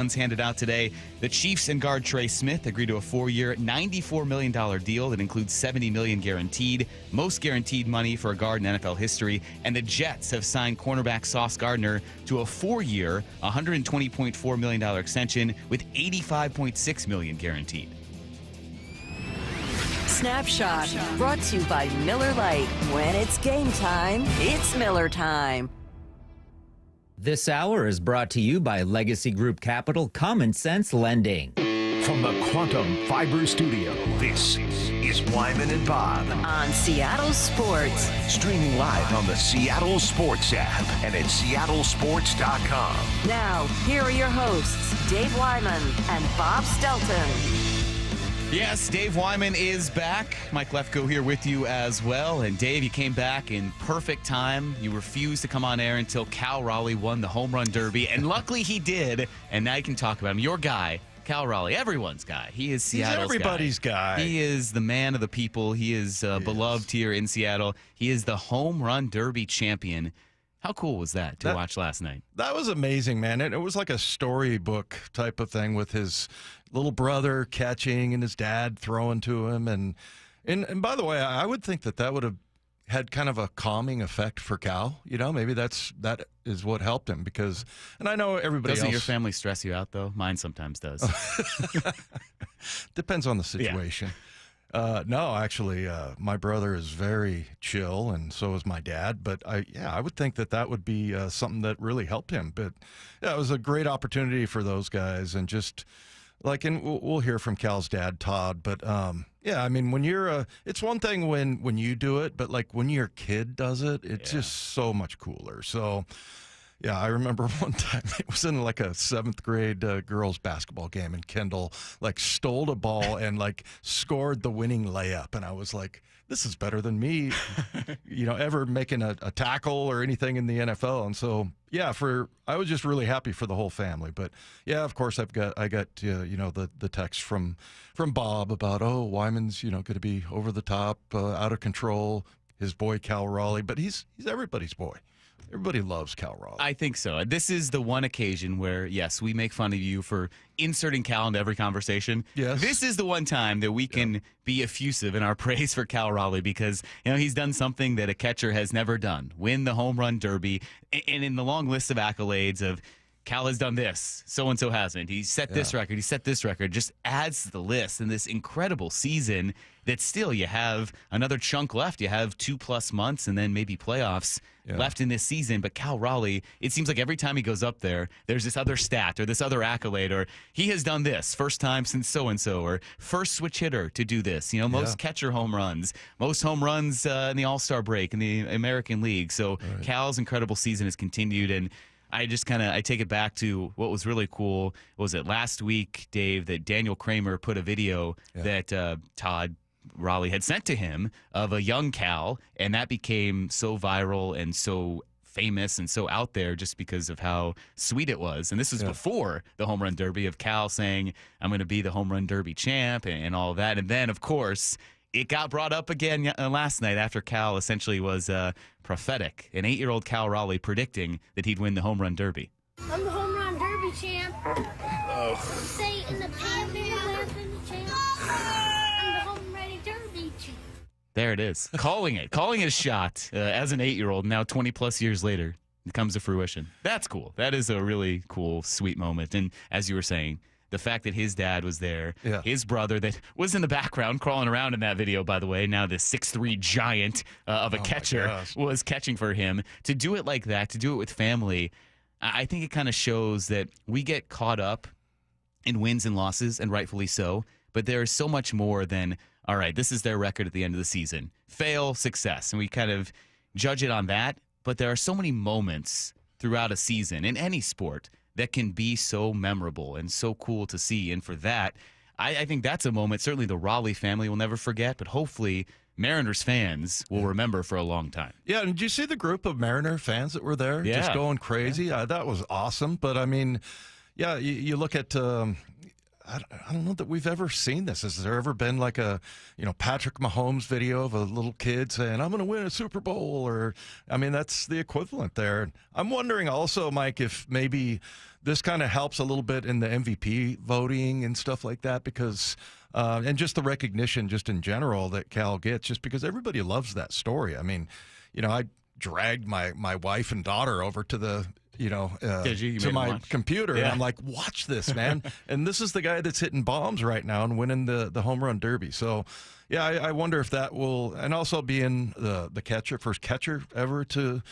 handed out today. The Chiefs and guard Trey Smith agreed to a 4-year, $94 million deal that includes $70 million guaranteed, most guaranteed money for a guard in NFL history. And the Jets have signed cornerback Sauce Gardner to a 4-year, $120.4 million extension with $85.6 million guaranteed. Snapshot brought to you by Miller Lite. When it's game time, it's Miller time. This hour is brought to you by Legacy Group Capital Common Sense Lending. From the Quantum Fiber Studio, this is Wyman and Bob. On Seattle Sports. Streaming live on the Seattle Sports app and at seattlesports.com. Now, here are your hosts, Dave Wyman and Bob Stelton. Yes, Dave Wyman is back. Mike Lefko here with you as well. And Dave, you came back in perfect time. You refused to come on air until Cal Raleigh won the home run derby. And luckily he did. And now you can talk about him. Your guy, Cal Raleigh, everyone's guy. He is Seattle's everybody's guy. He is the man of the people. He is beloved here in Seattle. He is the home run derby champion. How cool was that to watch last night? That was amazing, man. It was like a storybook type of thing with his little brother catching and his dad throwing to him. And by the way, I would think that would have had kind of a calming effect for Cal. You know, maybe that is what helped him because, and I know everybody Doesn't else. your family stress you out, though? Mine sometimes does. Depends on the situation. Yeah. No, actually, my brother is very chill, and so is my dad. But I would think that would be something that really helped him. But yeah, it was a great opportunity for those guys, and just like, and we'll hear from Cal's dad, Todd. But yeah, I mean, when you're, it's one thing when you do it, but like when your kid does it, it's just so much cooler. So. Yeah, I remember one time it was in like a 7th grade girls basketball game, and Kendall like stole the ball and like scored the winning layup, and I was like, "This is better than me, ever making a tackle or anything in the NFL." And so, yeah, I was just really happy for the whole family. But yeah, of course, I got the text from Bob about Wyman's going to be over the top, out of control. His boy Cal Raleigh, but he's everybody's boy. Everybody loves Cal Raleigh. I think so. This is the one occasion where, yes, we make fun of you for inserting Cal into every conversation. Yes. This is the one time that we can be effusive in our praise for Cal Raleigh because, he's done something that a catcher has never done. Win the home run derby. And in the long list of accolades of Cal has done this, so-and-so hasn't. He set this record. He set this record. Just adds to the list in this incredible season that still you have another chunk left. You have 2+ months and then maybe playoffs left in this season. But Cal Raleigh, it seems like every time he goes up there, there's this other stat or this other accolade or he has done this first time since so-and-so or first switch hitter to do this. Most catcher home runs, most home runs in the All-Star break in the American League. So Cal's incredible season has continued, and I just I take it back to what was really cool. Was it last week, Dave, that Daniel Kramer put a video that Todd Raleigh had sent to him of a young Cal, and that became so viral and so famous and so out there just because of how sweet it was. And this was before the home run derby of Cal saying, "I'm going to be the home run derby champ," and all of that. And then, of course, it got brought up again last night after Cal essentially was prophetic. An 8-year-old Cal Raleigh predicting that he'd win the home run derby. I'm the home run derby champ. Say in the champ, champ. I'm the home run derby champ. There it is. Calling his shot as an 8-year-old. Now 20+ years later, it comes to fruition. That's cool. That is a really cool, sweet moment. And as you were saying, the fact that his dad was there, his brother that was in the background crawling around in that video, by the way, now this 6'3" giant of a catcher was catching for him. To do it like that, to do it with family, I think it kind of shows that we get caught up in wins and losses, and rightfully so, but there is so much more than, all right, this is their record at the end of the season. Fail, success. And we kind of judge it on that, but there are so many moments throughout a season in any sport that can be so memorable and so cool to see. And for that, I think that's a moment certainly the Raleigh family will never forget, but hopefully Mariners fans will remember for a long time. Yeah, and did you see the group of Mariner fans that were there just going crazy? That was awesome. But, I mean, you look at I don't know that we've ever seen this. Has there ever been like a, Patrick Mahomes video of a little kid saying, I'm going to win a Super Bowl? Or, I mean, that's the equivalent there. I'm wondering also, Mike, if maybe this kind of helps a little bit in the MVP voting and stuff like that, because and just the recognition just in general that Cal gets, just because everybody loves that story. I mean, I dragged my wife and daughter over to the to my computer, and I'm like, watch this, man. And this is the guy that's hitting bombs right now and winning the home run derby. So, yeah, I wonder if that will, and also being the first catcher ever to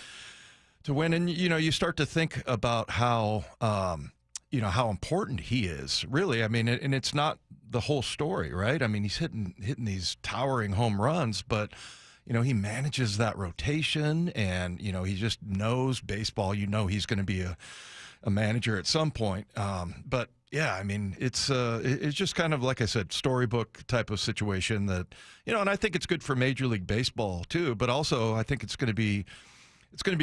win. And, you start to think about how, how important he is, really. I mean, and it's not the whole story, right? I mean, he's hitting these towering home runs, but he manages that rotation, and, he just knows baseball. He's going to be a manager at some point. But, yeah, I mean, it's just kind of, like I said, storybook type of situation that, and I think it's good for Major League Baseball, too. But also I think it's going to be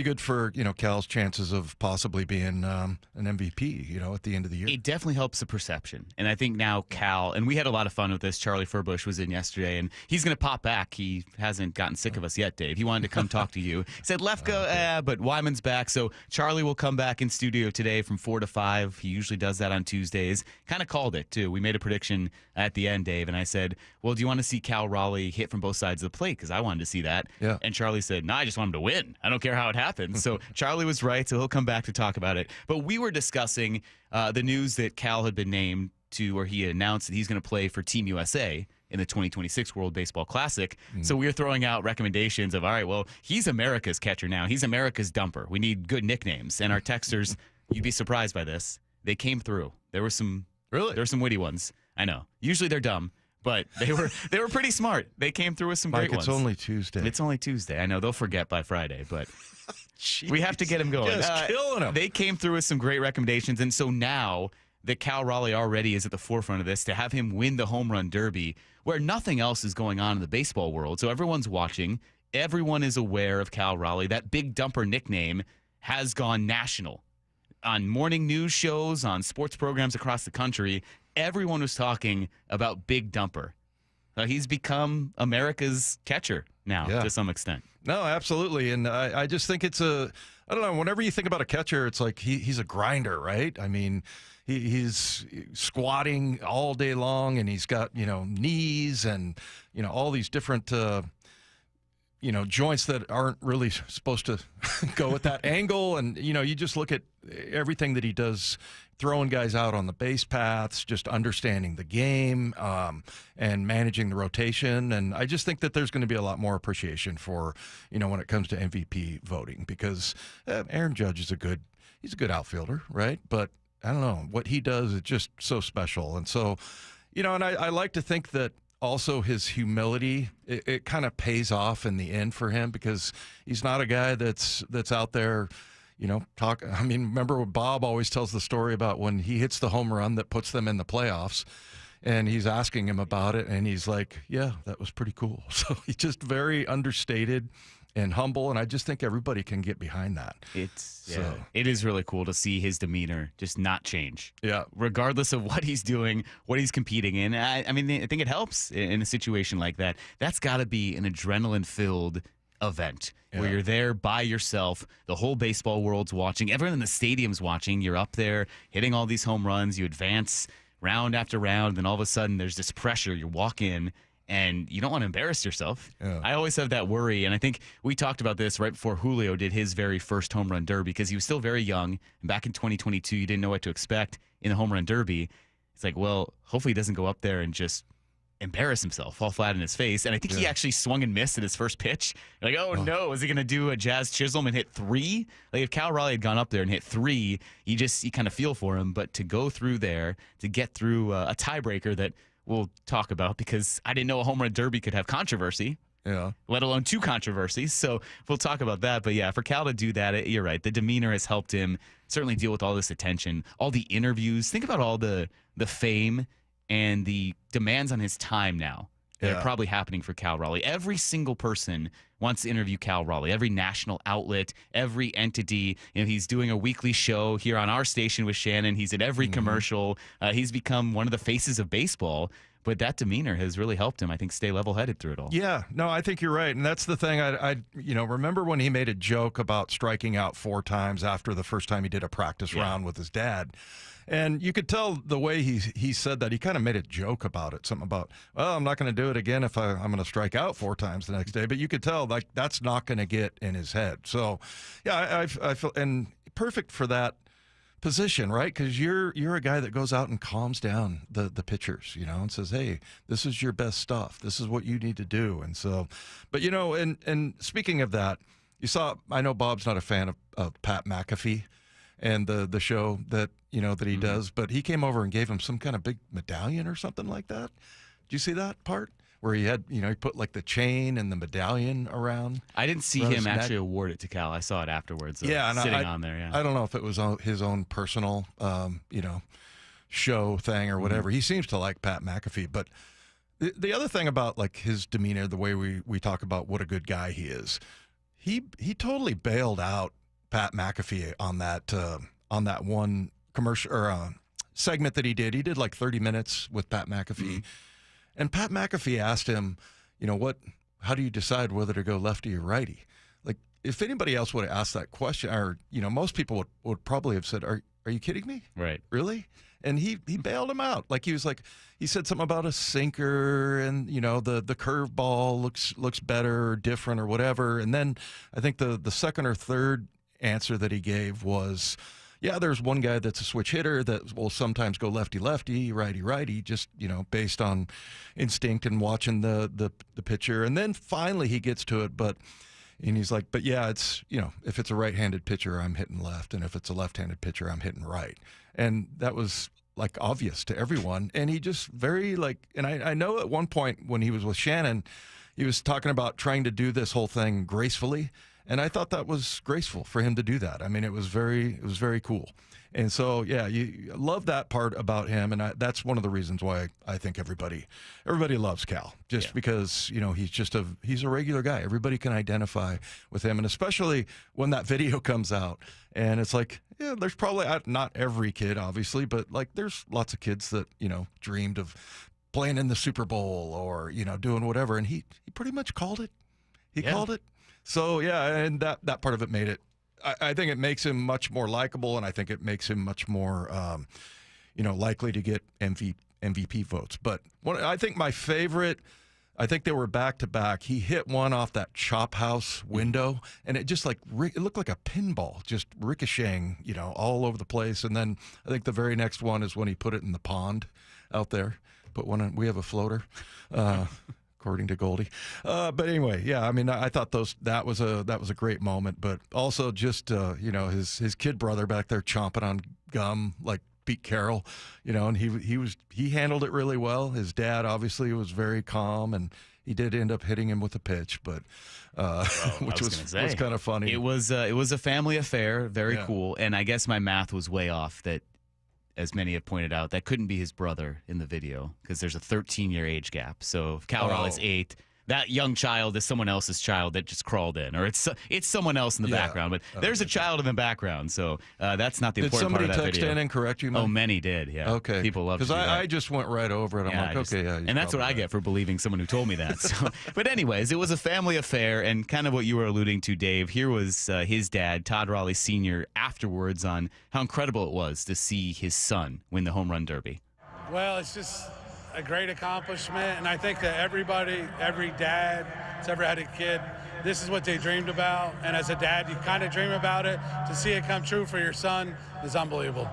good for, Cal's chances of possibly being an MVP, at the end of the year. It definitely helps the perception. And I think now Cal, and we had a lot of fun with this. Charlie Furbush was in yesterday, and he's going to pop back. He hasn't gotten sick of us yet, Dave. He wanted to come talk to you. He said, Lefka, but Wyman's back. So Charlie will come back in studio today from 4 to 5. He usually does that on Tuesdays. Kind of called it, too. We made a prediction at the end, Dave, and I said, well, do you want to see Cal Raleigh hit from both sides of the plate? Because I wanted to see that. Yeah. And Charlie said, no, I just want him to win. I don't care how it happens. So Charlie was right, so he'll come back to talk about it. But we were discussing the news that Cal had been named to, or he announced that he's going to play for Team USA in the 2026 World Baseball Classic. So we were throwing out recommendations of, all right, well, he's America's catcher now. He's America's dumper. We need good nicknames. And our texters, you'd be surprised by this, they came through. There were some witty ones. I know. Usually they're dumb. But they were pretty smart. They came through with some great ones. It's only Tuesday. It's only Tuesday. I know they'll forget by Friday, but we have to get them going. Just killing them. They came through with some great recommendations, and so now that Cal Raleigh already is at the forefront of this, to have him win the home run derby, where nothing else is going on in the baseball world, so everyone's watching, everyone is aware of Cal Raleigh. That big dumper nickname has gone national. On morning news shows, on sports programs across the country, everyone was talking about Big Dumper. He's become America's catcher now, to some extent. No, absolutely. And I just think it's I don't know, whenever you think about a catcher, it's like he's a grinder, right? I mean, he's squatting all day long, and he's got, knees and, all these different joints that aren't really supposed to go at that angle. And, you just look at everything that he does, throwing guys out on the base paths, just understanding the game, and managing the rotation. And I just think that there's going to be a lot more appreciation for, when it comes to MVP voting, because Aaron Judge is a good outfielder, right? But I don't know, what he does is just so special. And so, and I like to think that also his humility, it kind of pays off in the end for him, because he's not a guy that's out there, I mean, remember when Bob always tells the story about when he hits the home run that puts them in the playoffs, and he's asking him about it, and he's like, yeah, that was pretty cool. So he's just very understated and humble, and I just think everybody can get behind that. It is really cool to see his demeanor just not change. Yeah. Regardless of what he's doing, what he's competing in. I mean, I think it helps in a situation like that. That's got to be an adrenaline-filled event where you're there by yourself. The whole baseball world's watching. Everyone in the stadium's watching. You're up there hitting all these home runs. You advance round after round, and then all of a sudden there's this pressure. You walk in, and you don't want to embarrass yourself. Yeah. I always have that worry, and I think we talked about this right before Julio did his very first home run derby, because he was still very young, and back in 2022, you didn't know what to expect in the home run derby. It's like, well, hopefully he doesn't go up there and just embarrass himself, fall flat in his face. And I think he actually swung and missed at his first pitch. You're like, oh no, is he going to do a Jazz Chisholm and hit 3? Like, if Cal Raleigh had gone up there and hit 3, you kind of feel for him. But to go through there, to get through a tiebreaker that we'll talk about, because I didn't know a home run derby could have controversy. Yeah. Let alone 2 controversies. So we'll talk about that. But yeah, for Cal to do that, you're right. The demeanor has helped him certainly deal with all this attention, all the interviews. Think about all the fame and the demands on his time now that are probably happening for Cal Raleigh. Every single person wants to interview Cal Raleigh. Every national outlet, every entity. He's doing a weekly show here on our station with Shannon. He's in every commercial. He's become one of the faces of baseball. But that demeanor has really helped him, I think, stay level-headed through it all. Yeah, no, I think you're right, and that's the thing. I remember when he made a joke about striking out 4 times after the first time he did a practice round with his dad, and you could tell the way he said that he kind of made a joke about it, something about, well, I'm not going to do it again if I'm going to strike out 4 times the next day. But you could tell like that's not going to get in his head. So, yeah, I feel and perfect for that position, right? Because you're a guy that goes out and calms down the pitchers, and says, hey, this is your best stuff. This is what you need to do. And so, but and speaking of that, you saw, I know Bob's not a fan of Pat McAfee and the show that that he does, but he came over and gave him some kind of big medallion or something like that. Did you see that part? Where he had, he put like the chain and the medallion around. I didn't see him actually award it to Cal. I saw it afterwards. Yeah, and sitting on there. Yeah, I don't know if it was his own personal, show thing or whatever. He seems to like Pat McAfee, but the other thing about like his demeanor, the way we talk about what a good guy he is, he totally bailed out Pat McAfee on that one commercial or segment that he did. He did like 30 minutes with Pat McAfee. And Pat McAfee asked him, how do you decide whether to go lefty or righty? Like, if anybody else would have asked that question, or, most people would probably have said, are you kidding me? Right. Really? And he bailed him out. Like, he said something about a sinker and, the curveball looks better or different or whatever. And then I think the second or third answer that he gave was, yeah, there's one guy that's a switch hitter that will sometimes go lefty-lefty, righty-righty, just, based on instinct and watching the pitcher. And then finally he gets to it, and he's like, but yeah, it's, if it's a right-handed pitcher, I'm hitting left. And if it's a left-handed pitcher, I'm hitting right. And that was like obvious to everyone. And he just very and I know at one point when he was with Shannon, he was talking about trying to do this whole thing gracefully. And I thought that was graceful for him to do that. I mean, it was very cool. And so, yeah, you love that part about him, and that's one of the reasons why I think everybody loves Cal, just because he's a regular guy. Everybody can identify with him, and especially when that video comes out, and it's like, yeah, there's probably not every kid, obviously, but like there's lots of kids that dreamed of playing in the Super Bowl or doing whatever, and he pretty much called it. He called it. So, yeah, and that part of it made it, I think it makes him much more likable, and I think it makes him much more, likely to get MVP votes. But I think my favorite, I think they were back-to-back. He hit one off that chop house window, and it just it looked like a pinball, just ricocheting, all over the place. And then I think the very next one is when he put it in the pond out there. Put one in, we have a floater. According to Goldie. But anyway, yeah, I mean, I thought that was a great moment, but also just, his kid brother back there chomping on gum like Pete Carroll, and he handled it really well. His dad obviously was very calm, and he did end up hitting him with a pitch, but which was kind of funny. It was a family affair, very cool, and I guess my math was way off that, as many have pointed out, that couldn't be his brother in the video because there's a 13-year age gap. So if Cal Raleigh's 8, that young child is someone else's child that just crawled in, or it's someone else in the background. But there's a child in the background, so that's not the important part of that video. Did somebody text in and correct you, Mike? Oh, many did, yeah. Okay. People love to do that. Because I just went right over it. I'm like, okay, yeah. And that's what I get for believing someone who told me that. So, but anyways, it was a family affair, and kind of what you were alluding to, Dave. Here was his dad, Todd Raleigh Sr., afterwards on how incredible it was to see his son win the home run derby. Well, it's just a great accomplishment, and I think that every dad that's ever had a kid, this is what they dreamed about, and as a dad, you kind of dream about it. To see it come true for your son is unbelievable.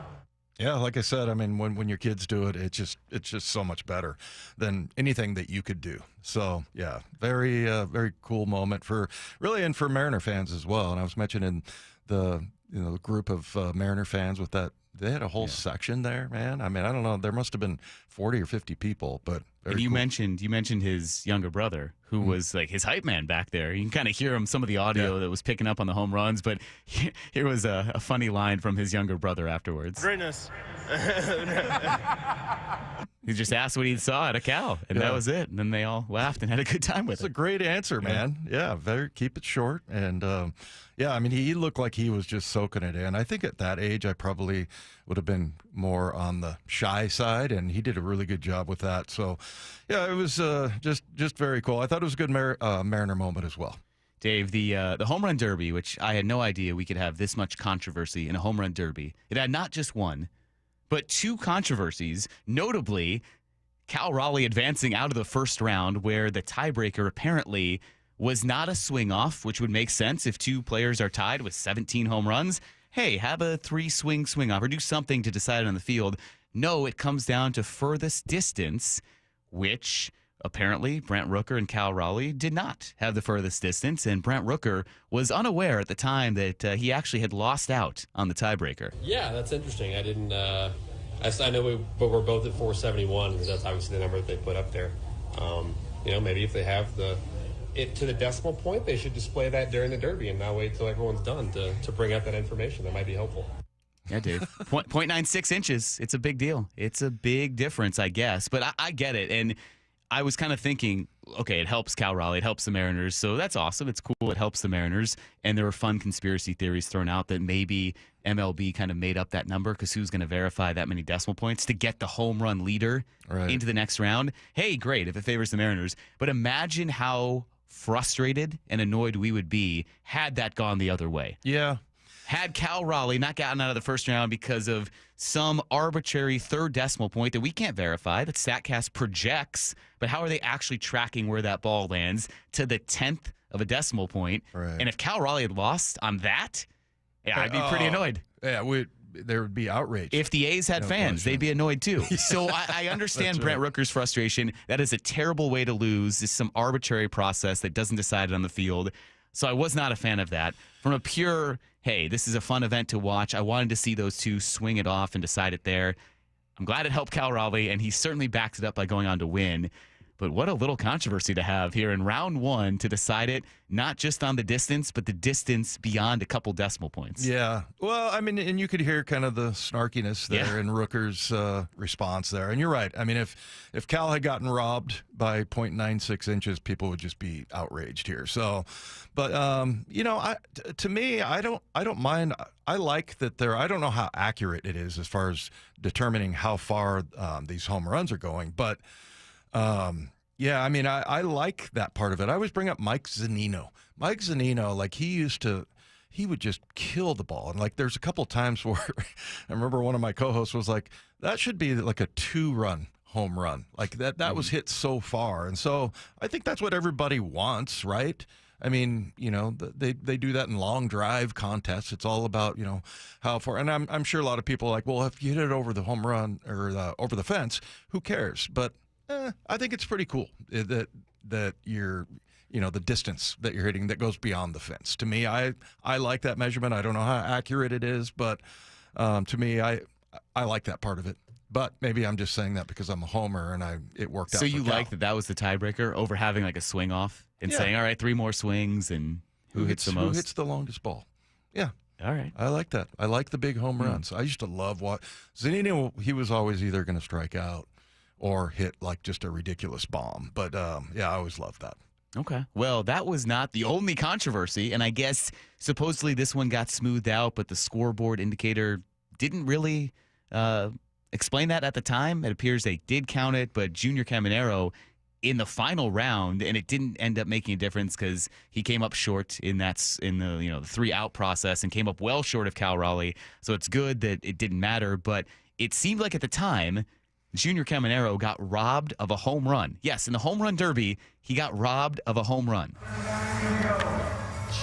Yeah, like I said, I mean, when your kids do it, it's just so much better than anything that you could do. So, yeah, very cool moment for Mariner fans as well. And I was mentioning the group of Mariner fans with that. They had a whole section there, man. I mean, I don't know. There must have been 40 or 50 people, but and you mentioned his younger brother, who was like his hype man back there. You can kind of hear him, some of the audio that was picking up on the home runs, but here was a funny line from his younger brother afterwards. Greatness. He just asked what he saw at a cow, and that was it. And then they all laughed and had a good time with it. It's a great answer, man. Yeah, keep it short. And, I mean, he looked like he was just soaking it in. I think at that age, I probably would have been more on the shy side, and he did a really good job with that. So, yeah, it was just very cool. I thought it was a good Mariner moment as well. Dave, the home run derby, which I had no idea we could have this much controversy in a home run derby. It had not just one, but two controversies, notably Cal Raleigh advancing out of the first round where the tiebreaker apparently was not a swing off, which would make sense if two players are tied with 17 home runs. Hey, have a 3-swing swing off or do something to decide on the field. No, it comes down to furthest distance, which apparently Brent Rooker and Cal Raleigh did not have the furthest distance, and Brent Rooker was unaware at the time that he actually had lost out on the tiebreaker. Yeah, that's interesting. I didn't. I know but we're both at 471 because that's obviously the number that they put up there. Maybe if they have it to the decimal point, they should display that during the Derby and not wait till everyone's done to bring up that information. That might be helpful. Yeah, Dave. 0.96 inches. It's a big deal. It's a big difference, I guess. But I get it. And I was kind of thinking, okay, it helps Cal Raleigh, it helps the Mariners, so that's awesome. It's cool, it helps the Mariners. And there were fun conspiracy theories thrown out that maybe MLB kind of made up that number because who's going to verify that many decimal points to get the home run leader into the next round? Hey, great, if it favors the Mariners. But imagine how frustrated and annoyed we would be had that gone the other way. Yeah. Had Cal Raleigh not gotten out of the first round because of some arbitrary third decimal point that we can't verify, that StatCast projects, but how are they actually tracking where that ball lands to the 10th of a decimal point? Right. And if Cal Raleigh had lost on that, I'd be pretty annoyed. Yeah, there would be outrage. If the A's had fans, they'd be annoyed too. So I understand Brent Rooker's frustration. That is a terrible way to lose. It's some arbitrary process that doesn't decide it on the field. So I was not a fan of that. From a pure, hey, this is a fun event to watch, I wanted to see those two swing it off and decide it there. I'm glad it helped Cal Raleigh, and he certainly backed it up by going on to win. But what a little controversy to have here in round one to decide it, not just on the distance, but the distance beyond a couple decimal points. Yeah. Well, I mean, and you could hear kind of the snarkiness there in Rooker's response there. And you're right. I mean, if Cal had gotten robbed by 0.96 inches, people would just be outraged here. So, but, to me, I don't mind. I like that I don't know how accurate it is as far as determining how far these home runs are going, but I mean, I like that part of it. I always bring up Mike Zunino. Mike Zunino, like he would just kill the ball. And like there's a couple times where I remember one of my co-hosts was like, that should be like a 2-run home run. Like that was hit so far. And so I think that's what everybody wants, right? I mean, they do that in long drive contests. It's all about, how far. And I'm sure a lot of people are like, well, if you hit it over the home run or over the fence, who cares? But I think it's pretty cool that you're, the distance that you're hitting that goes beyond the fence. To me, I like that measurement. I don't know how accurate it is, but to me, I like that part of it. But maybe I'm just saying that because I'm a homer and it worked out. So you like that was the tiebreaker over having like a swing off and saying, all right, 3 more swings and who hits the most? Who hits the longest ball? Yeah. All right. I like that. I like the big home runs. I used to love Zunino. He was always either going to strike out or hit like just a ridiculous bomb. But I always loved that. Okay. Well, that was not the only controversy. And I guess supposedly this one got smoothed out, but the scoreboard indicator didn't really explain that at the time. It appears they did count it, but Junior Caminero in the final round, and it didn't end up making a difference because he came up short in the 3-out process and came up well short of Cal Raleigh. So it's good that it didn't matter, but it seemed like at the time Junior Caminero got robbed of a home run. Yes, in the home run derby, he got robbed of a home run.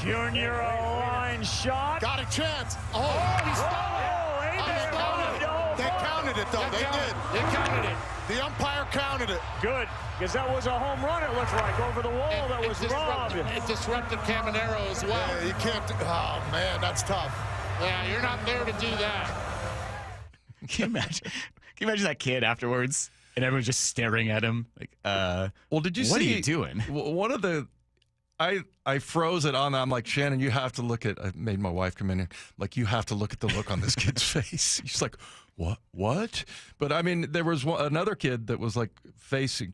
Junior, a line shot. Got a chance. Oh, he They counted it, though. They did. They counted it. The umpire counted it. Good, because that was a home run, it looks like, over the wall. That was robbed. It disrupted Caminero as well. Yeah, you can't. Oh, man, that's tough. Yeah, you're not there to do that. Can you imagine that kid afterwards and everyone's just staring at him like, well, did you see? What are you doing? One of the, I froze it on. I'm like, Shannon, you have to look at. I made my wife come in here. Like, you have to look at the look on this kid's face. He's like, What? But I mean, there was another kid that was like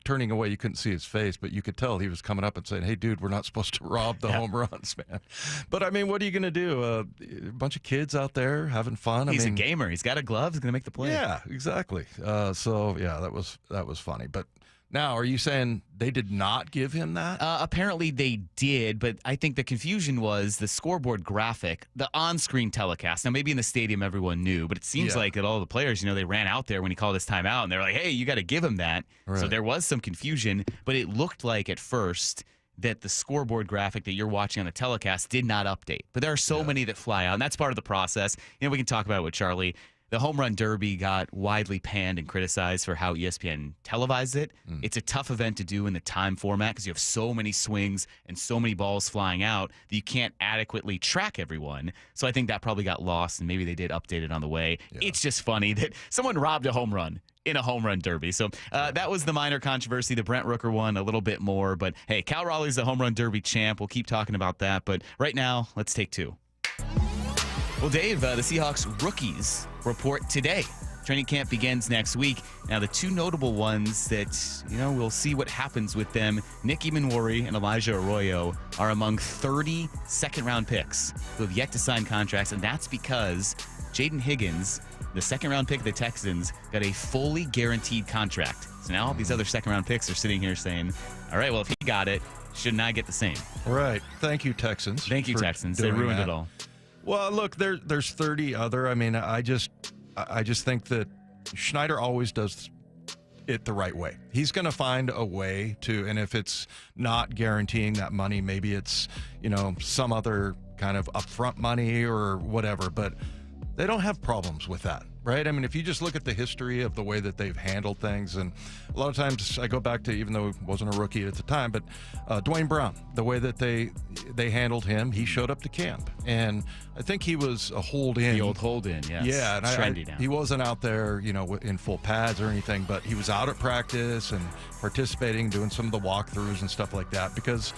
turning away. You couldn't see his face, but you could tell he was coming up and saying, "Hey, dude, we're not supposed to rob the home runs, man." But I mean, what are you going to do? A bunch of kids out there having fun. He's a gamer. He's got a glove. He's going to make the play. Yeah, exactly. So yeah, that was funny. But now, are you saying they did not give him that? Apparently they did, but I think the confusion was the scoreboard graphic, the on-screen telecast. Now, maybe in the stadium everyone knew, but it seems like that all the players, they ran out there when he called his timeout, and they were like, hey, you got to give him that. Right. So there was some confusion, but it looked like at first that the scoreboard graphic that you're watching on the telecast did not update. But there are so many that fly out, and that's part of the process. We can talk about it with Charlie. The Home Run Derby got widely panned and criticized for how ESPN televised it. It's a tough event to do in the time format because you have so many swings and so many balls flying out that you can't adequately track everyone. So I think that probably got lost, and maybe they did update it on the way. Yeah. It's just funny that someone robbed a home run in a home run derby. So that was the minor controversy. The Brent Rooker one, a little bit more. But, hey, Cal Raleigh's the Home Run Derby champ. We'll keep talking about that. But right now, let's take two. Well, Dave, the Seahawks rookies report today. Training camp begins next week. Now, the two notable ones that, we'll see what happens with them, Nicky Manwari and Elijah Arroyo, are among 30 second-round picks who have yet to sign contracts, and that's because Jaden Higgins, the second-round pick of the Texans, got a fully guaranteed contract. So now all these other second-round picks are sitting here saying, all right, well, if he got it, shouldn't I get the same? Right. Thank you, Texans. Thank you, Texans. They ruined it all. Well, look, there's 30 other. I mean, I just think that Schneider always does it the right way. He's going to find a way to, and if it's not guaranteeing that money, maybe it's, some other kind of upfront money or whatever, but they don't have problems with that, right? I mean, if you just look at the history of the way that they've handled things, and a lot of times I go back to, even though he wasn't a rookie at the time, but Dwayne Brown, the way that they handled him, he showed up to camp, and I think he was a hold-in. The old hold-in, yes. Yeah, and trendy now. He wasn't out there, in full pads or anything, but he was out at practice and participating, doing some of the walkthroughs and stuff like that, because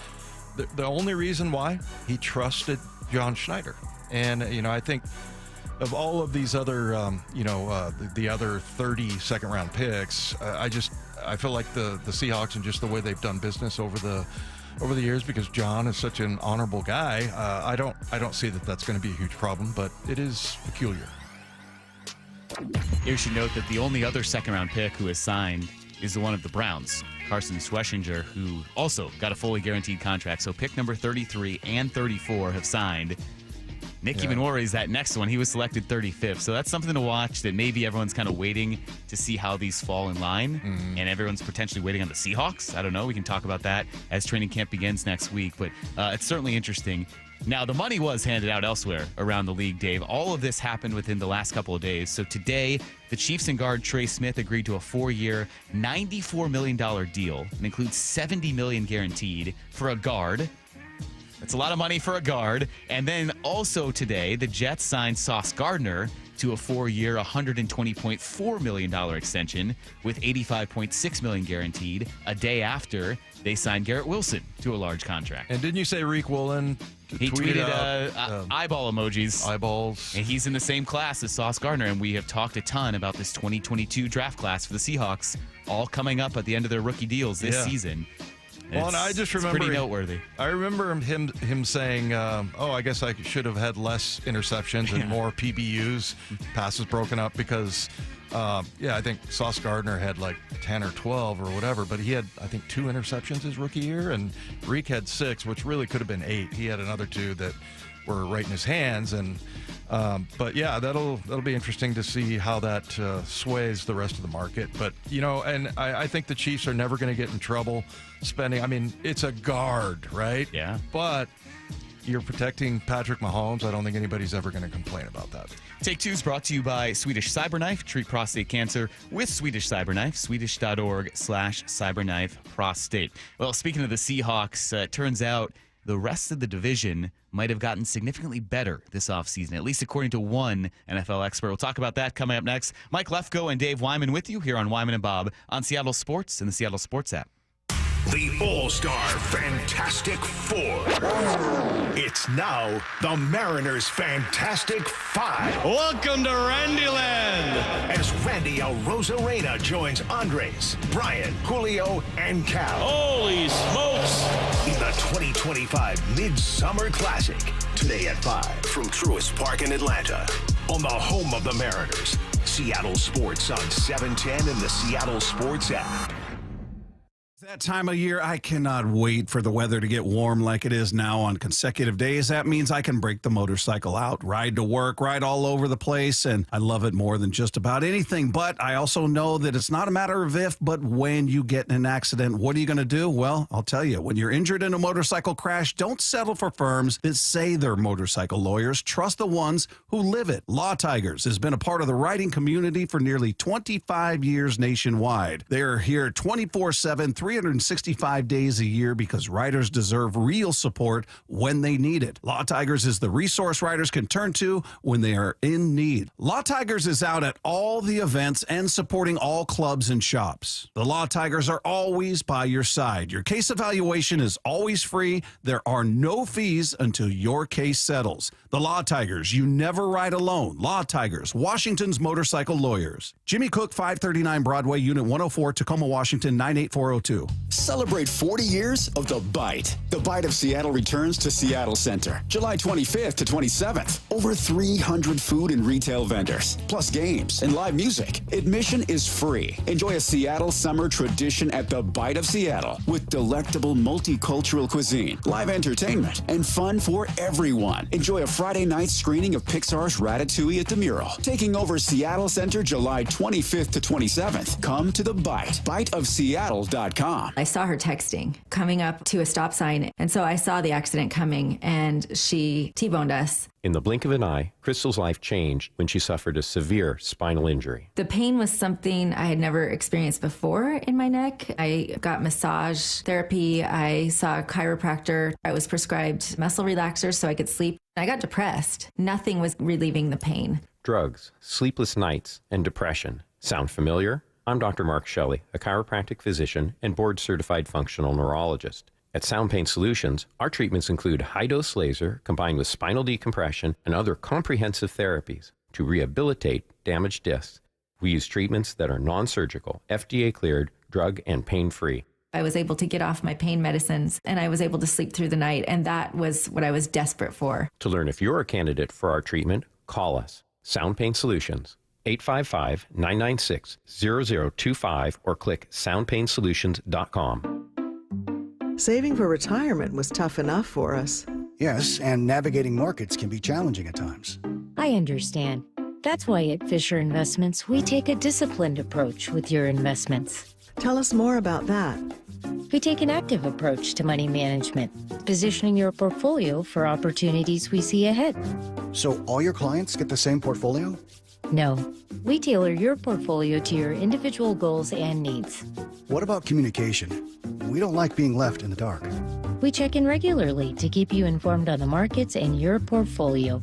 the only reason why he trusted John Schneider. And, I think of all of these other, the other 30 second-round picks, I feel like the Seahawks and just the way they've done business over the years, because John is such an honorable guy, I don't see that that's going to be a huge problem, but it is peculiar. You should note that the only other second-round pick who has signed is the one of the Browns, Carson Schweschinger, who also got a fully guaranteed contract. So pick number 33 and 34 have signed. Nicky Manwari is that next one. He was selected 35th. So that's something to watch, that maybe everyone's kind of waiting to see how these fall in line. And everyone's potentially waiting on the Seahawks. I don't know. We can talk about that as training camp begins next week. But it's certainly interesting. Now, the money was handed out elsewhere around the league, Dave. All of this happened within the last couple of days. So today, the Chiefs and guard Trey Smith agreed to a 4-year, $94 million deal. It includes $70 million guaranteed for a guard. That's a lot of money for a guard. And then also today, the Jets signed Sauce Gardner to a 4-year, $120.4 million extension with $85.6 million guaranteed, a day after they signed Garrett Wilson to a large contract. And didn't you say Reek Woolen? He tweeted eyeball emojis. Eyeballs. And he's in the same class as Sauce Gardner, and we have talked a ton about this 2022 draft class for the Seahawks, all coming up at the end of their rookie deals this season. Well, and I just remember, pretty noteworthy. I remember him saying, I guess I should have had less interceptions and more PBUs, passes broken up, because, I think Sauce Gardner had like 10 or 12 or whatever, but he had, I think, 2 interceptions his rookie year, and Reek had 6, which really could have been 8. He had another 2 that were right in his hands, and but yeah, that'll be interesting to see how that sways the rest of the market. But and I think the Chiefs are never going to get in trouble spending. I mean, it's a guard, right? Yeah. But you're protecting Patrick Mahomes. I don't think anybody's ever going to complain about that. Take Two is brought to you by Swedish Cyberknife. Treat prostate cancer with Swedish Cyberknife. Swedish.org/cyberknife prostate. Well, speaking of the Seahawks, it turns out the rest of the division might have gotten significantly better this offseason, at least according to one NFL expert. We'll talk about that coming up next. Mike Lefko and Dave Wyman with you here on Wyman and Bob on Seattle Sports and the Seattle Sports app. The All-Star Fantastic Four. It's now the Mariners Fantastic Five. Welcome to Randyland. As Randy El Rosarena joins Andres, Brian, Julio, and Cal. Holy smokes. In the 2025 Midsummer Classic. Today at 5 from Truist Park in Atlanta. On the home of the Mariners. Seattle Sports on 710 and the Seattle Sports app. That time of year, I cannot wait for the weather to get warm like it is now on consecutive days. That means I can break the motorcycle out, ride to work, ride all over the place, and I love it more than just about anything. But I also know that it's not a matter of if, but when you get in an accident, what are you going to do? Well, I'll tell you, when you're injured in a motorcycle crash, don't settle for firms that say they're motorcycle lawyers. Trust the ones who live it. Law Tigers has been a part of the writing community for nearly 25 years nationwide. They're here 24/7, 365 days a year because writers deserve real support when they need it. Law Tigers is the resource writers can turn to when they are in need. Law Tigers is out at all the events and supporting all clubs and shops. The Law Tigers are always by your side. Your case evaluation is always free. There are no fees until your case settles. The Law Tigers, you never ride alone. Law Tigers, Washington's motorcycle lawyers. Jimmy Cook, 539 Broadway, Unit 104, Tacoma, Washington, 98402. Celebrate 40 years of The Bite. The Bite of Seattle returns to Seattle Center, July 25th to 27th. Over 300 food and retail vendors, plus games and live music. Admission is free. Enjoy a Seattle summer tradition at The Bite of Seattle with delectable multicultural cuisine, live entertainment, and fun for everyone. Enjoy a Friday night screening of Pixar's Ratatouille at the Mural. Taking over Seattle Center July 25th to 27th. Come to The Bite, biteofseattle.com. I saw her texting coming up to a stop sign, and so I saw the accident coming, and she T-boned us. In the blink of an eye, Crystal's life changed when she suffered a severe spinal injury. The pain was something I had never experienced before in my neck. I got massage therapy. I saw a chiropractor. I was prescribed muscle relaxers so I could sleep. I got depressed. Nothing was relieving the pain. Drugs, sleepless nights, and depression. Sound familiar? I'm Dr. Mark Shelley, a chiropractic physician and board-certified functional neurologist. At Sound Pain Solutions, our treatments include high-dose laser combined with spinal decompression and other comprehensive therapies to rehabilitate damaged discs. We use treatments that are non-surgical, FDA-cleared, drug and pain-free. I was able to get off my pain medicines, and I was able to sleep through the night, and that was what I was desperate for. To learn if you're a candidate for our treatment, call us. Sound Pain Solutions, 855-996-0025, or click soundpainsolutions.com. Saving for retirement was tough enough for us. Yes, and navigating markets can be challenging at times. I understand. That's why at Fisher Investments, we take a disciplined approach with your investments. Tell us more about that. We take an active approach to money management, positioning your portfolio for opportunities we see ahead. So all your clients get the same portfolio? No, we tailor your portfolio to your individual goals and needs. What about communication? We don't like being left in the dark. We check in regularly to keep you informed on the markets and your portfolio.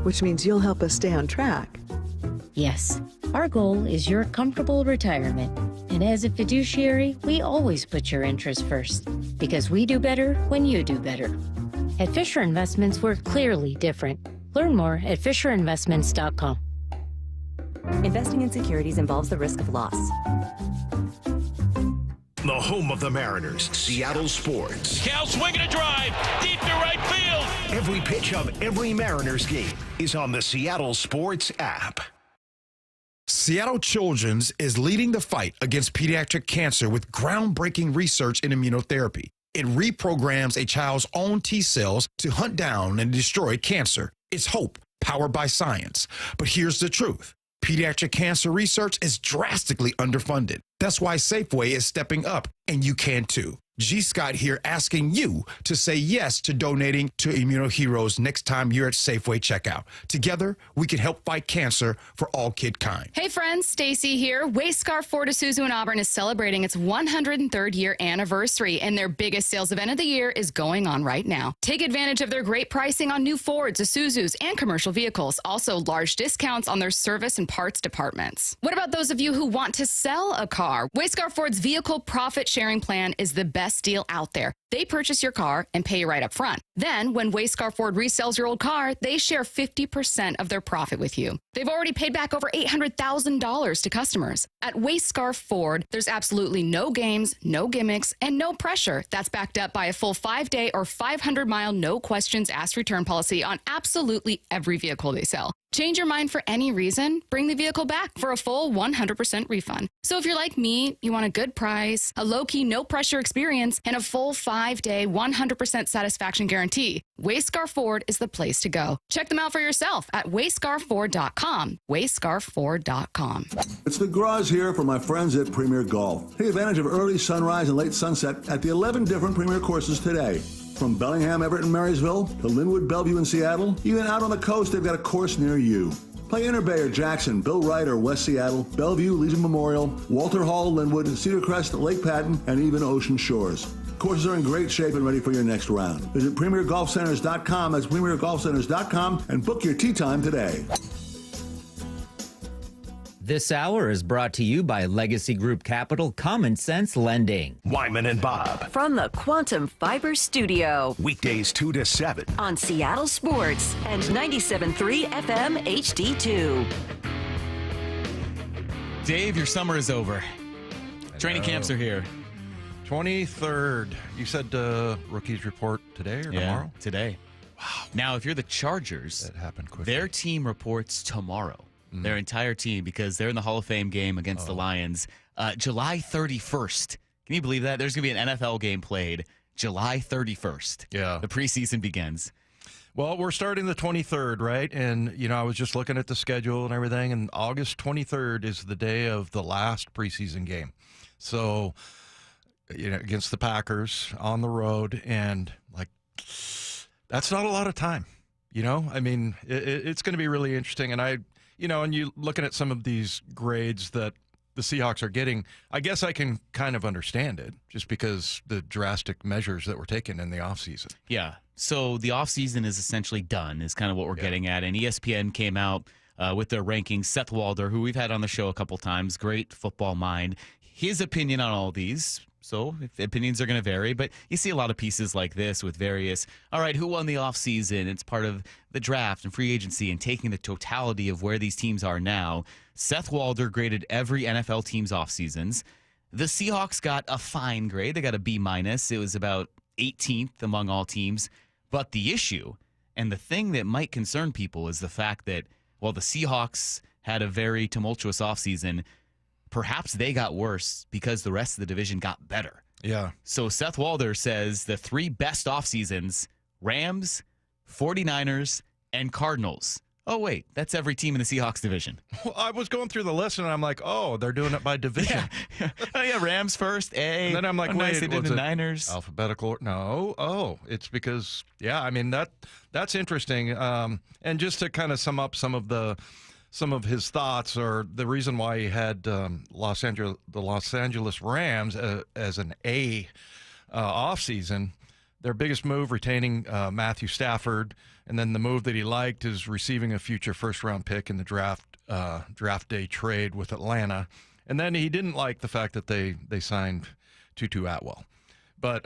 Which means you'll help us stay on track. Yes, our goal is your comfortable retirement. And as a fiduciary, we always put your interests first, because we do better when you do better. At Fisher Investments, we're clearly different. Learn more at FisherInvestments.com. Investing in securities involves the risk of loss. The home of the Mariners, Seattle Sports. Cal swinging a drive, deep to right field. Every pitch of every Mariners game is on the Seattle Sports app. Seattle Children's is leading the fight against pediatric cancer with groundbreaking research in immunotherapy. It reprograms a child's own T cells to hunt down and destroy cancer. It's hope, powered by science. But here's the truth. Pediatric cancer research is drastically underfunded. That's why Safeway is stepping up, and you can too. G. Scott here asking you to say yes to donating to Immunoheroes next time you're at Safeway checkout. Together, we can help fight cancer for all kidkind. Hey friends, Stacy here. Wayscar Ford Isuzu in Auburn is celebrating its 103rd year anniversary, and their biggest sales event of the year is going on right now. Take advantage of their great pricing on new Fords, Isuzus, and commercial vehicles. Also, large discounts on their service and parts departments. What about those of you who want to sell a car? car. Wayscar Ford's vehicle profit sharing plan is the best deal out there. They purchase your car and pay you right up front. Then, when Wayscar Ford resells your old car, they share 50% of their profit with you. They've already paid back over $800,000 to customers. At Wayscar Ford, there's absolutely no games, no gimmicks, and no pressure. That's backed up by a full 5-day or 500-mile no questions asked return policy on absolutely every vehicle they sell. Change your mind for any reason, bring the vehicle back for a full 100% refund. So if you're like me, you want a good price, a low-key, no-pressure experience, and a full 5-day, 100% satisfaction guarantee, Wayscar Ford is the place to go. Check them out for yourself at wayscarford.com. Wayscarford.com. It's the Graz here for my friends at Premier Golf. Take advantage of early sunrise and late sunset at the 11 different Premier courses today. From Bellingham, Everett, and Marysville to Linwood, Bellevue, and Seattle, even out on the coast, they've got a course near you. Play Inner Bay or Jackson, Bill Wright or West Seattle, Bellevue, Legion Memorial, Walter Hall, Linwood, Cedar Crest, Lake Patton, and even Ocean Shores. Courses are in great shape and ready for your next round. Visit PremierGolfCenters.com, that's PremierGolfCenters.com, and book your tee time today. This hour is brought to you by Legacy Group Capital Common Sense Lending. Wyman and Bob. From the Quantum Fiber Studio. Weekdays 2 to 7. On Seattle Sports and 97.3 FM HD2. Dave, your summer is over. Training camps are here. 23rd. You said rookies report today or tomorrow? Today. Wow. Now, if you're the Chargers, that happened quickly. Their team reports tomorrow. Their entire team, because they're in the Hall of Fame game against the Lions, July 31st. Can you believe that? There's going to be an NFL game played July 31st. Yeah. The preseason begins. Well, we're starting the 23rd, right? And, I was just looking at the schedule and everything, and August 23rd is the day of the last preseason game. So, against the Packers on the road, and, that's not a lot of time, I mean, it's going to be really interesting, and and you looking at some of these grades that the Seahawks are getting, I guess I can kind of understand it just because the drastic measures that were taken in the offseason. Yeah. So the offseason is essentially done, is kind of what we're getting at. And ESPN came out with their rankings. Seth Walder, who we've had on the show a couple times, great football mind. His opinion on all these. So if opinions are going to vary, but you see a lot of pieces like this with various, all right, who won the offseason? It's part of the draft and free agency and taking the totality of where these teams are now. Seth Walder graded every NFL team's offseasons. The Seahawks got a fine grade. They got a B-. It was about 18th among all teams. But the issue and the thing that might concern people is the fact that while the Seahawks had a very tumultuous offseason, perhaps they got worse because the rest of the division got better. Yeah. So Seth Walder says the 3 best off seasons: Rams, 49ers, and Cardinals. Oh, wait, that's every team in the Seahawks division. Well, I was going through the list, and I'm like, oh, they're doing it by division. Oh, yeah, Rams first, A. And then I'm like, wait, nice they did was the it Niners. Alphabetical? No. Oh, it's because, I mean, that's interesting. And just to kind of sum up some of his thoughts, or the reason why he had the Los Angeles Rams as an A offseason, their biggest move, retaining Matthew Stafford, and then the move that he liked is receiving a future first-round pick in the draft day trade with Atlanta. And then he didn't like the fact that they signed Tutu Atwell. But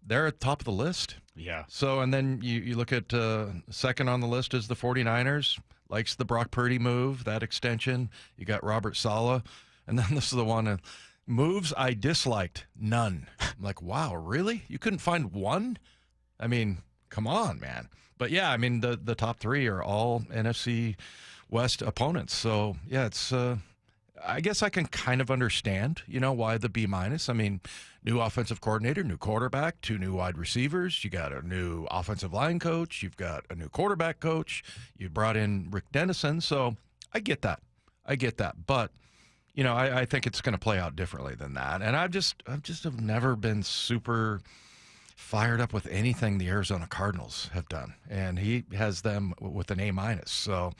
they're at the top of the list. Yeah. So, and then you look at second on the list is the 49ers. Likes the Brock Purdy move, that extension. You got Robert Saleh. And then this is the one, moves I disliked, none. I'm like, wow, really? You couldn't find one? I mean, come on, man. But, yeah, I mean, the top 3 are all NFC West opponents. So, yeah, it's I guess I can kind of understand, why the B-. I mean, new offensive coordinator, new quarterback, 2 new wide receivers. You got a new offensive line coach. You've got a new quarterback coach. You brought in Rick Dennison. So I get that. But, I think it's going to play out differently than that. And I've just have never been super fired up with anything the Arizona Cardinals have done. And he has them with an A-. So,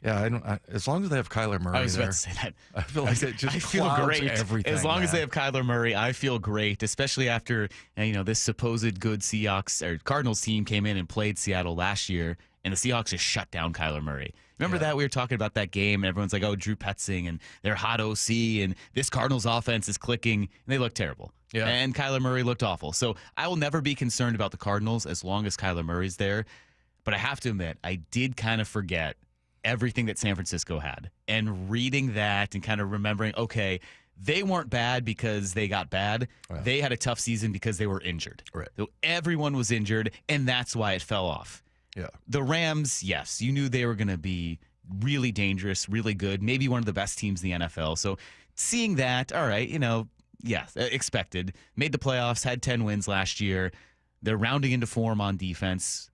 Yeah, I don't. As long as they have Kyler Murray, I was there, about to say that. I feel like it just I feel clouds great. everything. As long as man. they have Kyler Murray, I feel great. Especially after this supposed good Seahawks or Cardinals team came in and played Seattle last year, and the Seahawks just shut down Kyler Murray. Remember that we were talking about that game, and everyone's like, "Oh, Drew Petzing and their hot OC, and this Cardinals offense is clicking," and they look terrible. Yeah. And Kyler Murray looked awful. So I will never be concerned about the Cardinals as long as Kyler Murray's there. But I have to admit, I did kind of forget everything that San Francisco had. And reading that and kind of remembering, okay, they weren't bad because they got bad. Wow. They had a tough season because they were injured. Right. So everyone was injured, and that's why it fell off. Yeah. The Rams, yes, you knew they were going to be really dangerous, really good, maybe one of the best teams in the NFL. So seeing that, all right, yes, expected. Made the playoffs, had 10 wins last year. They're rounding into form on defense.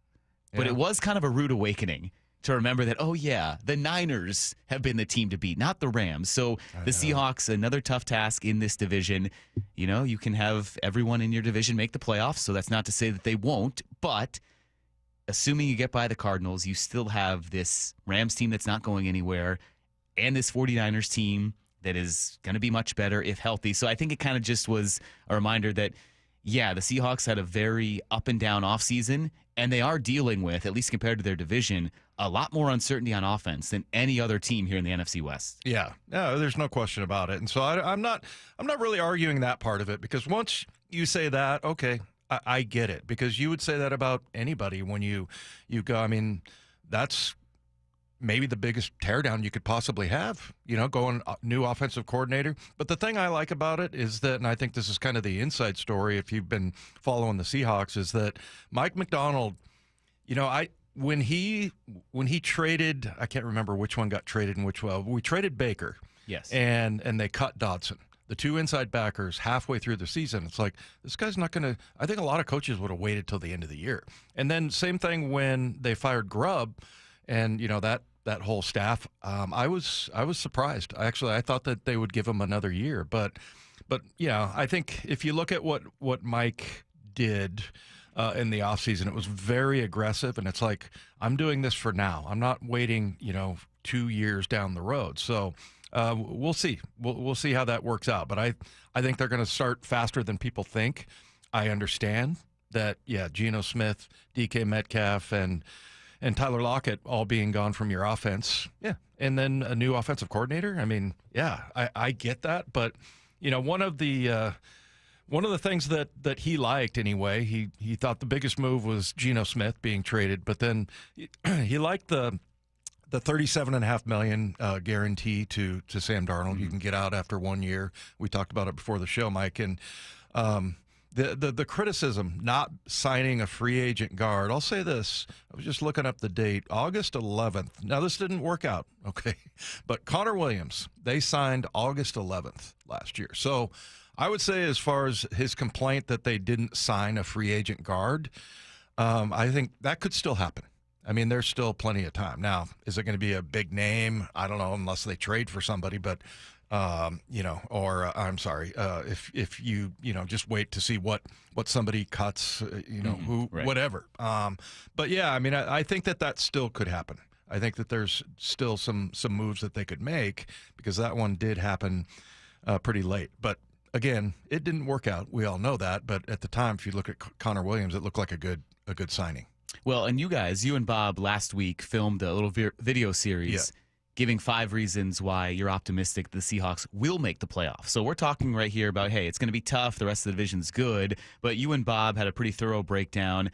But it was kind of a rude awakening to remember that, oh, yeah, the Niners have been the team to beat, not the Rams. So the Seahawks, another tough task in this division. You can have everyone in your division make the playoffs, so that's not to say that they won't. But assuming you get by the Cardinals, you still have this Rams team that's not going anywhere and this 49ers team that is going to be much better if healthy. So I think it kind of just was a reminder that, yeah, the Seahawks had a very up and down offseason, and they are dealing with, at least compared to their division, a lot more uncertainty on offense than any other team here in the NFC West. Yeah, there's no question about it. And so I'm not really arguing that part of it, because once you say that, okay, I get it, because you would say that about anybody when you go. I mean, that's maybe the biggest teardown you could possibly have, going new offensive coordinator. But the thing I like about it is that, and I think this is kind of the inside story if you've been following the Seahawks, is that Mike Macdonald, when he traded, I can't remember which one got traded and which one. We traded Baker. Yes. And they cut Dodson. The two inside backers halfway through the season. It's like, this guy's not going to – I think a lot of coaches would have waited till the end of the year. And then same thing when they fired Grubb and, that whole staff. I was surprised. I thought that they would give him another year. But yeah, I think if you look at what Mike did in the offseason, it was very aggressive. And it's like, I'm doing this for now. I'm not waiting, 2 years down the road. So – we'll see. We'll see how that works out. But I think they're going to start faster than people think. I understand that, yeah, Geno Smith, DK Metcalf, and Tyler Lockett all being gone from your offense. Yeah. And then a new offensive coordinator. I mean, yeah, I get that. But, one of the things that he liked anyway, he thought the biggest move was Geno Smith being traded. But then he liked the $37.5 million guarantee to Sam Darnold. You can get out after 1 year. We talked about it before the show, Mike. And the criticism not signing a free agent guard. I'll say this. I was just looking up the date, August 11th. Now, this didn't work out, okay? But Connor Williams, they signed August 11th last year. So I would say, as far as his complaint that they didn't sign a free agent guard, I think that could still happen. I mean, there's still plenty of time. Now, is it going to be a big name? I don't know, unless they trade for somebody. But, I'm sorry, if you just wait to see what somebody cuts, who, right. Whatever. But yeah, I mean, I think that still could happen. I think that there's still some moves that they could make, because that one did happen pretty late. But again, it didn't work out. We all know that. But at the time, if you look at Connor Williams, it looked like a good signing. Well, and you and Bob last week filmed a little video series giving 5 reasons why you're optimistic the Seahawks will make the playoffs. So we're talking right here about, hey, it's going to be tough. The rest of the division's good. But you and Bob had a pretty thorough breakdown.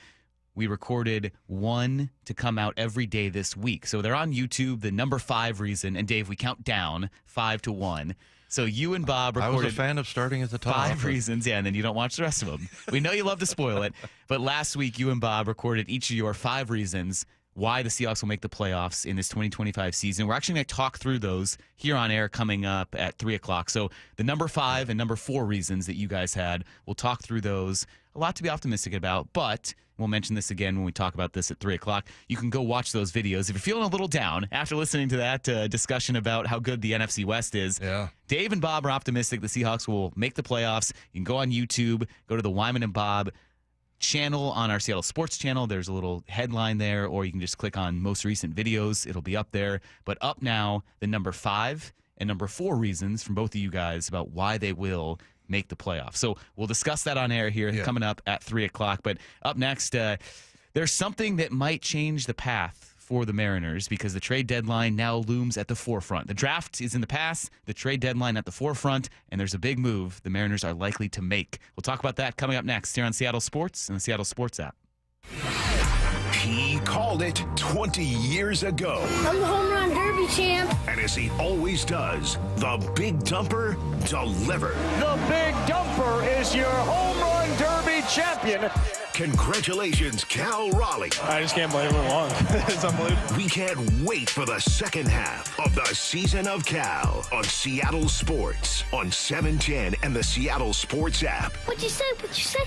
We recorded one to come out every day this week. So they're on YouTube, the number 5 reason. And Dave, we count down 5 to 1. So you and Bob recorded. I was a fan of starting at the top. 5 reasons, and then you don't watch the rest of them. We know you love to spoil it, but last week you and Bob recorded each of your 5 reasons why the Seahawks will make the playoffs in this 2025 season. We're actually going to talk through those here on air coming up at 3 o'clock. So the number 5 and number 4 reasons that you guys had, we'll talk through those. A lot to be optimistic about, but we'll mention this again when we talk about this at 3 o'clock. You can go watch those videos. If you're feeling a little down after listening to that discussion about how good the NFC West is, Dave and Bob are optimistic the Seahawks will make the playoffs. You can go on YouTube, go to the Wyman and Bob channel on our Seattle Sports channel. There's a little headline there, or you can just click on most recent videos. It'll be up there. But up now, the number 5 and number 4 reasons from both of you guys about why they will make the playoffs. So we'll discuss that on air here coming up at 3 o'clock. But up next, there's something that might change the path for the Mariners because the trade deadline now looms at the forefront. The draft is in the past, the trade deadline at the forefront, and there's a big move the Mariners are likely to make. We'll talk about that coming up next here on Seattle Sports and the Seattle Sports app. He called it 20 years ago. I'm the home run derby champ. And as he always does, the Big Dumper delivered. The Big Dumper is your home run derby champion. Congratulations, Cal Raleigh. I just can't believe it won. It's unbelievable. We can't wait for the second half of the Season of Cal on Seattle Sports on 710 and the Seattle Sports app. What'd you say? What'd you say?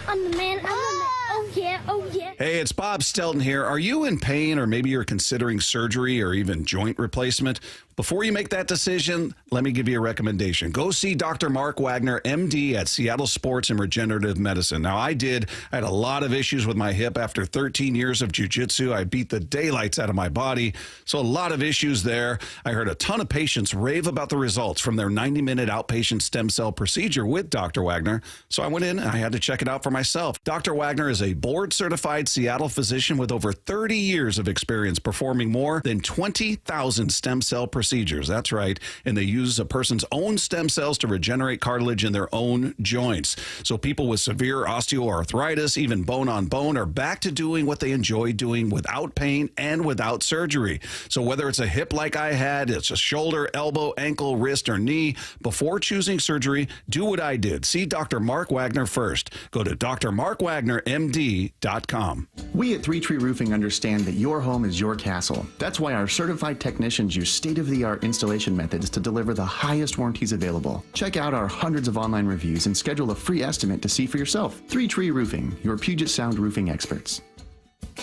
I'm the man. I'm the man. Oh, yeah. Oh, yeah. Hey, it's Bob Stelton here. Are you in pain, or maybe you're considering surgery or even joint replacement? Before you make that decision, let me give you a recommendation. Go see Dr. Mark Wagner, MD at Seattle Sports and Regenerative Medicine. Now, I had a lot of issues with my hip after 13 years of jiu-jitsu. I beat the daylights out of my body, so a lot of issues there. I heard a ton of patients rave about the results from their 90-minute outpatient stem cell procedure with Dr. Wagner, so I went in and I had to check it out for myself. Dr. Wagner is a board-certified Seattle physician with over 30 years of experience performing more than 20,000 stem cell procedures. That's right. And they use a person's own stem cells to regenerate cartilage in their own joints. So people with severe osteoarthritis, even bone on bone, are back to doing what they enjoy doing without pain and without surgery. So whether it's a hip like I had, it's a shoulder, elbow, ankle, wrist, or knee, before choosing surgery, do what I did. See Dr. Mark Wagner first. Go to drmarkwagnermd.com. We at Three Tree Roofing understand that your home is your castle. That's why our certified technicians use state-of-the-art installation methods to deliver the highest warranties available. Check out our hundreds of online reviews and schedule a free estimate to see for yourself. Three Tree Roofing, your Puget Sound roofing experts.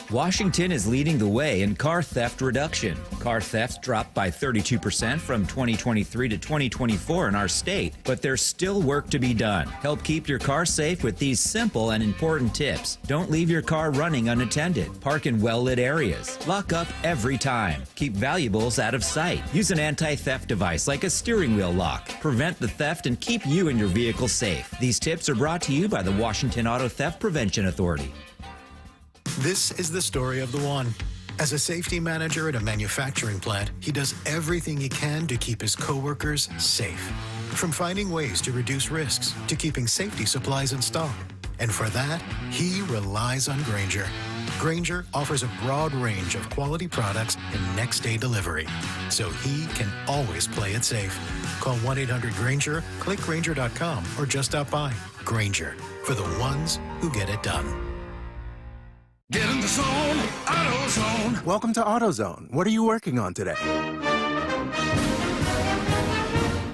Washington is leading the way in car theft reduction. Car thefts dropped by 32% from 2023 to 2024 in our state, but there's still work to be done. Help keep your car safe with these simple and important tips. Don't leave your car running unattended. Park in well-lit areas. Lock up every time. Keep valuables out of sight. Use an anti-theft device like a steering wheel lock. Prevent the theft and keep you and your vehicle safe. These tips are brought to you by the Washington Auto Theft Prevention Authority. This is the story of the one. As a safety manager at a manufacturing plant, he does everything he can to keep his coworkers safe. From finding ways to reduce risks to keeping safety supplies in stock. And for that, he relies on Grainger. Grainger offers a broad range of quality products and next-day delivery, so he can always play it safe. Call 1-800-GRAINGER, click Grainger.com, or just stop by. Grainger, for the ones who get it done. Get in the zone, AutoZone. Welcome to AutoZone. What are you working on today?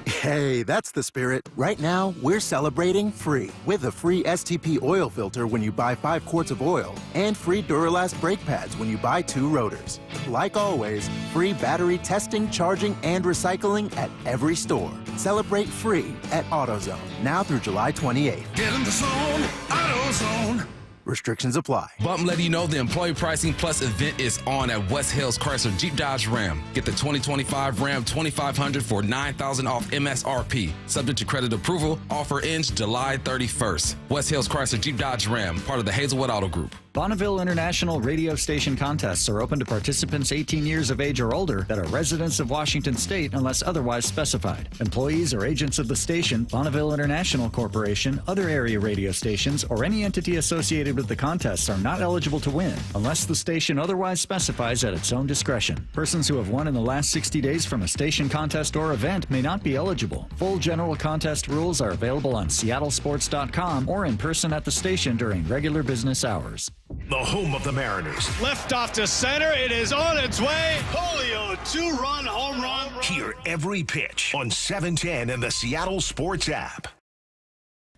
Hey, that's the spirit. Right now, we're celebrating free with a free STP oil filter when you buy 5 quarts of oil and free Duralast brake pads when you buy 2 rotors. Like always, free battery testing, charging, and recycling at every store. Celebrate free at AutoZone now through July 28th. Get in the zone, AutoZone. Restrictions apply. Bump letting you know the Employee Pricing Plus event is on at West Hills Chrysler Jeep Dodge Ram. Get the 2025 Ram 2500 for $9,000 off MSRP. Subject to credit approval. Offer ends July 31st. West Hills Chrysler Jeep Dodge Ram, part of the Hazelwood Auto Group. Bonneville International radio station contests are open to participants 18 years of age or older that are residents of Washington State unless otherwise specified. Employees or agents of the station, Bonneville International Corporation, other area radio stations, or any entity associated with the contests are not eligible to win unless the station otherwise specifies at its own discretion. Persons who have won in the last 60 days from a station contest or event may not be eligible. Full general contest rules are available on seattlesports.com or in person at the station during regular business hours. The home of the Mariners. Left off to center. It is on its way. Julio, 2-run home run. Hear every pitch on 710 and the Seattle Sports app.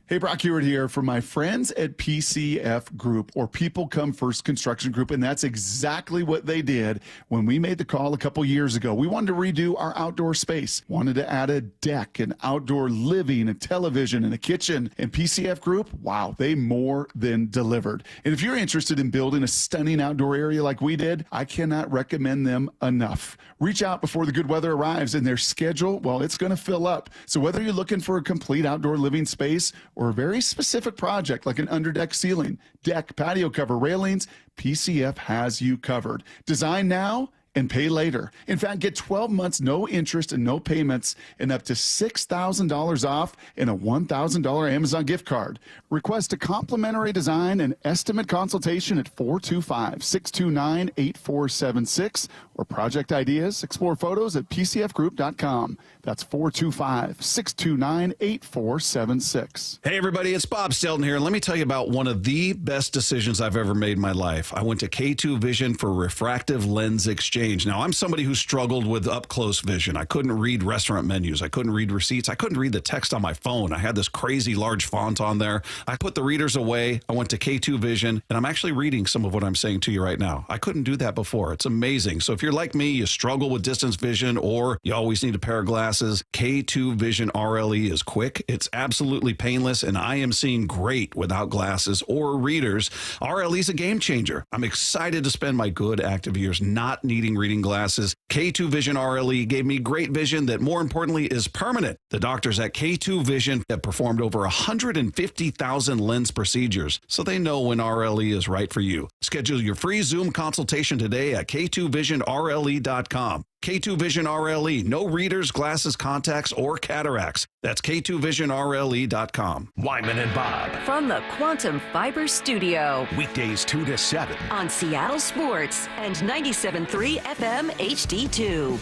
Hey, Brock Hewitt here from my friends at PCF Group, or People Come First Construction Group, and that's exactly what they did when we made the call a couple years ago. We wanted to redo our outdoor space, wanted to add a deck, an outdoor living, a television, and a kitchen. And PCF Group, wow, they more than delivered. And if you're interested in building a stunning outdoor area like we did, I cannot recommend them enough. Reach out before the good weather arrives, and their schedule, well, it's going to fill up. So whether you're looking for a complete outdoor living space or a very specific project like an underdeck ceiling, deck, patio cover, railings, PCF has you covered. Design now and pay later. In fact, get 12 months, no interest and no payments, and up to $6,000 off and a $1,000 Amazon gift card. Request a complimentary design and estimate consultation at 425-629-8476 or project ideas. Explore photos at pcfgroup.com. That's 425-629-8476. Hey, everybody, it's Bob Stelton here. Let me tell you about one of the best decisions I've ever made in my life. I went to K2 Vision for refractive lens exchange. Now, I'm somebody who struggled with up-close vision. I couldn't read restaurant menus. I couldn't read receipts. I couldn't read the text on my phone. I had this crazy large font on there. I put the readers away. I went to K2 Vision, and I'm actually reading some of what I'm saying to you right now. I couldn't do that before. It's amazing. So if you're like me, you struggle with distance vision, or you always need a pair of glasses, K2 Vision RLE is quick. It's absolutely painless, and I am seeing great without glasses or readers. RLE is a game changer. I'm excited to spend my good active years not needing reading glasses. K2 Vision RLE gave me great vision that, more importantly, is permanent. The doctors at K2 Vision have performed over 150,000 lens procedures, so they know when RLE is right for you. Schedule your free Zoom consultation today at K2VisionRLE.com. K2 Vision RLE, no readers, glasses, contacts, or cataracts. That's K2VisionRLE.com. Wyman and Bob. From the Quantum Fiber Studio. Weekdays 2 to 7. On Seattle Sports and 97.3 FM HD2.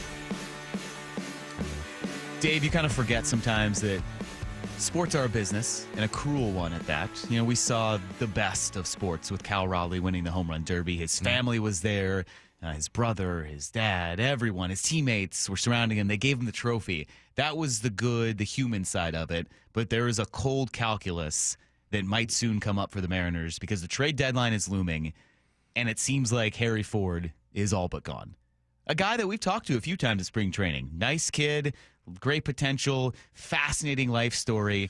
Dave, you kind of forget sometimes that sports are a business, and a cruel one at that. You know, we saw the best of sports with Cal Raleigh winning the home run derby. His family was there. His brother, his dad, everyone, his teammates were surrounding him. They gave him the trophy. That was the good, the human side of it. But there is a cold calculus that might soon come up for the Mariners because the trade deadline is looming, and it seems like Harry Ford is all but gone. A guy that we've talked to a few times at spring training. Nice kid, great potential, fascinating life story,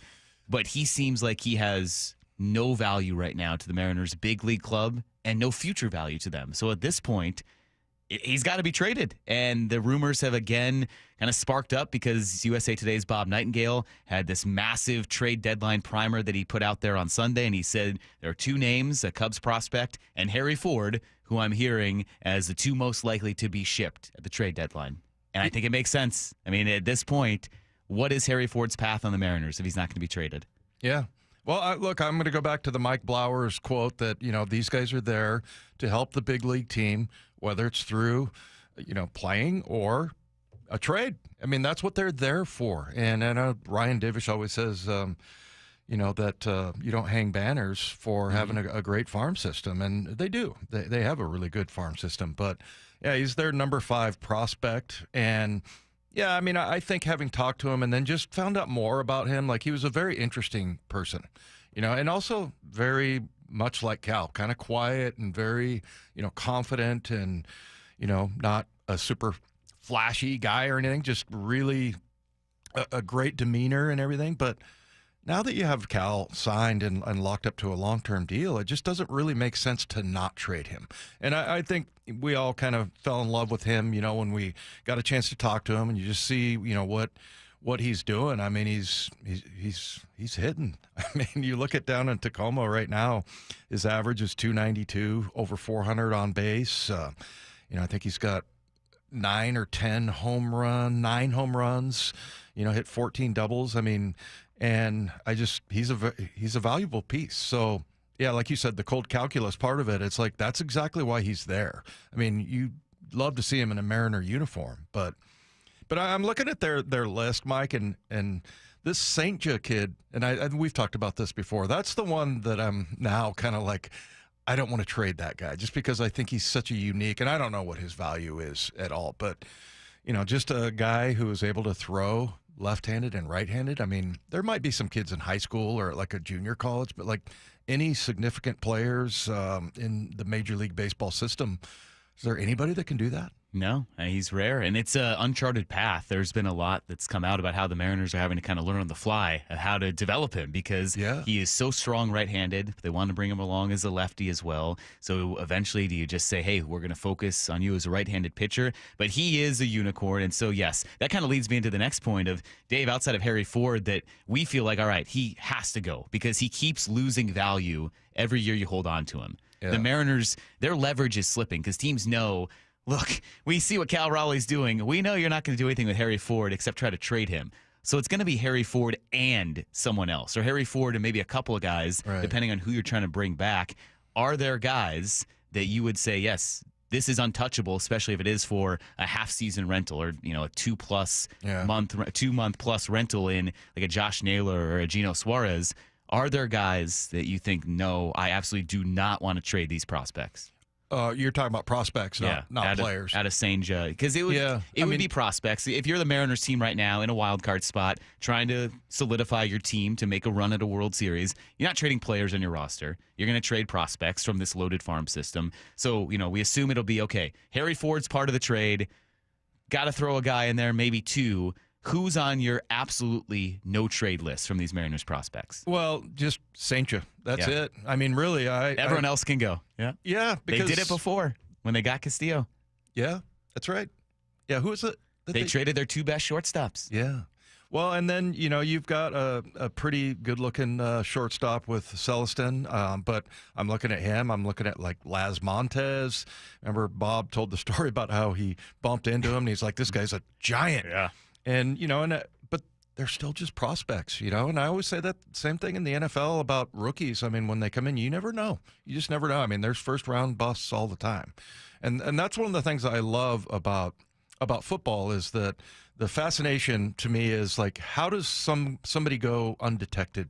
but he seems like he has no value right now to the Mariners' big league club and no future value to them. So at this point, he's got to be traded. And the rumors have again kind of sparked up because USA Today's Bob Nightengale had this massive trade deadline primer that he put out there on Sunday. And he said there are two names, a Cubs prospect and Harry Ford, who I'm hearing as the two most likely to be shipped at the trade deadline. And I think it makes sense. I mean, at this point, what is Harry Ford's path on the Mariners if he's not going to be traded? Yeah. Well, look, I'm going to go back to the Mike Blowers quote that, you know, these guys are there to help the big league team, whether it's through, you know, playing or a trade. I mean, that's what they're there for. And I know Ryan Divish always says, you know, that you don't hang banners for having a great farm system. And they do. They have a really good farm system. But, yeah, he's their number 5 prospect. And, yeah, I mean, I think having talked to him and then just found out more about him, like he was a very interesting person, you know, and also very much like Cal, kind of quiet and very, you know, confident and, you know, not a super flashy guy or anything, just really a great demeanor and everything. But now that you have Cal signed and locked up to a long-term deal, it just doesn't really make sense to not trade him. And I think we all kind of fell in love with him, you know, when we got a chance to talk to him and you just see, you know, what he's doing. I mean, he's hitting. I mean, you look at down in Tacoma right now, his average is 292, over 400 on base. You know, I think he's got 9 or 10 home home runs, you know, hit 14 doubles. I mean, and he's a valuable piece. So, yeah, like you said, the cold calculus part of it, it's like that's exactly why he's there. I mean, you'd love to see him in a Mariner uniform, but I'm looking at their list, Mike, and this St. Joe kid, and we've talked about this before. That's the one that I'm now kind of like, I don't want to trade that guy just because I think he's such a unique, and I don't know what his value is at all, but you know, just a guy who is able to throw left-handed and right-handed? I mean, there might be some kids in high school or like a junior college, but like any significant players in the Major League Baseball system, is there anybody that can do that? No, he's rare, and it's an uncharted path. There's been a lot that's come out about how the Mariners are having to kind of learn on the fly how to develop him because he is so strong right-handed. They want to bring him along as a lefty as well. So eventually, do you just say, hey, we're going to focus on you as a right-handed pitcher? But he is a unicorn, and so, yes, that kind of leads me into the next point of, Dave, outside of Harry Ford, that we feel like, all right, he has to go because he keeps losing value every year you hold on to him. Yeah. The Mariners, their leverage is slipping because teams know, look, we see what Cal Raleigh's doing. We know you're not going to do anything with Harry Ford except try to trade him. So it's going to be Harry Ford and someone else, or Harry Ford and maybe a couple of guys, depending on who you're trying to bring back. Are there guys that you would say, yes, this is untouchable, especially if it is for a half-season rental or, you know, a 2-month plus rental in like a Josh Naylor or a Geno Suarez? Are there guys that you think, no, I absolutely do not want to trade these prospects? You're talking about prospects, not players. Out of Saint-Jean. Because it would be prospects. If you're the Mariners team right now in a wild card spot, trying to solidify your team to make a run at a World Series, you're not trading players on your roster. You're going to trade prospects from this loaded farm system. So, you know, we assume it'll be, okay, Harry Ford's part of the trade. Got to throw a guy in there, maybe two. Who's on your absolutely no-trade list from these Mariners prospects? Well, just Saint-Jean. That's it. I mean, really, everyone else can go. Yeah. Yeah. Because they did it before when they got Castillo. Yeah, that's right. Yeah, who is it? They traded their two best shortstops. Yeah. Well, and then, you know, you've got a pretty good-looking shortstop with Celestin, but I'm looking at him. I'm looking at, like, Las Montes. Remember Bob told the story about how he bumped into him, and he's like, this guy's a giant. Yeah. And, you know, but they're still just prospects, you know. And I always say that same thing in the NFL about rookies. I mean, when they come in, you never know. You just never know. I mean, there's first-round busts all the time. And that's one of the things I love about football is that the fascination to me is, like, how does somebody go undetected?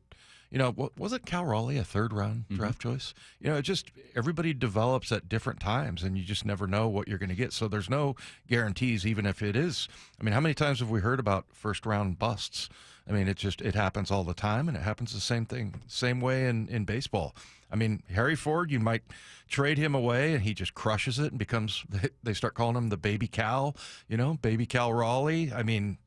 You know, wasn't Cal Raleigh a third-round draft choice? You know, just everybody develops at different times, and you just never know what you're going to get. So there's no guarantees, even if it is. I mean, how many times have we heard about first-round busts? I mean, it happens all the time, and it happens the same way in baseball. I mean, Harry Ford, you might trade him away, and he just crushes it and becomes – they start calling him the baby Cal, you know, baby Cal Raleigh. I mean,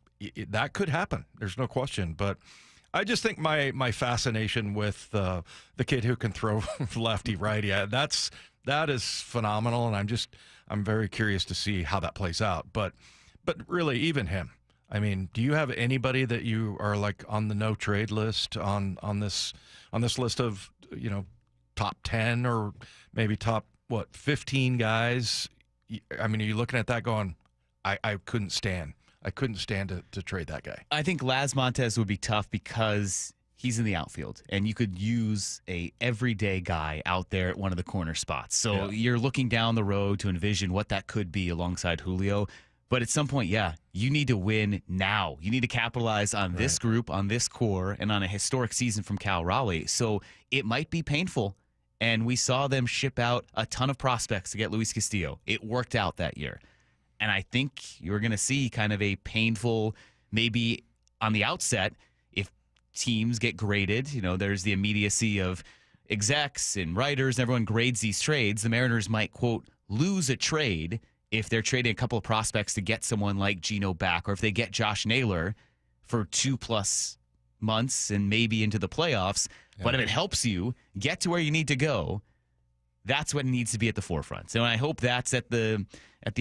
that could happen. There's no question, but – I just think my fascination with the kid who can throw lefty righty, that is phenomenal, and I'm very curious to see how that plays out. But really, even him. I mean, do you have anybody that you are like on the no trade list on this list of, you know, top 10 or maybe top 15 guys? I mean, are you looking at that going, I couldn't stand to trade that guy. I think Las Montes would be tough because he's in the outfield, and you could use a everyday guy out there at one of the corner spots. So you're looking down the road to envision what that could be alongside Julio. But at some point, you need to win now. You need to capitalize on this group, on this core, and on a historic season from Cal Raleigh. So it might be painful. And we saw them ship out a ton of prospects to get Luis Castillo. It worked out that year. And I think you're going to see kind of a painful, maybe on the outset, if teams get graded, you know, there's the immediacy of execs and writers, and everyone grades these trades. The Mariners might, quote, lose a trade if they're trading a couple of prospects to get someone like Geno back, or if they get Josh Naylor for 2+ months and maybe into the playoffs. Yeah. But if it helps you get to where you need to go, that's what needs to be at the forefront. So I hope that's at the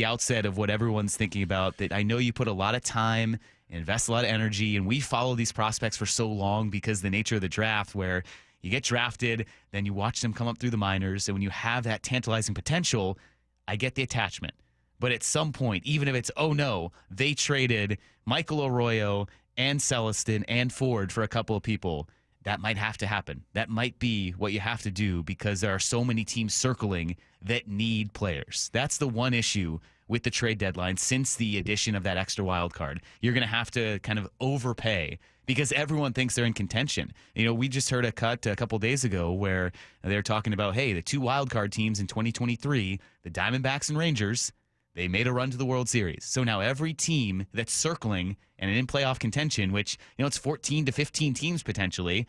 outset of what everyone's thinking about. That I know you put a lot of time, invest a lot of energy, and we follow these prospects for so long because the nature of the draft, where you get drafted, then you watch them come up through the minors, and when you have that tantalizing potential, I get the attachment. But at some point, even if it's, oh no, they traded Michael Arroyo and Celestin and Ford for a couple of people, that might have to happen. That might be what you have to do because there are so many teams circling that need players. That's the one issue with the trade deadline since the addition of that extra wild card. You're going to have to kind of overpay because everyone thinks they're in contention. You know, we just heard a cut a couple days ago where they're talking about, hey, the two wild card teams in 2023, the Diamondbacks and Rangers, they made a run to the World Series. So now every team that's circling and in playoff contention, which, it's 14 to 15 teams potentially,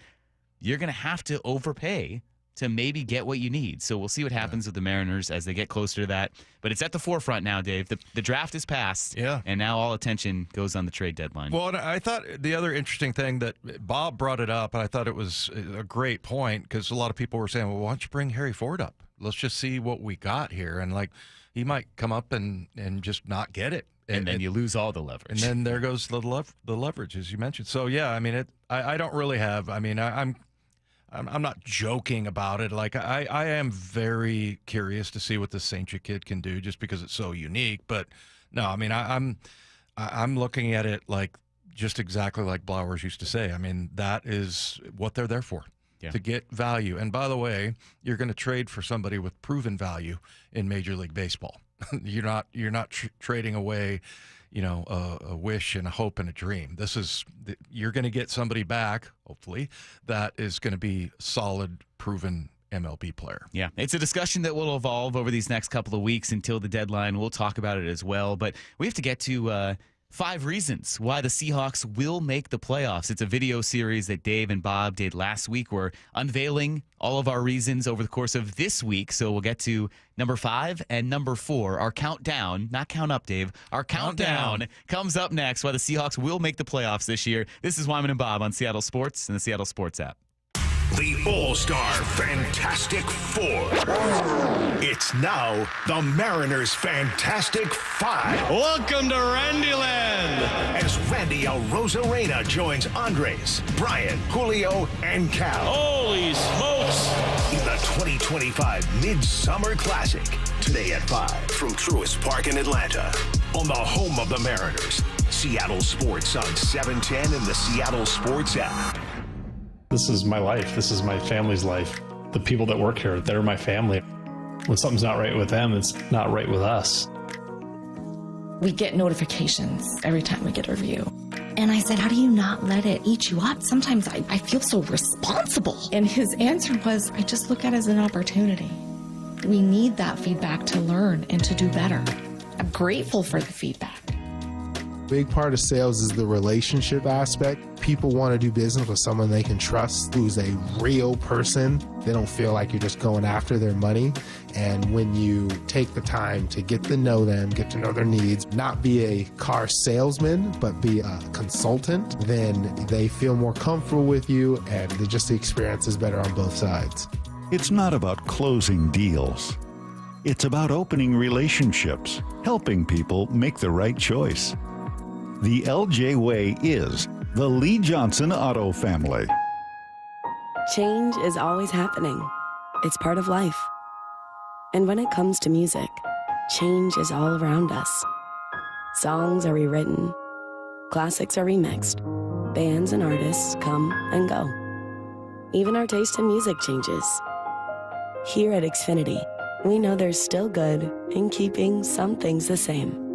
you're going to have to overpay to maybe get what you need. So we'll see what happens with the Mariners as they get closer to that. But it's at the forefront now, Dave. The draft is passed, and now all attention goes on the trade deadline. Well, and I thought the other interesting thing that Bob brought it up, and I thought it was a great point, because a lot of people were saying, well, why don't you bring Harry Ford up? Let's just see what we got here. And, he might come up and just not get it. And then you lose all the leverage. And then there goes the leverage, as you mentioned. So, yeah, I don't really have, I'm not joking about it. I am very curious to see what this St. Jude kid can do, just because it's so unique. But no, I'm looking at it just exactly like Blowers used to say. That is what they're there for, to get value. And by the way, you're going to trade for somebody with proven value in Major League Baseball. You're not trading away, a wish and a hope and a dream. You're going to get somebody back, hopefully, that is going to be solid, proven MLB player. Yeah, it's a discussion that will evolve over these next couple of weeks until the deadline. We'll talk about it as well. But we have to get to 5 reasons why the Seahawks will make the playoffs. It's a video series that Dave and Bob did last week. We're unveiling all of our reasons over the course of this week. So we'll get to number 5 and number 4. Our countdown, not count up, Dave. Our countdown comes up next, why the Seahawks will make the playoffs this year. This is Wyman and Bob on Seattle Sports and the Seattle Sports app. The All-Star Fantastic Four. It's now the Mariners Fantastic Five. Welcome to Randyland. As Randy El Rosarena joins Andres, Brian, Julio, and Cal. Holy smokes. In the 2025 Midsummer Classic. Today at 5 from Truist Park in Atlanta. On the home of the Mariners. Seattle Sports on 710 and the Seattle Sports app. This is my life. This is my family's life. The people that work here, they're my family. When something's not right with them, it's not right with us. We get notifications every time we get a review. And I said, how do you not let it eat you up? Sometimes I feel so responsible. And his answer was, I just look at it as an opportunity. We need that feedback to learn and to do better. I'm grateful for the feedback. Big part of sales is the relationship aspect. People want to do business with someone they can trust, who's a real person. They don't feel like you're just going after their money. And when you take the time to get to know them, get to know their needs, not be a car salesman, but be a consultant, then they feel more comfortable with you, and just the experience is better on both sides. It's not about closing deals. It's about opening relationships, helping people make the right choice. The LJ Way is the Lee Johnson Auto family. Change is always happening. It's part of life. And when it comes to music, change is all around us. Songs are rewritten. Classics are remixed. Bands and artists come and go. Even our taste in music changes. Here at Xfinity, we know there's still good in keeping some things the same.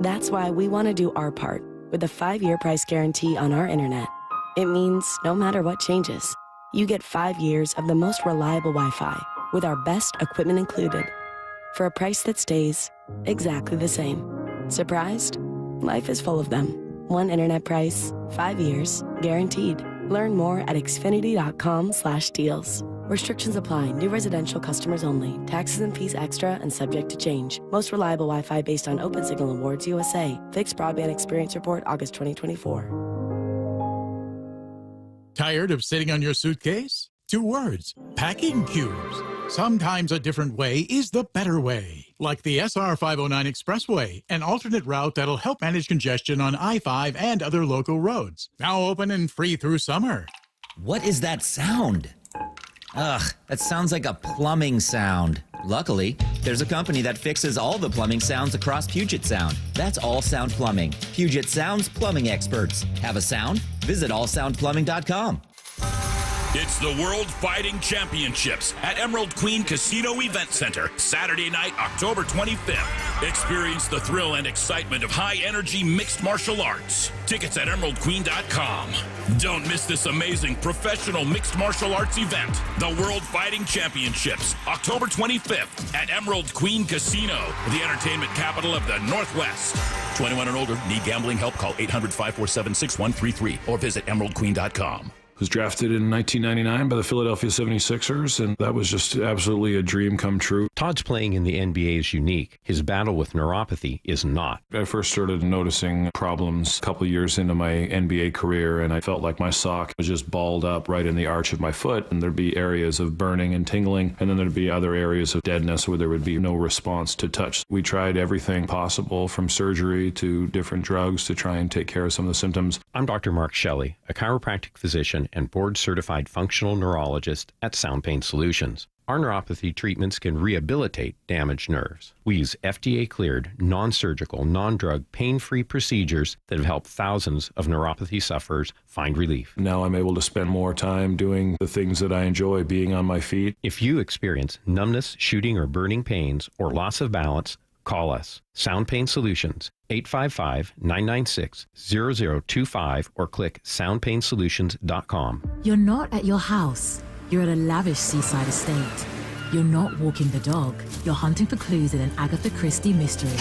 That's why we want to do our part with a 5-year price guarantee on our internet. It means no matter what changes, you get 5 years of the most reliable Wi-Fi with our best equipment included for a price that stays exactly the same. Surprised? Life is full of them. One internet price, 5 years, guaranteed. Learn more at xfinity.com/deals. Restrictions apply. New residential customers only. Taxes and fees extra and subject to change. Most reliable Wi-Fi based on Open Signal Awards USA. Fixed Broadband Experience Report, August 2024. Tired of sitting on your suitcase? 2 words. Packing cubes. Sometimes a different way is the better way. Like the SR 509 Expressway, an alternate route that'll help manage congestion on I-5 and other local roads. Now open and free through summer. What is that sound? Ugh, that sounds like a plumbing sound. Luckily, there's a company that fixes all the plumbing sounds across Puget Sound. That's All Sound Plumbing. Puget Sound's plumbing experts. Have a sound? Visit allsoundplumbing.com. It's the World Fighting Championships at Emerald Queen Casino Event Center, Saturday night, October 25th. Experience the thrill and excitement of high-energy mixed martial arts. Tickets at emeraldqueen.com. Don't miss this amazing professional mixed martial arts event, the World Fighting Championships, October 25th at Emerald Queen Casino, the entertainment capital of the Northwest. 21 and older, need gambling help? Call 800-547-6133 or visit emeraldqueen.com. Was drafted in 1999 by the Philadelphia 76ers, and that was just absolutely a dream come true. Todd's playing in the NBA is unique. His battle with neuropathy is not. I first started noticing problems a couple years into my NBA career, and I felt like my sock was just balled up right in the arch of my foot, and there'd be areas of burning and tingling, and then there'd be other areas of deadness where there would be no response to touch. We tried everything possible, from surgery to different drugs, to try and take care of some of the symptoms. I'm Dr. Mark Shelley, a chiropractic physician and board-certified functional neurologist at Sound Pain Solutions. Our neuropathy treatments can rehabilitate damaged nerves. We use FDA-cleared, non-surgical, non-drug, pain-free procedures that have helped thousands of neuropathy sufferers find relief. Now I'm able to spend more time doing the things that I enjoy, being on my feet. If you experience numbness, shooting or burning pains, or loss of balance, call us. Sound Pain Solutions, 855-996-0025, or click soundpainsolutions.com. You're not at your house. You're at a lavish seaside estate. You're not walking the dog. You're hunting for clues in an Agatha Christie mystery.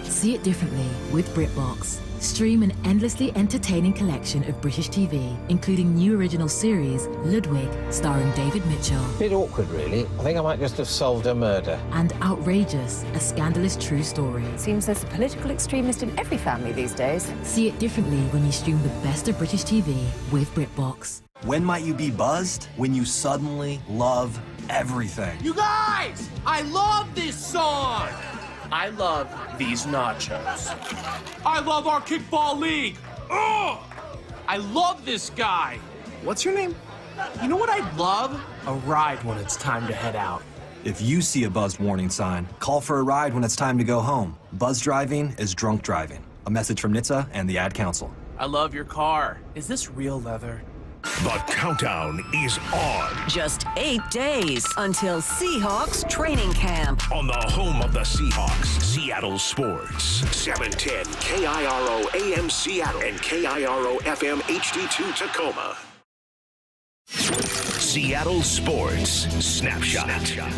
See it differently with BritBox. Stream an endlessly entertaining collection of British TV, including new original series, Ludwig, starring David Mitchell. Bit awkward, really. I think I might just have solved a murder. And Outrageous, a scandalous true story. Seems there's a political extremist in every family these days. See it differently when you stream the best of British TV with BritBox. When might you be buzzed? When you suddenly love everything. You guys! I love this song! I love these nachos. I love our kickball league. Oh! I love this guy. What's your name? You know what I'd love? A ride when it's time to head out. If you see a buzzed warning sign, call for a ride when it's time to go home. Buzz driving is drunk driving. A message from NHTSA and the Ad Council. I love your car. Is this real leather? The countdown is on. Just 8 days until Seahawks training camp. On the home of the Seahawks, Seattle Sports. 710 KIRO AM Seattle and KIRO FM HD2 Tacoma. Seattle Sports Snapshot.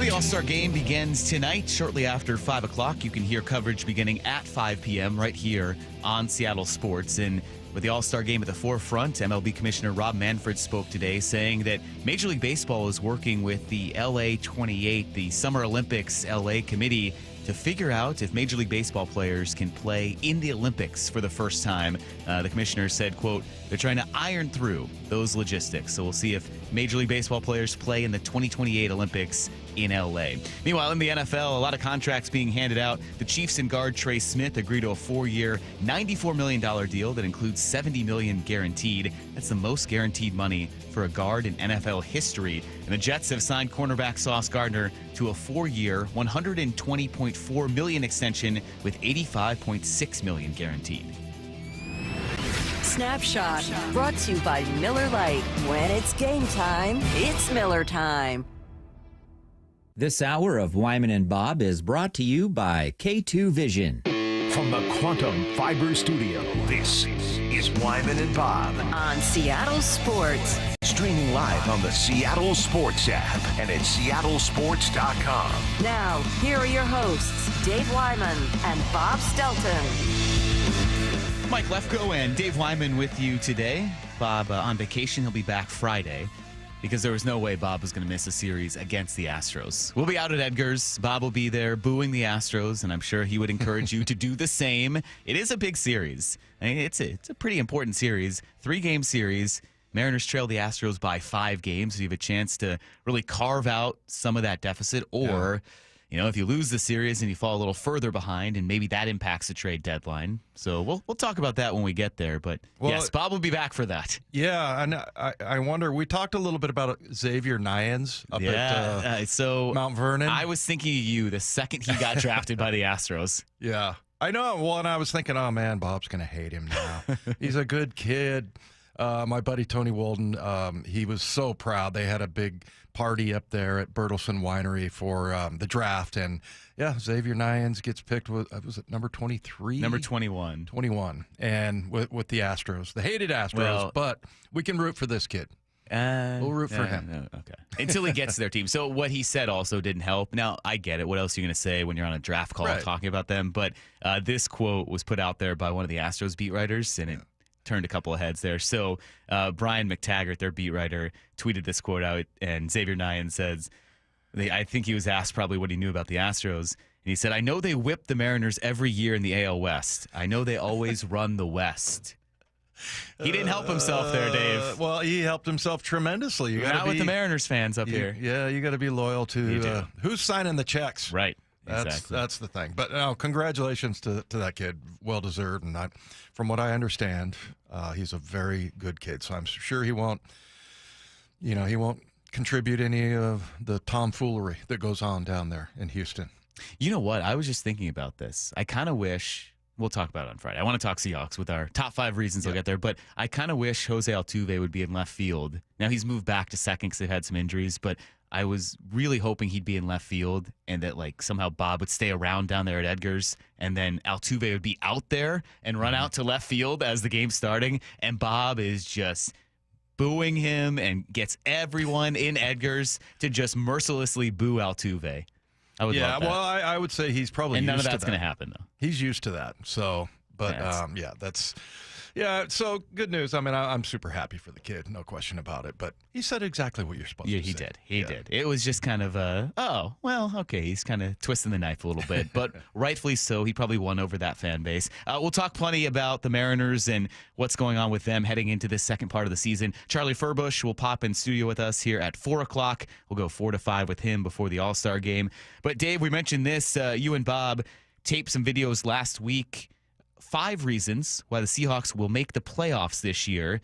The All-Star Game begins tonight, shortly after 5 o'clock. You can hear coverage beginning at 5 p.m. right here on Seattle Sports. And with the All-Star Game at the forefront, MLB Commissioner Rob Manfred spoke today saying that Major League Baseball is working with the LA 28, the Summer Olympics LA committee, to figure out if Major League Baseball players can play in the Olympics for the first time. The commissioner said, quote, they're trying to iron through those logistics. So we'll see if Major League Baseball players play in the 2028 Olympics in LA. Meanwhile, in the NFL, a lot of contracts being handed out. The Chiefs and guard Trey Smith agreed to a 4-year, $94 million deal that includes $70 million guaranteed. That's the most guaranteed money for a guard in NFL history. And the Jets have signed cornerback Sauce Gardner to a 4-year, $120.4 million extension with $85.6 million guaranteed. Snapshot brought to you by Miller Lite. When it's game time, it's Miller time. This hour of Wyman and Bob is brought to you by K2 Vision. From the Quantum Fiber Studio, this is Wyman and Bob. On Seattle Sports. Streaming live on the Seattle Sports app and at seattlesports.com. Now, here are your hosts, Dave Wyman and Bob Stelton. Mike Lefko and Dave Wyman with you today. Bob on vacation. He'll be back Friday because there was no way Bob was going to miss a series against the Astros. We'll be out at Edgar's. Bob will be there booing the Astros, and I'm sure he would encourage you to do the same. It is a big series. I mean, it's a pretty important series. 3-game series. Mariners trail the Astros by 5 games. So you have a chance to really carve out some of that deficit, or you know, if you lose the series and you fall a little further behind, and maybe that impacts the trade deadline. So we'll talk about that when we get there. But yes, Bob will be back for that. Yeah, and I wonder, we talked a little bit about Xavier Nyans up at so Mount Vernon. I was thinking of you the second he got drafted by the Astros. Yeah, I know. Well, and I was thinking, oh man, Bob's going to hate him now. He's a good kid. My buddy Tony Walden, he was so proud. They had a big party up there at Bertelsen Winery for the draft. And, yeah, Xavier Nightengale gets picked with, was it number 23? Number 21. 21. And with the Astros. The hated Astros, but we can root for this kid. We'll root for him. No, okay. Until he gets to their team. So what he said also didn't help. Now, I get it. What else are you going to say when you're on a draft call talking about them? But this quote was put out there by one of the Astros beat writers, and it turned a couple of heads there. So Brian McTaggart, their beat writer, tweeted this quote out, and Xavier Nightengale says, I think he was asked probably what he knew about the Astros. And he said, I know they whip the Mariners every year in the AL West. I know they always run the West. He didn't help himself there, Dave. Well, he helped himself tremendously. You Not with the Mariners fans up here. Yeah, you got to be loyal to who's signing the checks. Right. That's the thing. But no, congratulations to that kid. Well deserved. And from what I understand, he's a very good kid. So I'm sure he won't contribute any of the tomfoolery that goes on down there in Houston. You know what? I was just thinking about this. I kind of wish. We'll talk about it on Friday. I want to talk Seahawks with our top 5 reasons they'll get there, but I kind of wish Jose Altuve would be in left field. Now, he's moved back to second because they've had some injuries, but I was really hoping he'd be in left field and that somehow Bob would stay around down there at Edgar's, and then Altuve would be out there and run out to left field as the game's starting, and Bob is just booing him and gets everyone in Edgar's to just mercilessly boo Altuve. I would love that. Well, I would say he's probably and used none of to that's that. going to happen, though. He's used to that. So, but so good news. I mean, I'm super happy for the kid, no question about it. But he said exactly what you're supposed to say. Yeah, he did. He did. It was just kind of okay. He's kind of twisting the knife a little bit, but rightfully so. He probably won over that fan base. We'll talk plenty about the Mariners and what's going on with them heading into this second part of the season. Charlie Furbush will pop in studio with us here at 4 o'clock. We'll go 4 to 5 with him before the All-Star game. But Dave, we mentioned this. You and Bob taped some videos last week. 5 reasons why the Seahawks will make the playoffs this year.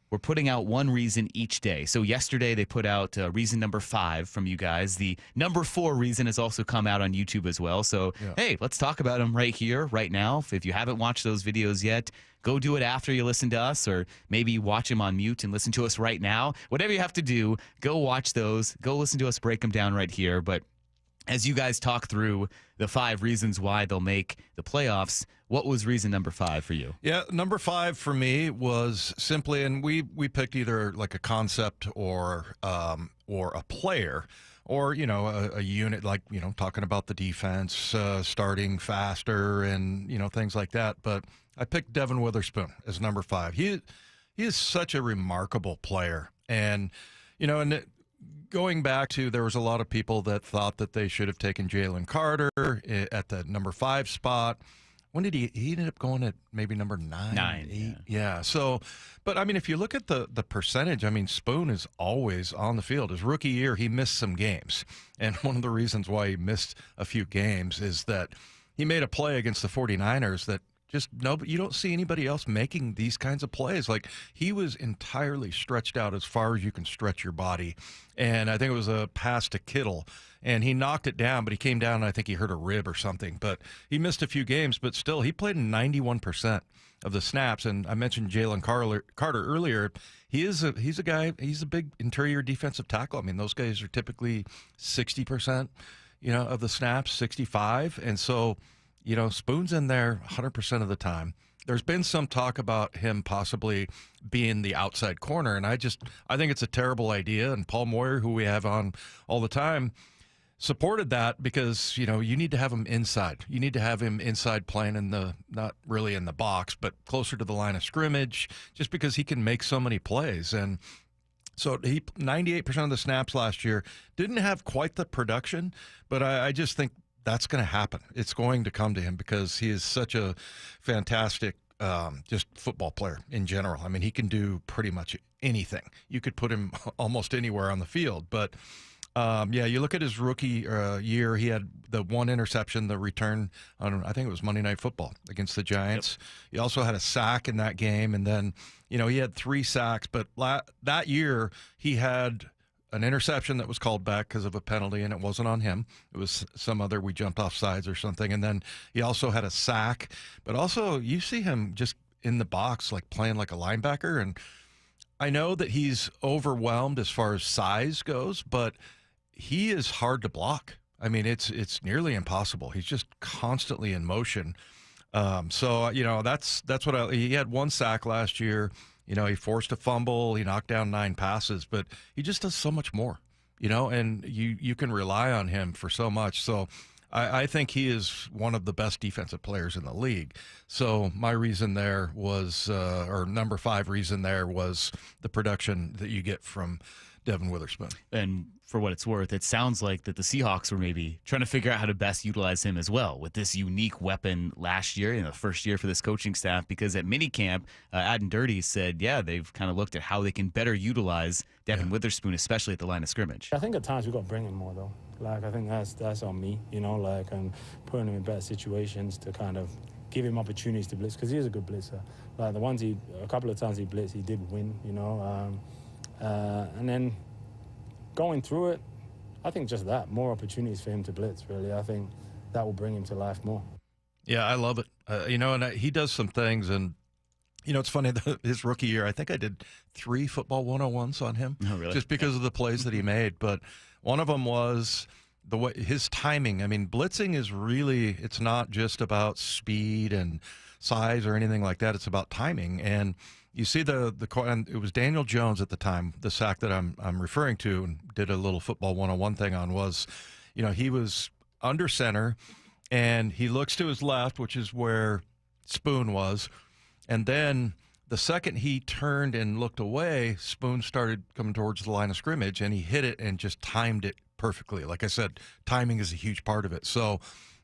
We're putting out one reason each day. So yesterday they put out reason number 5 from you guys. The number 4 reason has also come out on YouTube as well. So, hey, let's talk about them right here, right now. If you haven't watched those videos yet, go do it after you listen to us, or maybe watch them on mute and listen to us right now. Whatever you have to do, go watch those. Go listen to us break them down right here. But as you guys talk through the 5 reasons why they'll make the playoffs, what was reason number 5 for you? Yeah, number 5 for me was simply, and we picked either like a concept or a player, or a unit, like talking about the defense starting faster and things like that. But I picked Devin Witherspoon as number 5. He is such a remarkable player, and going back to, there was a lot of people that thought that they should have taken Jalen Carter at the number 5 spot. When did he ended up going at maybe number 9, 8? Yeah. So, but I mean, if you look at the percentage, I mean, Spoon is always on the field. His rookie year, he missed some games. And one of the reasons why he missed a few games is that he made a play against the 49ers that just you don't see anybody else making these kinds of plays. Like, he was entirely stretched out as far as you can stretch your body. And I think it was a pass to Kittle, and he knocked it down, but he came down and I think he hurt a rib or something. But he missed a few games, but still, he played in 91% of the snaps. And I mentioned Jalen Carter earlier. He's a guy, he's a big interior defensive tackle. I mean, those guys are typically 60%, of the snaps, 65. And so, Spoon's in there 100% of the time. There's been some talk about him possibly being the outside corner, and I think it's a terrible idea. And Paul Moyer, who we have on all the time, supported that because, you need to have him inside. You need to have him inside playing not really in the box, but closer to the line of scrimmage, just because he can make so many plays. And so he 98% of the snaps last year, didn't have quite the production, but I just think that's going to happen. It's going to come to him because he is such a fantastic just football player in general. I mean, he can do pretty much anything. You could put him almost anywhere on the field. But, you look at his rookie year, he had the one interception, the return on, I think it was Monday Night Football against the Giants. Yep. He also had a sack in that game. And then, he had 3 sacks. But that year, he had an interception that was called back because of a penalty, and it wasn't on him. It was some other, we jumped off sides or something. And then he also had a sack. But also, you see him just in the box, like playing like a linebacker. And I know that he's overwhelmed as far as size goes, but he is hard to block. I mean, it's nearly impossible. He's just constantly in motion. So that's what he had 1 sack last year. He forced a fumble. He knocked down 9 passes, but he just does so much more. And you can rely on him for so much. So I think he is one of the best defensive players in the league. So my reason there was, or number 5 reason there was the production that you get from Devin Witherspoon. And for what it's worth, it sounds like that the Seahawks were maybe trying to figure out how to best utilize him as well with this unique weapon last year, the first year for this coaching staff, because at minicamp, Adam Dirty said, they've kind of looked at how they can better utilize Devin Witherspoon, especially at the line of scrimmage. I think at times we've got to bring him more, though. I think that's on me, and putting him in better situations to kind of give him opportunities to blitz, because he is a good blitzer. A couple of times he blitzed, he did win, and then going through it, I think just that, more opportunities for him to blitz, really. I think that will bring him to life more. Yeah, I love it. And he does some things, and, it's funny, his rookie year, I think I did 3 football 101s on him. Oh, really? Just because of the plays that he made. But one of them was the way his timing. I mean, blitzing is really, it's not just about speed and size or anything like that. It's about timing. And you see and it was Daniel Jones at the time, the sack that I'm referring to, and did a little football 101 thing on was, he was under center, and he looks to his left, which is where Spoon was, and then the second he turned and looked away, Spoon started coming towards the line of scrimmage, and he hit it and just timed it perfectly. Like I said, timing is a huge part of it. So,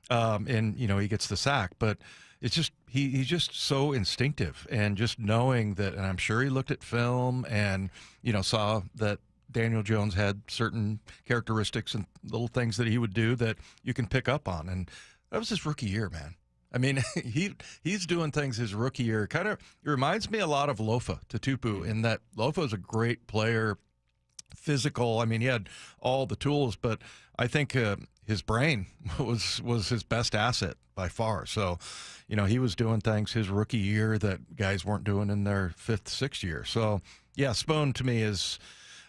he gets the sack, but it's just he's just so instinctive, and just knowing that, and I'm sure he looked at film and saw that Daniel Jones had certain characteristics and little things that he would do that you can pick up on. And that was his rookie year, man. I mean, he's doing things his rookie year. Kind of reminds me a lot of Lofa Tutupu, in that Lofa is a great player, physical. I mean, he had all the tools, but I think his brain was his best asset by far. So, he was doing things his rookie year that guys weren't doing in their 5th, 6th year. So, yeah, Spoon to me is,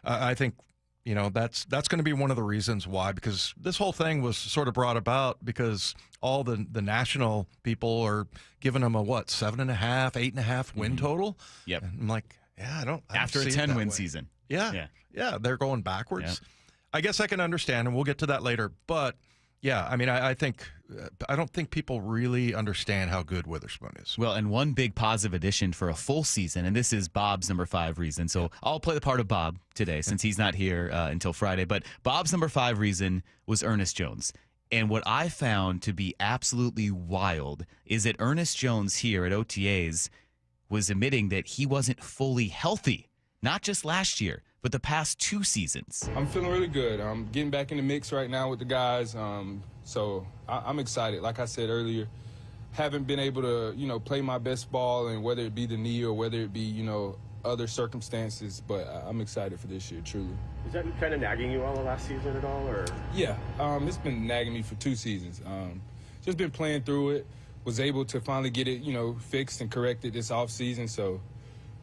I think, that's going to be one of the reasons why, because this whole thing was sort of brought about because all the national people are giving him a 7.5, 8.5 win total. Yep. And I'm like, I don't after a 10-win season. Yeah, they're going backwards. Yeah. I guess I can understand, and we'll get to that later. But yeah, I mean, I think I don't think people really understand how good Witherspoon is. Well, and one big positive addition for a full season, and this is Bob's number 5 reason. So I'll play the part of Bob today since he's not here until Friday. But Bob's number 5 reason was Ernest Jones. And what I found to be absolutely wild is that Ernest Jones here at OTAs was admitting that he wasn't fully healthy, not just last year, but the past 2 seasons. I'm feeling really good. I'm getting back in the mix right now with the guys, so I'm excited. Like I said earlier, haven't been able to, play my best ball, and whether it be the knee or whether it be, other circumstances, but I'm excited for this year, truly. Is that kind of nagging you all the last season at all, or? Yeah, it's been nagging me for 2 seasons. Just been playing through it, was able to finally get it, fixed and corrected this offseason, so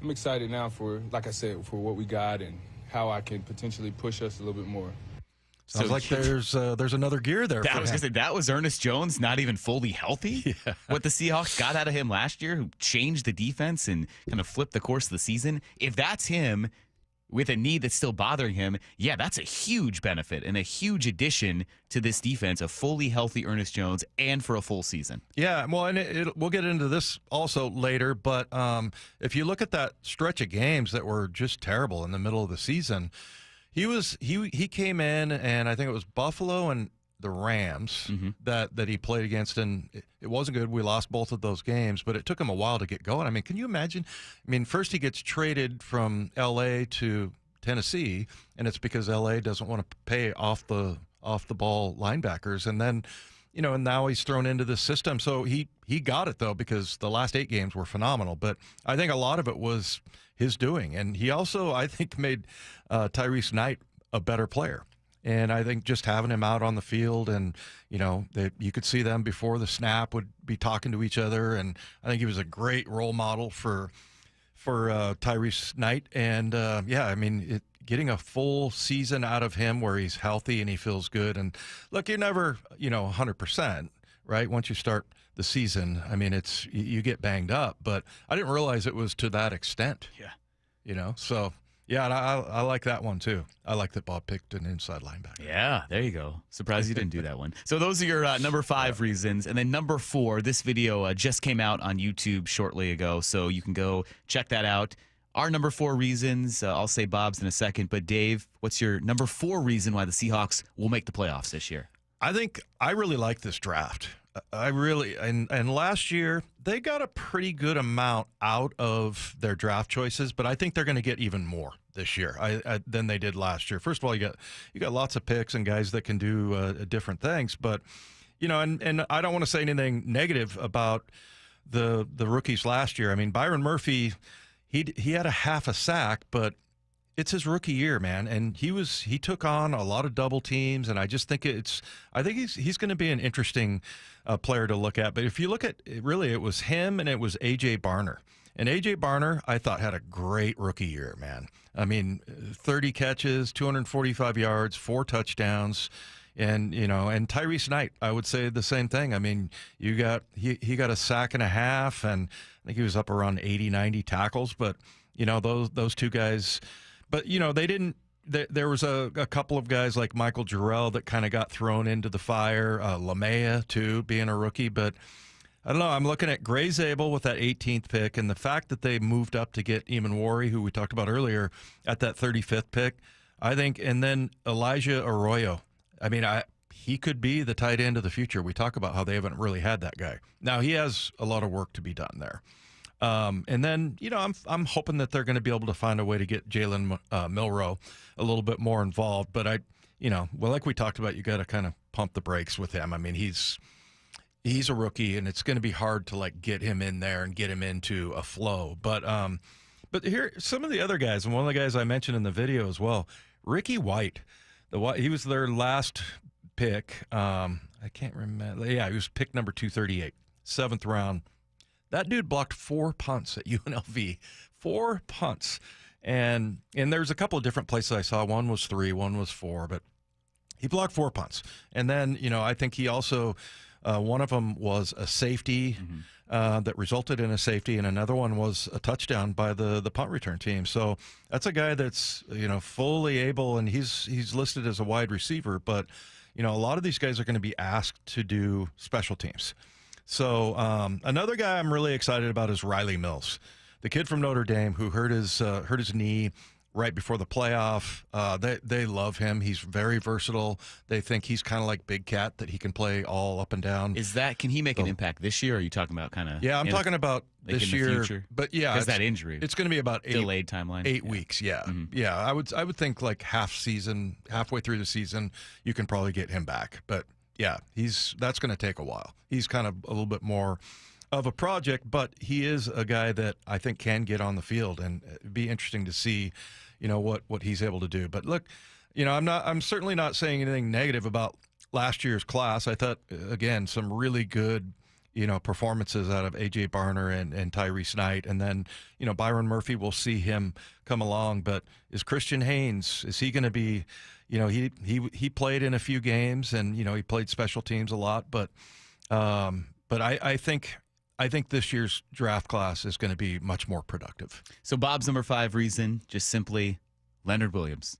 I'm excited now for, like I said, for what we got and how I can potentially push us a little bit more. Sounds like there's another gear there. I was going to say, that was Ernest Jones, not even fully healthy. Yeah. What the Seahawks got out of him last year, who changed the defense and kind of flipped the course of the season. If that's him with a knee that's still bothering him, yeah, that's a huge benefit and a huge addition to this defense, a fully healthy Ernest Jones, and for a full season. Yeah, well, and we'll get into this also later, but if you look at that stretch of games that were just terrible in the middle of the season, he came in, and I think it was Buffalo and the Rams that he played against, and it wasn't good. We lost both of those games, but it took him a while to get going. I mean, can you imagine? I mean, first he gets traded from L.A. to Tennessee, and it's because L.A. doesn't want to pay off the ball linebackers, and then and now he's thrown into this system. So he got it, though, because the last 8 games were phenomenal. But I think a lot of it was his doing, and he also, I think, made Tyrese Knight a better player. And I think just having him out on the field, and you could see them before the snap would be talking to each other, and I think he was a great role model for for Tyrese Knight. And, I mean, getting a full season out of him where he's healthy and he feels good. And, look, you're never, 100%, right? Once you start the season, I mean, you get banged up. But I didn't realize it was to that extent. Yeah. So... Yeah, and I like that one, too. I like that Bob picked an inside linebacker. Yeah, there you go. Surprised you didn't do that one. So those are your number 5 reasons. And then number 4, this video just came out on YouTube shortly ago, so you can go check that out. Our number 4 reasons, I'll say Bob's in a second, but Dave, what's your number 4 reason why the Seahawks will make the playoffs this year? I think I really like this draft. And last year they got a pretty good amount out of their draft choices, but I think they're going to get even more this year than they did last year. First of all, you got lots of picks and guys that can do different things, but and I don't want to say anything negative about the rookies last year. I mean, Byron Murphy, he had a half a sack, but it's his rookie year, man, and he took on a lot of double teams, and I just think he's going to be an interesting player to look at. But if you look at really, it was him and it was AJ Barner, and AJ Barner I thought had a great rookie year, man. I mean, 30 catches, 245 yards, 4 touchdowns. And and Tyrese Knight, I would say the same thing. I mean, he got a sack and a half, and I think he was up around 80, 90 tackles. But those two guys. But, they didn't – there was a couple of guys like Michael Jarrell that kind of got thrown into the fire. LaMea, too, being a rookie. But I don't know. I'm looking at Gray Zabel with that 18th pick, and the fact that they moved up to get Eamon Warry, who we talked about earlier, at that 35th pick, I think – and then Elijah Arroyo. I mean, he could be the tight end of the future. We talk about how they haven't really had that guy. Now, he has a lot of work to be done there. And then, I'm hoping that they're going to be able to find a way to get Jalen Milroe a little bit more involved. But like we talked about, you got to kind of pump the brakes with him. I mean, he's a rookie, and it's going to be hard to get him in there and get him into a flow. But here, some of the other guys, and one of the guys I mentioned in the video as well, Ricky White. He was their last pick. I can't remember. Yeah, he was pick number 238, 7th round. That dude blocked 4 punts at UNLV, 4 punts. And there's a couple of different places I saw. One was 3, one was 4, but he blocked 4 punts. And then, I think he also, one of them was a safety that resulted in a safety, and another one was a touchdown by the punt return team. So that's a guy that's, fully able, and he's listed as a wide receiver, but, a lot of these guys are going to be asked to do special teams. So another guy I'm really excited about is Riley Mills, the kid from Notre Dame who hurt his knee right before the playoff. They love him. He's very versatile. They think he's kind of like Big Cat, that he can play all up and down. Can he make an impact this year, or are you talking about kind of? Yeah, I'm talking about this year. Future? But yeah, because that injury. It's going to be about delayed timeline. 8 weeks. Yeah, yeah. I would think like halfway through the season, you can probably get him back. But yeah, that's going to take a while. He's kind of a little bit more of a project, but he is a guy that I think can get on the field, and it'd be interesting to see, what he's able to do. But look, I'm certainly not saying anything negative about last year's class. I thought, again, some really good, performances out of AJ Barner and Tyrese Knight, and then, Byron Murphy, we'll see him come along. But is Christian Haynes, is he going to be, he played in a few games, and he played special teams a lot, but I think this year's draft class is going to be much more productive. So Bob's number 5 reason, just simply Leonard Williams.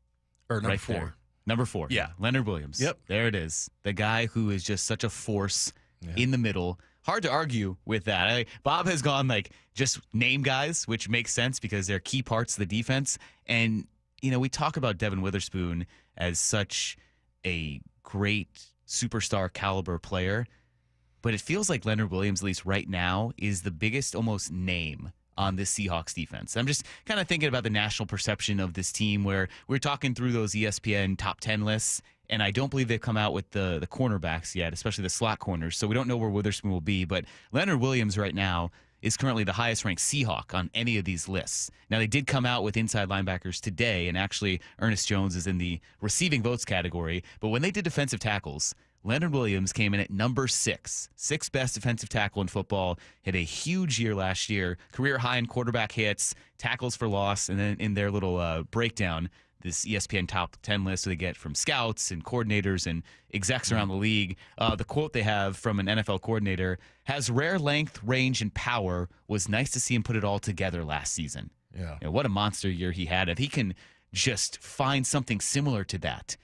Or number right 4. There. Number 4. Yeah. Leonard Williams. Yep. There it is. The guy who is just such a force in the middle. Hard to argue with that. Bob has gone just name guys, which makes sense because they're key parts of the defense. And, we talk about Devin Witherspoon as such a great superstar caliber player. But it feels like Leonard Williams, at least right now, is the biggest almost name on this Seahawks defense. I'm just kind of thinking about the national perception of this team, where we're talking through those ESPN top 10 lists, and I don't believe they've come out with the cornerbacks yet, especially the slot corners, so we don't know where Witherspoon will be. But Leonard Williams right now is currently the highest-ranked Seahawk on any of these lists. Now, they did come out with inside linebackers today, and actually Ernest Jones is in the receiving votes category, but when they did defensive tackles, Leonard Williams came in at number 6, sixth best defensive tackle in football. Had a huge year last year, career high in quarterback hits, tackles for loss, and then in their little breakdown, this ESPN top 10 list they get from scouts and coordinators and execs around the league. The quote they have from an NFL coordinator, has rare length, range, and power. Was nice to see him put it all together last season. Yeah. You know, what a monster year he had. If he can just find something similar to that,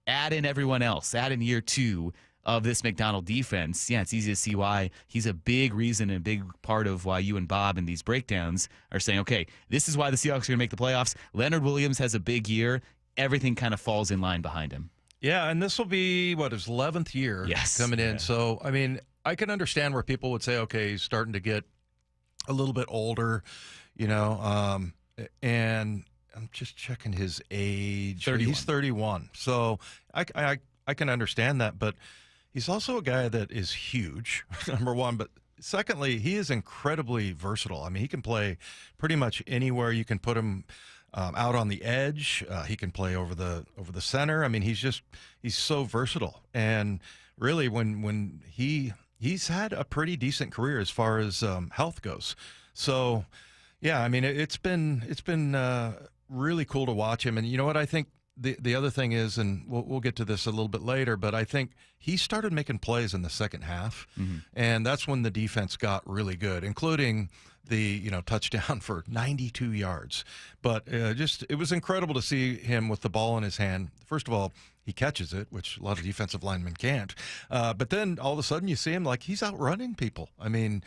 add in everyone else, add in year 2 of this McDonald defense, yeah, it's easy to see why he's a big reason and a big part of why you and Bob in these breakdowns are saying, okay, this is why the Seahawks are going to make the playoffs. Leonard Williams has a big year. Everything kind of falls in line behind him. Yeah, and this will be, his 11th year coming in. So, I mean, I can understand where people would say, okay, he's starting to get a little bit older, and I'm just checking his age. 31. He's 31. So I can understand that, but he's also a guy that is huge, number one. But secondly, he is incredibly versatile. I mean, he can play pretty much anywhere. You can put him out on the edge. He can play over the center. I mean, he's so versatile. And really, when he's had a pretty decent career as far as health goes. So, yeah, I mean, it's been really cool to watch him. And you know what I think? The other thing is, and we'll get to this a little bit later, but I think he started making plays in the second half, and that's when the defense got really good, including the touchdown for 92 yards. But it was incredible to see him with the ball in his hand. First of all, he catches it, which a lot of defensive linemen can't. But then all of a sudden you see him like he's outrunning people. I mean,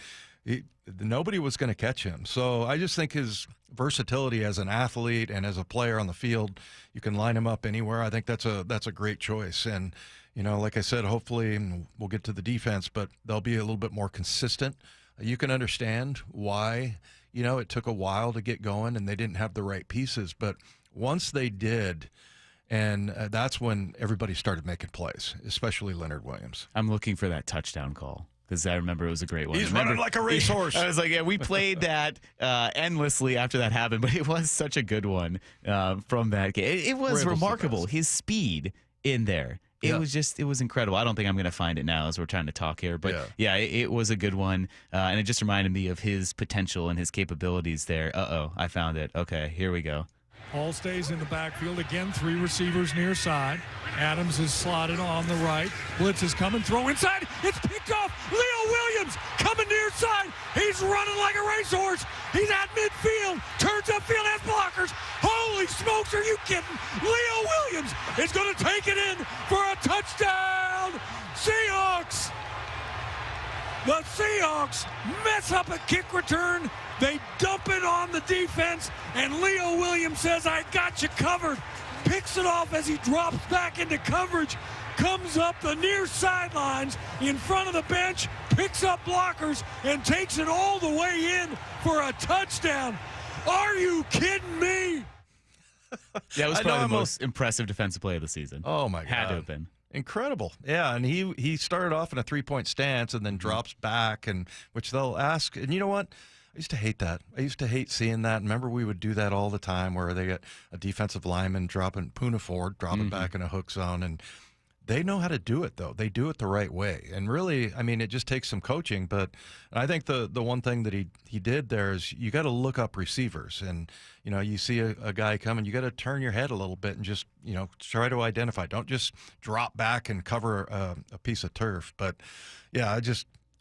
nobody was going to catch him. So I just think his versatility as an athlete and as a player on the field, you can line him up anywhere. I think that's a great choice. And, like I said, hopefully we'll get to the defense, but they'll be a little bit more consistent. You can understand why, it took a while to get going and they didn't have the right pieces. But once they did, and that's when everybody started making plays, especially Leonard Williams. I'm looking for that touchdown call, because I remember it was a great one. He's running like a racehorse. I was like, yeah, we played that endlessly after that happened, but it was such a good one from that game. It was remarkable, his speed in there. It was incredible. I don't think I'm going to find it now as we're trying to talk here, but yeah, it was a good one, and it just reminded me of his potential and his capabilities there. I found it. Okay, here we go. Hall stays in the backfield. Again, 3 receivers near side. Adams is slotted on the right. Blitz is coming. Throw inside. It's picked off. Leo Williams coming near side. He's running like a racehorse. He's at midfield. Turns upfield, has blockers. Holy smokes, are you kidding? Leo Williams is going to take it in for a touchdown. Seahawks. The Seahawks mess up a kick return. They dump it on the defense, and Leo Williams says, I got you covered. Picks it off as he drops back into coverage, comes up the near sidelines in front of the bench, picks up blockers, and takes it all the way in for a touchdown. Are you kidding me? That was probably the most impressive defensive play of the season. Oh, my God. Had to have been. Incredible. Yeah, and he started off in a 3-point stance and then drops back, and which they'll ask. And you know what? I used to hate that. I used to hate seeing that. Remember, we would do that all the time where they get a defensive lineman dropping Poona Ford, dropping back in a hook zone. And they know how to do it, though. They do it the right way. And really, I mean, it just takes some coaching. But I think the one thing that he did there is you got to look up receivers. And, you see a guy coming, you got to turn your head a little bit and just, try to identify. Don't just drop back and cover a piece of turf. But, yeah,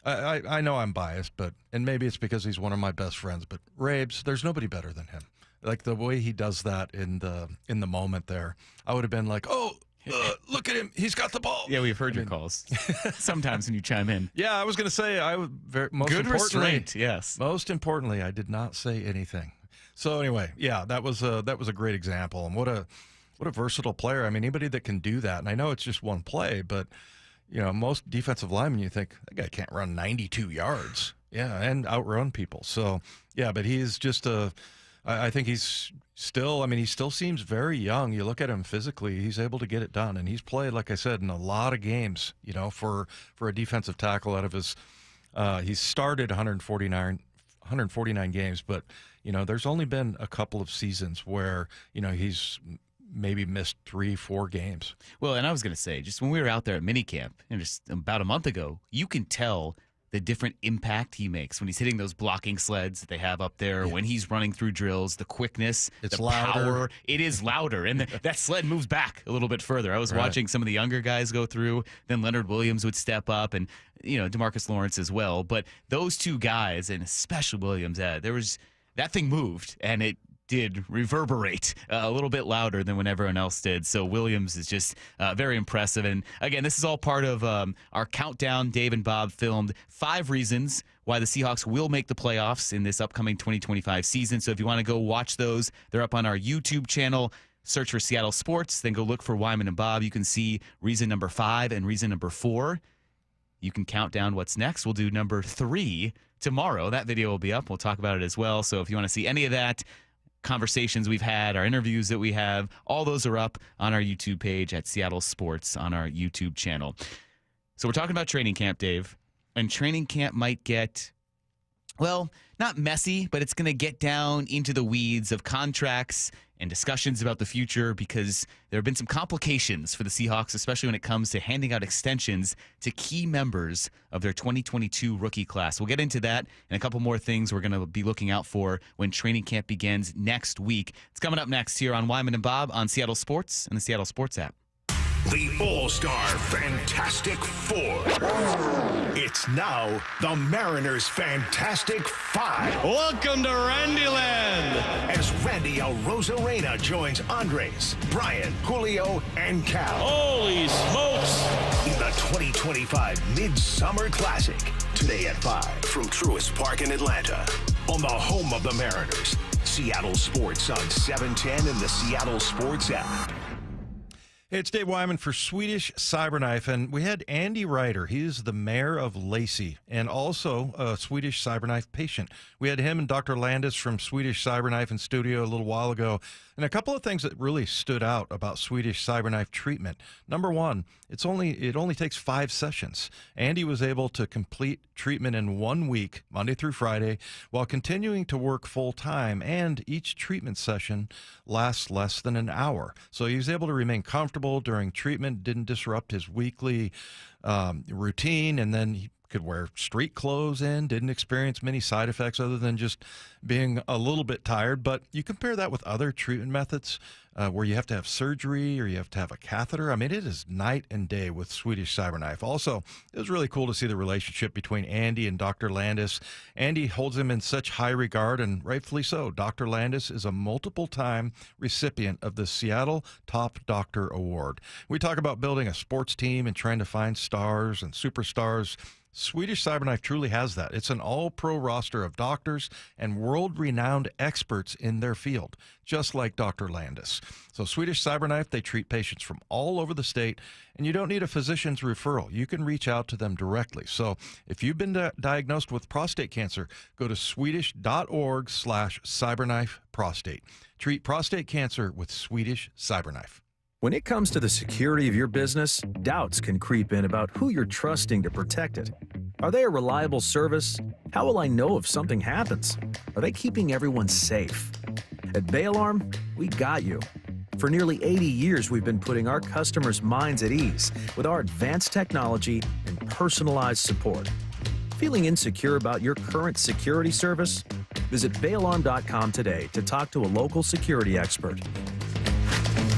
I know I'm biased, and maybe it's because he's one of my best friends, but Rabes, there's nobody better than him. Like the way he does that in the moment there, I would have been like, look at him, he's got the ball. Yeah, we've heard your calls sometimes when you chime in. Yeah, I was going to say good restraint. Yes, most importantly, I did not say anything. So anyway, yeah, that was a great example, and what a versatile player. I mean, anybody that can do that, and I know it's just one play, but. Most defensive linemen, you think, that guy can't run 92 yards. Yeah, and outrun people. So, yeah, but he's just I think he's still, he still seems very young. You look at him physically, he's able to get it done. And he's played, like I said, in a lot of games, for a defensive tackle out of his, he's started 149 games, but, there's only been a couple of seasons where, he's maybe missed 3-4 games. Well, and I was going to say, just when we were out there at minicamp, just about a month ago, you can tell the different impact he makes when he's hitting those blocking sleds that they have up there, when he's running through drills, the quickness, it's the louder. power. It is louder, and that sled moves back a little bit further. I was watching some of the younger guys go through, then Leonard Williams would step up, and DeMarcus Lawrence as well. But those two guys, and especially Williams, that thing moved, and it did reverberate a little bit louder than when everyone else did. So Williams is just very impressive. And again, this is all part of our countdown Dave and Bob filmed 5 reasons why the Seahawks will make the playoffs in this upcoming 2025 season. So if you want to go watch those, they're up on our YouTube channel. Search for Seattle Sports, then go look for Wyman and Bob. You can see reason number 5 and reason number 4. You can count down what's next. We'll do number 3 tomorrow. That video will be up. We'll talk about it as well. So if you want to see any of that, conversations we've had, our interviews that we have, all those are up on our YouTube page at Seattle Sports on our YouTube channel. So we're talking about training camp, Dave, and training camp might get, well, not messy, but it's going to get down into the weeds of contracts and discussions about the future because there have been some complications for the Seahawks, especially when it comes to handing out extensions to key members of their 2022 rookie class. We'll get into that and a couple more things we're going to be looking out for when training camp begins next week. It's coming up next here on Wyman and Bob on Seattle Sports and the Seattle Sports app. The All-Star Fantastic Four. It's now the Mariners' Fantastic Five. Welcome to Randyland. As Randy El Rosarena joins Andres, Brian, Julio, and Cal. Holy smokes. In the 2025 Midsummer Classic. Today at 5 from Truist Park in Atlanta. On the home of the Mariners. Seattle Sports on 710 and the Seattle Sports app. Hey, it's Dave Wyman for Swedish Cyberknife, and we had Andy Ryder. He's the mayor of Lacey and also a Swedish Cyberknife patient. We had him and Dr. Landis from Swedish Cyberknife in studio a little while ago, and a couple of things that really stood out about Swedish Cyberknife treatment. Number one, it only takes 5 sessions. Andy was able to complete treatment in 1 week, Monday through Friday, while continuing to work full-time, and each treatment session lasts less than an hour. So he was able to remain comfortable during treatment, didn't disrupt his weekly routine, and then he could wear street clothes in, didn't experience many side effects other than just being a little bit tired. But you compare that with other treatment methods where you have to have surgery or you have to have a catheter. I mean, it is night and day with Swedish Cyberknife. Also, it was really cool to see the relationship between Andy and Dr. Landis. Andy holds him in such high regard, and rightfully so. Dr. Landis is a multiple-time recipient of the Seattle Top Doctor Award. We talk about building a sports team and trying to find stars and superstars. Swedish Cyberknife truly has that. It's an all-pro roster of doctors and world-renowned experts in their field, just like Dr. Landis. So Swedish Cyberknife, they treat patients from all over the state, and you don't need a physician's referral. You can reach out to them directly. So if you've been diagnosed with prostate cancer, go to swedish.org/cyberknifeprostate. Treat prostate cancer with Swedish Cyberknife. When it comes to the security of your business, doubts can creep in about who you're trusting to protect it. Are they a reliable service? How will I know if something happens? Are they keeping everyone safe? At Bay Alarm, we got you. For nearly 80 years, we've been putting our customers' minds at ease with our advanced technology and personalized support. Feeling insecure about your current security service? Visit bayalarm.com today to talk to a local security expert.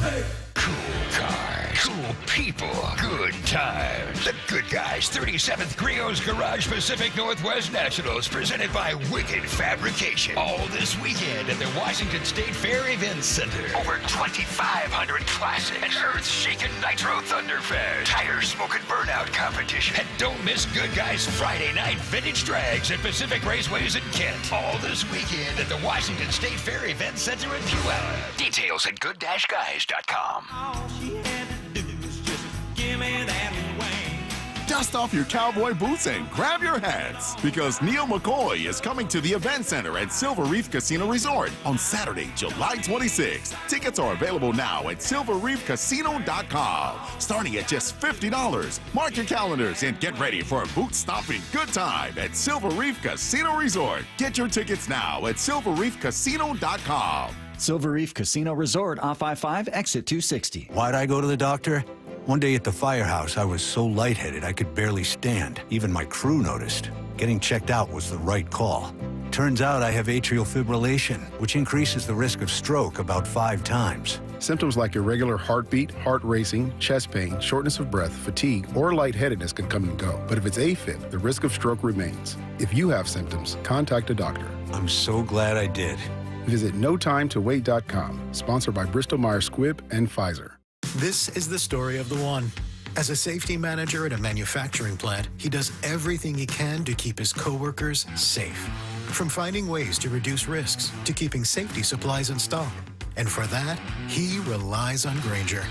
Hey. Cool cars, cool people, good times. The Good Guys 37th Griot's Garage Pacific Northwest Nationals presented by Wicked Fabrication. All this weekend at the Washington State Fair Events Center. Over 2,500 classics. An earth-shaking Nitro Thunderfest. Tire-smoking burnout competition. And don't miss Good Guys Friday night vintage drags at Pacific Raceways in Kent. All this weekend at the Washington State Fair Events Center in Puyallup. Details at good-guys.com. All she had to do was just give me that wing. Dust off your cowboy boots and grab your hats because Neil McCoy is coming to the event center at Silver Reef Casino Resort on Saturday, July 26th. Tickets are available now at silverreefcasino.com, starting at just $50. Mark your calendars and get ready for a boot-stomping good time at Silver Reef Casino Resort. Get your tickets now at silverreefcasino.com. Silver Reef Casino Resort off I-5, exit 260. Why'd I go to the doctor? One day at the firehouse, I was so lightheaded I could barely stand. Even my crew noticed. Getting checked out was the right call. Turns out I have atrial fibrillation, which increases the risk of stroke about 5 times. Symptoms like irregular heartbeat, heart racing, chest pain, shortness of breath, fatigue, or lightheadedness can come and go. But if it's AFib, the risk of stroke remains. If you have symptoms, contact a doctor. I'm so glad I did. Visit NoTimeToWait.com, sponsored by Bristol-Myers Squibb and Pfizer. This is the story of the one. As a safety manager at a manufacturing plant, he does everything he can to keep his coworkers safe. From finding ways to reduce risks to keeping safety supplies in stock. And for that, he relies on Grainger.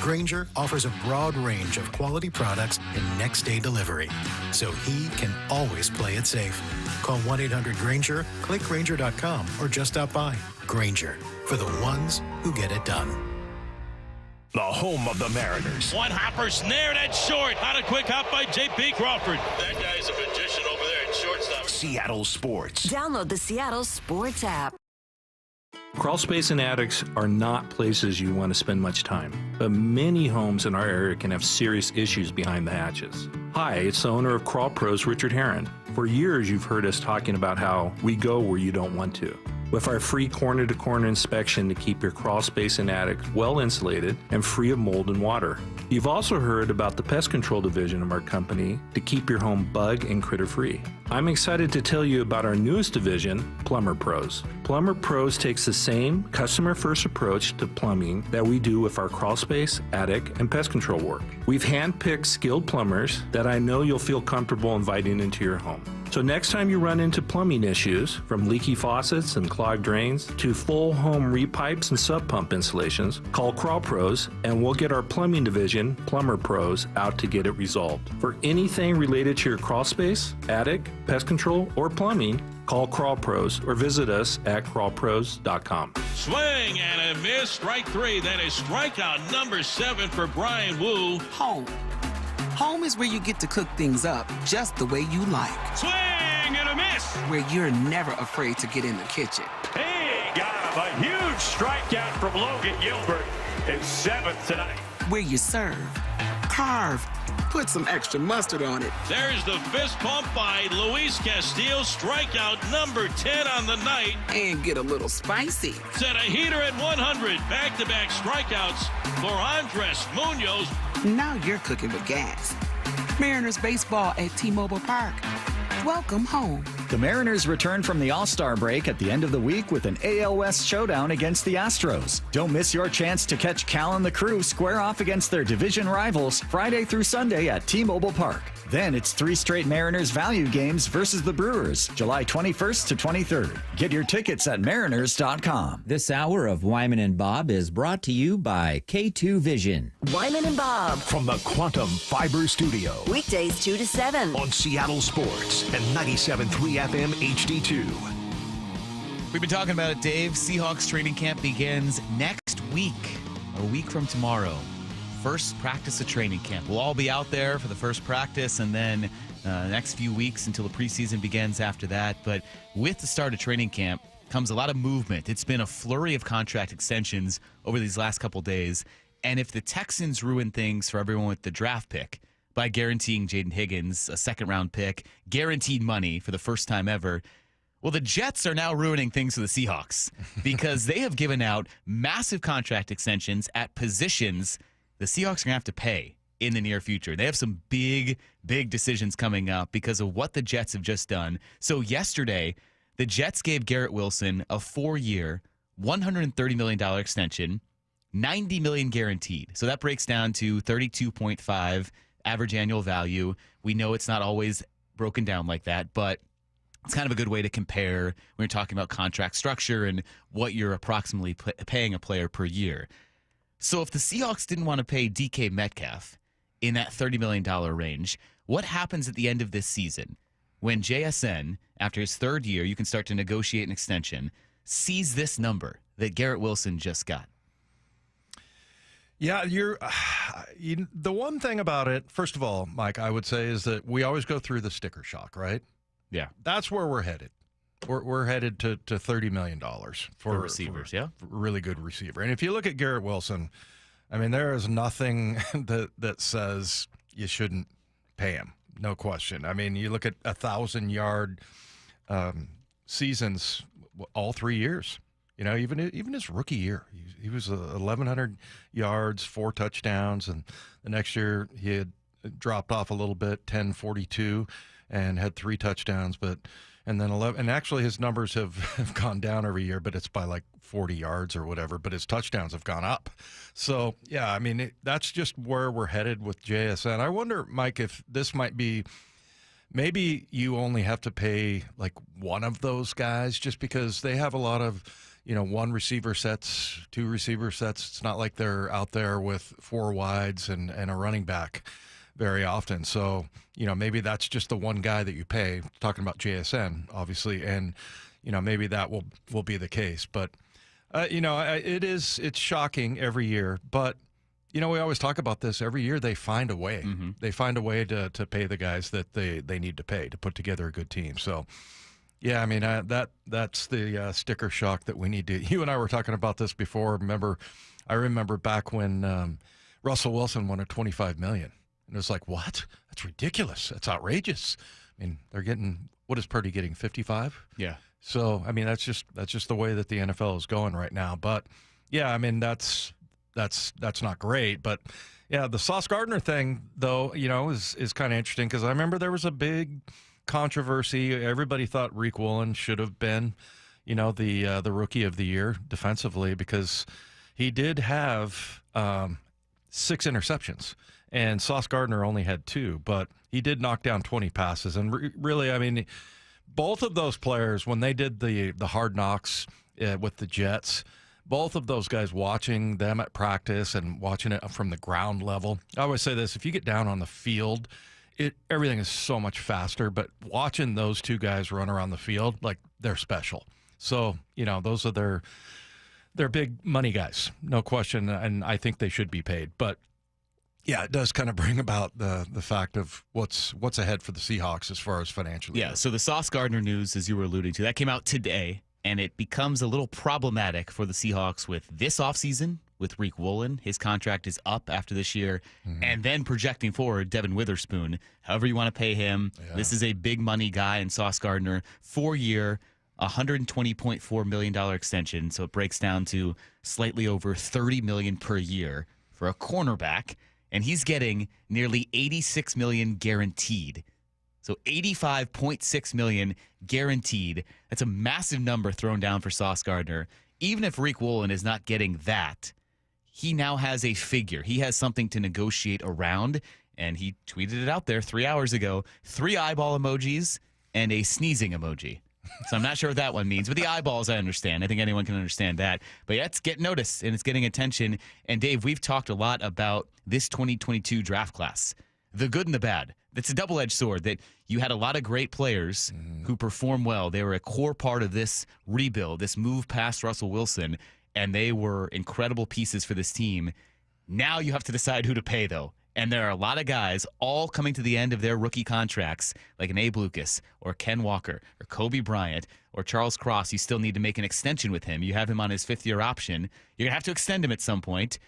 Grainger offers a broad range of quality products and next-day delivery, so he can always play it safe. Call 1-800-GRAINGER, click Grainger.com, or just stop by. Grainger, for the ones who get it done. The home of the Mariners. One hopper snared at short. Not a quick hop by J.P. Crawford. That guy's a magician over there at shortstop. Seattle Sports. Download the Seattle Sports app. Crawl space and attics are not places you want to spend much time, but many homes in our area can have serious issues behind the hatches. Hi, it's the owner of Crawl Pros, Richard Herron. For years, you've heard us talking about how we go where you don't want to. With our free corner-to-corner inspection to keep your crawl space and attic well insulated and free of mold and water. You've also heard about the pest control division of our company to keep your home bug and critter free. I'm excited to tell you about our newest division, Plumber Pros. Plumber Pros takes the same customer-first approach to plumbing that we do with our crawl space, attic, and pest control work. We've handpicked skilled plumbers that I know you'll feel comfortable inviting into your home. So next time you run into plumbing issues, from leaky faucets and clogged drains to full home repipes and sub pump installations, call Crawl Pros and we'll get our plumbing division, Plumber Pros, out to get it resolved. For anything related to your crawl space, attic, pest control, or plumbing, call Crawl Pros or visit us at crawlpros.com. Swing and a miss. Strike 3. Then a strikeout number 7 for Brian Wu. Home. Home is where you get to cook things up just the way you like. Swing and a miss. Where you're never afraid to get in the kitchen. He got him a huge strikeout from Logan Gilbert. His 7th tonight. Where you serve, carve, put some extra mustard on it. There's the fist pump by Luis Castillo. Strikeout number 10 on the night. And get a little spicy. Set a heater at 100. Back-to-back strikeouts for Andres Munoz. Now you're cooking with gas. Mariners baseball at T-Mobile Park. Welcome home. The Mariners return from the All-Star break at the end of the week with an AL West showdown against the Astros. Don't miss your chance to catch Cal and the crew square off against their division rivals Friday through Sunday at T-Mobile Park. Then it's 3 straight Mariners value games versus the Brewers, July 21st to 23rd. Get your tickets at mariners.com. This hour of Wyman and Bob is brought to you by K2 Vision. Wyman and Bob. From the Quantum Fiber Studio. Weekdays 2 to 7. On Seattle Sports and 97.3 FM HD2. We've been talking about it, Dave. Seahawks training camp begins next week, a week from tomorrow. First practice of training camp. We'll all be out there for the first practice and then the next few weeks until the preseason begins after that. But with the start of training camp comes a lot of movement. It's been a flurry of contract extensions over these last couple days. And if the Texans ruin things for everyone with the draft pick by guaranteeing Jaden Higgins a second-round pick, guaranteed money for the first time ever, well, the Jets are now ruining things for the Seahawks because they have given out massive contract extensions at positions the Seahawks are going to have to pay in the near future. They have some big decisions coming up because of what the Jets have just done. So yesterday, the Jets gave Garrett Wilson a 4-year, $130 million extension, $90 million guaranteed. So that breaks down to $32.5 average annual value. We know it's not always broken down like that, but it's kind of a good way to compare when you're talking about contract structure and what you're approximately paying a player per year. So if the Seahawks didn't want to pay DK Metcalf in that $30 million range, what happens at the end of this season when JSN, after his 3rd year, you can start to negotiate an extension, sees this number that Garrett Wilson just got? Yeah, the one thing about it, first of all, Mike, I would say is that we always go through the sticker shock, right? Yeah. That's where we're headed. we're headed to $30 million for receivers, for really good receiver. And if you look at Garrett Wilson, I mean, there is nothing that says you shouldn't pay him. No question. I mean, you look at 1,000-yard seasons all 3 years. You know, even his rookie year, he was 1,100 yards, 4 touchdowns, and the next year he had dropped off a little bit, 10-42, and had 3 touchdowns, and then 11. And actually, his numbers have gone down every year, but it's by like 40 yards or whatever. But his touchdowns have gone up. So yeah, I mean, that's just where we're headed with JSN. I wonder, Mike, if this might be. Maybe you only have to pay like one of those guys just because they have a lot of, 1 receiver sets, 2 receiver sets. It's not like they're out there with 4 wides and a running back very often. So, maybe that's just the one guy that you pay, talking about JSN, obviously, and, maybe that will be the case. But, it's shocking every year, but we always talk about this. Every year they find a way. Mm-hmm. They find a way to pay the guys that they need to pay to put together a good team. So, yeah, I mean, that's the sticker shock that we need to. You and I were talking about this before. I remember back when Russell Wilson won a $25 million. And it was like, what? That's ridiculous. That's outrageous. I mean, they're getting, what is Purdy getting, 55? Yeah. So, I mean, that's just the way that the NFL is going right now. But, yeah, I mean, that's not great. But, yeah, the Sauce Gardner thing, though, is kind of interesting because I remember there was a big controversy. Everybody thought Riq Woolen should have been, the rookie of the year defensively because he did have 6 interceptions. And Sauce Gardner only had 2, but he did knock down 20 passes. And really, I mean, both of those players, when they did the hard knocks with the Jets, both of those guys watching them at practice and watching it from the ground level. I always say this, if you get down on the field, everything is so much faster. But watching those 2 guys run around the field, like, they're special. So, those are they're big money guys, no question. And I think they should be paid. But yeah, it does kind of bring about the fact of what's ahead for the Seahawks as far as financially. Yeah, so the Sauce Gardner news, as you were alluding to, that came out today, and it becomes a little problematic for the Seahawks with this offseason, with Riq Woolen. His contract is up after this year, and then projecting forward, Devin Witherspoon, however you want to pay him. Yeah. This is a big money guy in Sauce Gardner, 4-year, $120.4 million extension, so it breaks down to slightly over $30 million per year for a cornerback. And he's getting nearly $86 million guaranteed. So $85.6 million guaranteed. That's a massive number thrown down for Sauce Gardner. Even if Riq Woolen is not getting that, he now has a figure. He has something to negotiate around, and he tweeted it out there 3 hours ago. 3 eyeball emojis and a sneezing emoji. So I'm not sure what that one means, but the eyeballs I understand. I think anyone can understand that. But yeah, it's getting noticed, and it's getting attention. And Dave, we've talked a lot about this 2022 draft class, the good and the bad. It's a double-edged sword that you had a lot of great players who performed well. They were a core part of this rebuild, this move past Russell Wilson, and they were incredible pieces for this team. Now you have to decide who to pay, though. And there are a lot of guys all coming to the end of their rookie contracts, like an Abe Lucas or Ken Walker or Kobe Bryant or Charles Cross. You still need to make an extension with him. You have him on his 5th-year option. You're going to have to extend him at some point.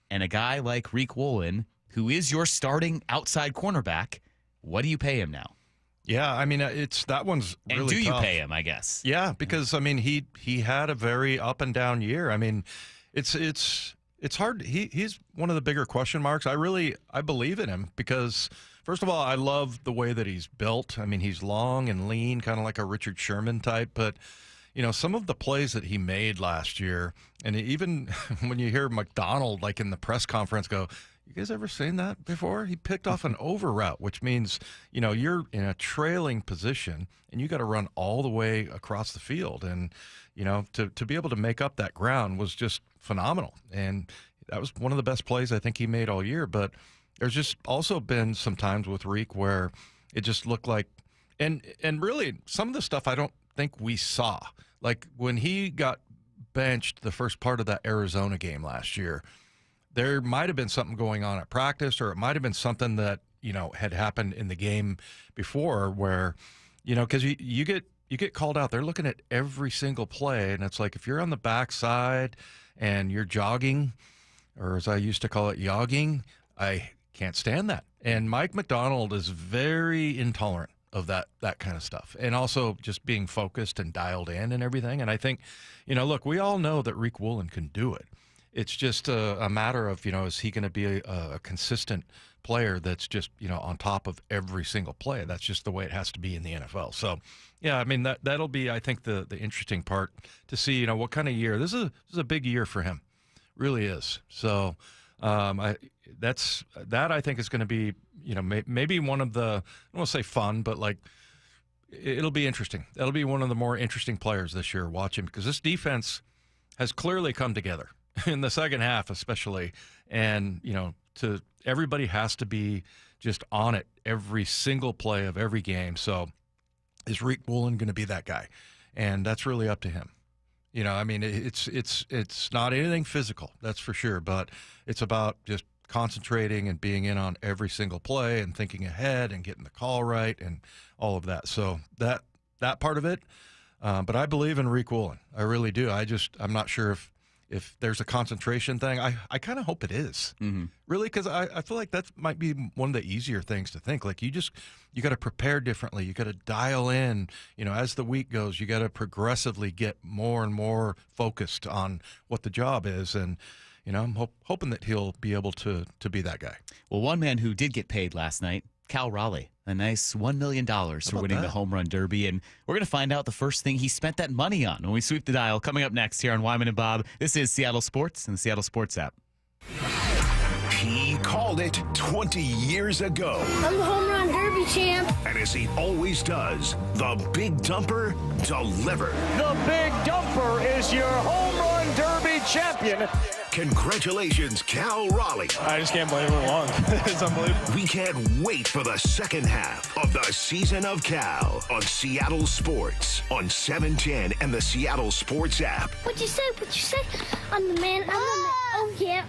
And a guy like Riq Woolen, who is your starting outside cornerback, what do you pay him now? Yeah, I mean, that one's really tough. And do you tough. pay him, I guess? Yeah, because, I mean, he had a very up-and-down year. I mean, it's hard. He's one of the bigger question marks. I believe in him because, first of all, I love the way that he's built. I mean, he's long and lean, kind of like a Richard Sherman type. But, some of the plays that he made last year, and even when you hear McDonald, like in the press conference, go, you guys ever seen that before? He picked off an over route, which means, you're in a trailing position and you got to run all the way across the field. And, to be able to make up that ground was just phenomenal. And that was one of the best plays I think he made all year. But there's just also been some times with Riq where it just looked like, and really some of the stuff I don't think we saw. Like when he got benched the first part of that Arizona game last year, there might have been something going on at practice, or it might have been something that, had happened in the game before where, because you get you get called out. They're looking at every single play, and it's like if you're on the backside and you're jogging, or as I used to call it, yogging, I can't stand that. And Mike McDonald is very intolerant of that kind of stuff, and also just being focused and dialed in and everything. And I think, look, we all know that Rick Woolen can do it. It's just a matter of, is he going to be a consistent player that's just, on top of every single play? That's just the way it has to be in the NFL. So, yeah, I mean, that'll be, I think, the interesting part to see, what kind of year. This is a big year for him. Really is. So I think is going to be, maybe one of the, I don't want to say fun, but like it'll be interesting. That'll be one of the more interesting players this year watching, because this defense has clearly come together in the second half, especially. And, everybody has to be just on it every single play of every game. So is Rick Woolen going to be that guy? And that's really up to him. I mean, it's not anything physical, that's for sure, but it's about just concentrating and being in on every single play and thinking ahead and getting the call right and all of that. So that part of it, but I believe in Rick Woolen. I really do. I'm not sure if there's a concentration thing. I kind of hope it is. Mm-hmm. Really, because I feel like that might be one of the easier things to think. Like you got to prepare differently. You got to dial in. As the week goes, you got to progressively get more and more focused on what the job is. And I'm hoping that he'll be able to be that guy. Well, one man who did get paid last night, Cal Raleigh, a nice $1 million for winning the Home Run Derby. And we're going to find out the first thing he spent that money on when we sweep the dial. Coming up next here on Wyman and Bob, this is Seattle Sports and the Seattle Sports app. He called it 20 years ago. I'm the Home Run Derby champ. And as he always does, the Big Dumper delivered. The Big Dumper is your Home Run Derby champion. Congratulations, Cal Raleigh. I just can't believe it won. It's unbelievable. We can't wait for the second half of the Season of Cal on Seattle Sports on 710 and the Seattle Sports app. What'd you say? I'm the man. Oh, yeah.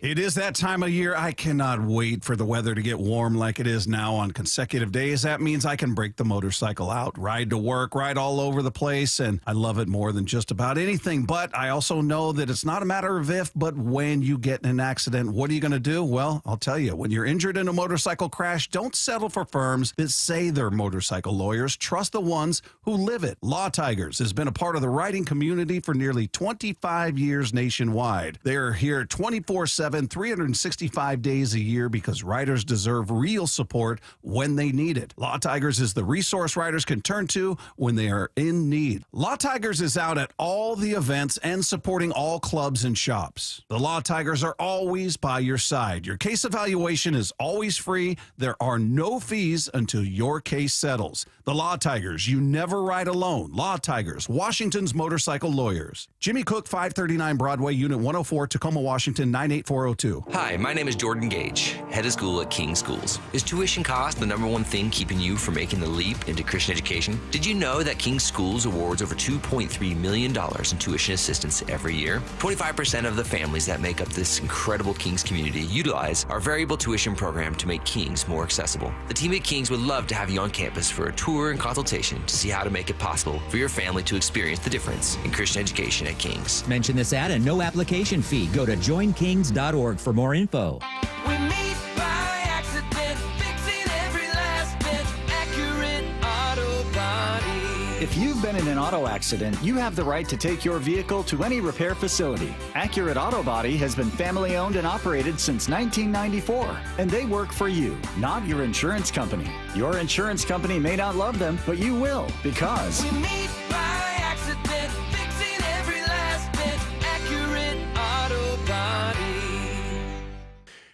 It is that time of year. I cannot wait for the weather to get warm like it is now on consecutive days. That means I can break the motorcycle out, ride to work, ride all over the place, and I love it more than just about anything. But I also know that it's not a matter of if, but when you get in an accident, what are you going to do? Well, I'll tell you, when you're injured in a motorcycle crash, don't settle for firms that say they're motorcycle lawyers. Trust the ones who live it. Law Tigers has been a part of the writing community for nearly 25 years nationwide. They're here 24/7, 365 days a year because writers deserve real support when they need it. Law Tigers is the resource writers can turn to when they are in need. Law Tigers is out at all the events and supporting all clubs and shops. The Law Tigers are always by your side. Your case evaluation is always free. There are no fees until your case settles. The Law Tigers, you never ride alone. Law Tigers, Washington's motorcycle lawyers. Jimmy Cook, 539 Broadway, Unit 104, Tacoma, Washington, 98402. Hi, my name is Jordan Gage, head of school at King Schools. Is tuition cost the number one thing keeping you from making the leap into Christian education? Did you know that King Schools awards over $2.3 million in tuition assistance every year? 25% of the families that make up this incredible Kings community utilize our variable tuition program to make Kings more accessible. The team at Kings would love to have you on campus for a tour and consultation to see how to make it possible for your family to experience the difference in Christian education at Kings. Mention this ad and no application fee. Go to joinkings.org for more info. We meet by accident, fixing every last bit, accurate auto body. If you've been in an auto accident, you have the right to take your vehicle to any repair facility. Accurate Auto Body has been family owned and operated since 1994, and they work for you, not your insurance company. Your insurance company may not love them, but you will, because We meet by accident, fixing every last bit, accurate auto body.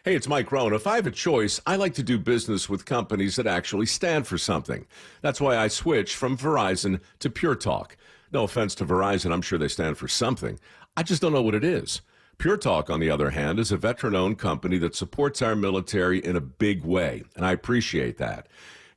Hey, it's Mike Rohn. If I have a choice, I like to do business with companies that actually stand for something. That's why I switched from Verizon to Pure Talk. No offense to Verizon, I'm sure they stand for something. I just don't know what it is. Pure Talk, on the other hand, is a veteran-owned company that supports our military in a big way, and I appreciate that.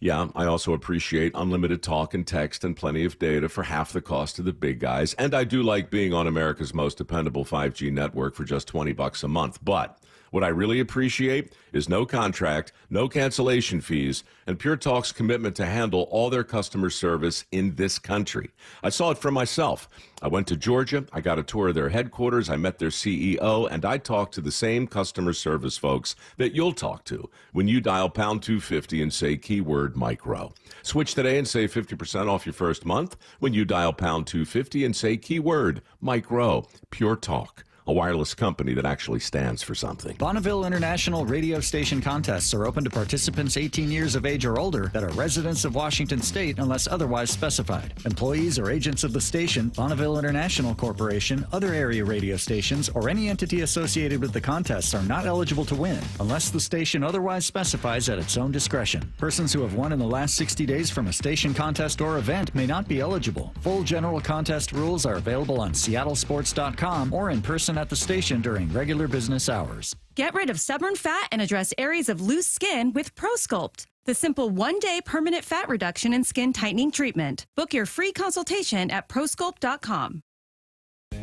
Yeah, I also appreciate unlimited talk and text and plenty of data for half the cost of the big guys, and I do like being on America's most dependable 5G network for just $20 a month, but What I really appreciate is no contract, no cancellation fees, and Pure Talk's commitment to handle all their customer service in this country. I saw it for myself. I went to Georgia, I got a tour of their headquarters, I met their CEO, and I talked to the same customer service folks that you'll talk to when you dial pound 250 and say keyword micro. Switch today and save 50% off your first month when you dial pound 250 and say keyword micro. Pure Talk, a wireless company that actually stands for something. Bonneville International radio station contests are open to participants 18 years of age or older that are residents of Washington State unless otherwise specified. Employees or agents of the station, Bonneville International Corporation, other area radio stations, or any entity associated with the contests are not eligible to win unless the station otherwise specifies at its own discretion. Persons who have won in the last 60 days from a station contest or event may not be eligible. Full general contest rules are available on seattlesports.com or in person at the station during regular business hours. Get rid of stubborn fat and address areas of loose skin with ProSculpt, the simple one-day permanent fat reduction and skin tightening treatment. Book your free consultation at prosculpt.com.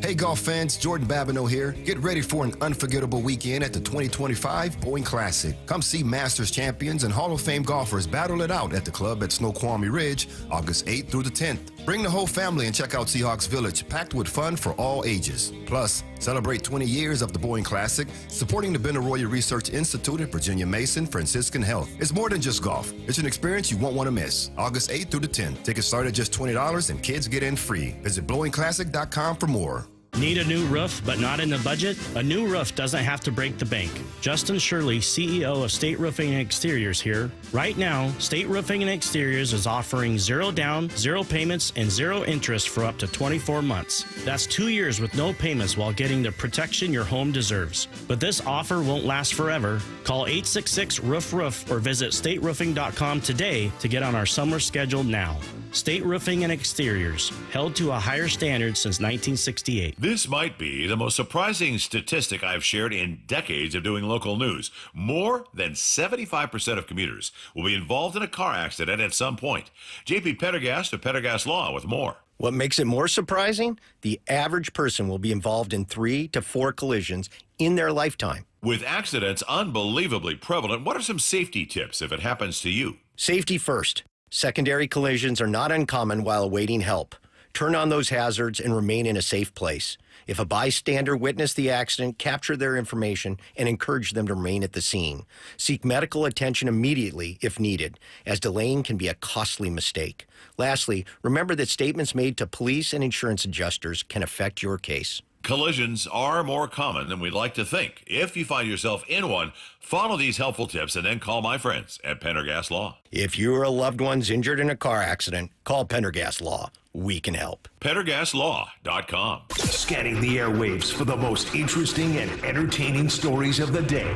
Hey golf fans, Jordan Babineau here. Get ready for an unforgettable weekend at the 2025 Boeing Classic. Come see Masters champions and Hall of Fame golfers battle it out at the club at Snoqualmie Ridge, August 8th through the 10th. Bring the whole family and check out Seahawks Village, packed with fun for all ages. Plus, celebrate 20 years of the Boeing Classic, supporting the Benaroya Research Institute at Virginia Mason Franciscan Health. It's more than just golf. It's an experience you won't want to miss. August 8th through the 10th. Tickets start at just $20 and kids get in free. Visit blowingclassic.com for more. Need a new roof but not in the budget? A new roof doesn't have to break the bank. Justin Shirley, CEO of State Roofing and Exteriors here. Right now, State Roofing and Exteriors is offering 0 down, 0 payments, and 0 interest for up to 24 months. That's 2 years with no payments while getting the protection your home deserves. But this offer won't last forever. Call 866-ROOF-ROOF or visit stateroofing.com today to get on our summer schedule now. State Roofing and Exteriors, held to a higher standard since 1968. This might be the most surprising statistic I've shared in decades of doing local news. More than 75% of commuters will be involved in a car accident at some point. JP Pendergast of Pendergast Law with more. What makes it more surprising? The average person will be involved in 3 to 4 collisions in their lifetime. With accidents unbelievably prevalent, what are some safety tips if it happens to you? Safety first. Secondary collisions are not uncommon while awaiting help. Turn on those hazards and remain in a safe place. If a bystander witnessed the accident, capture their information and encourage them to remain at the scene. Seek medical attention immediately if needed, as delaying can be a costly mistake. Lastly, remember that statements made to police and insurance adjusters can affect your case. Collisions are more common than we'd like to think. If you find yourself in one, follow these helpful tips and then call my friends at Pendergast Law. If you or a loved one's injured in a car accident, call Pendergast Law. We can help. PendergastLaw.com. Scanning the airwaves for the most interesting and entertaining stories of the day.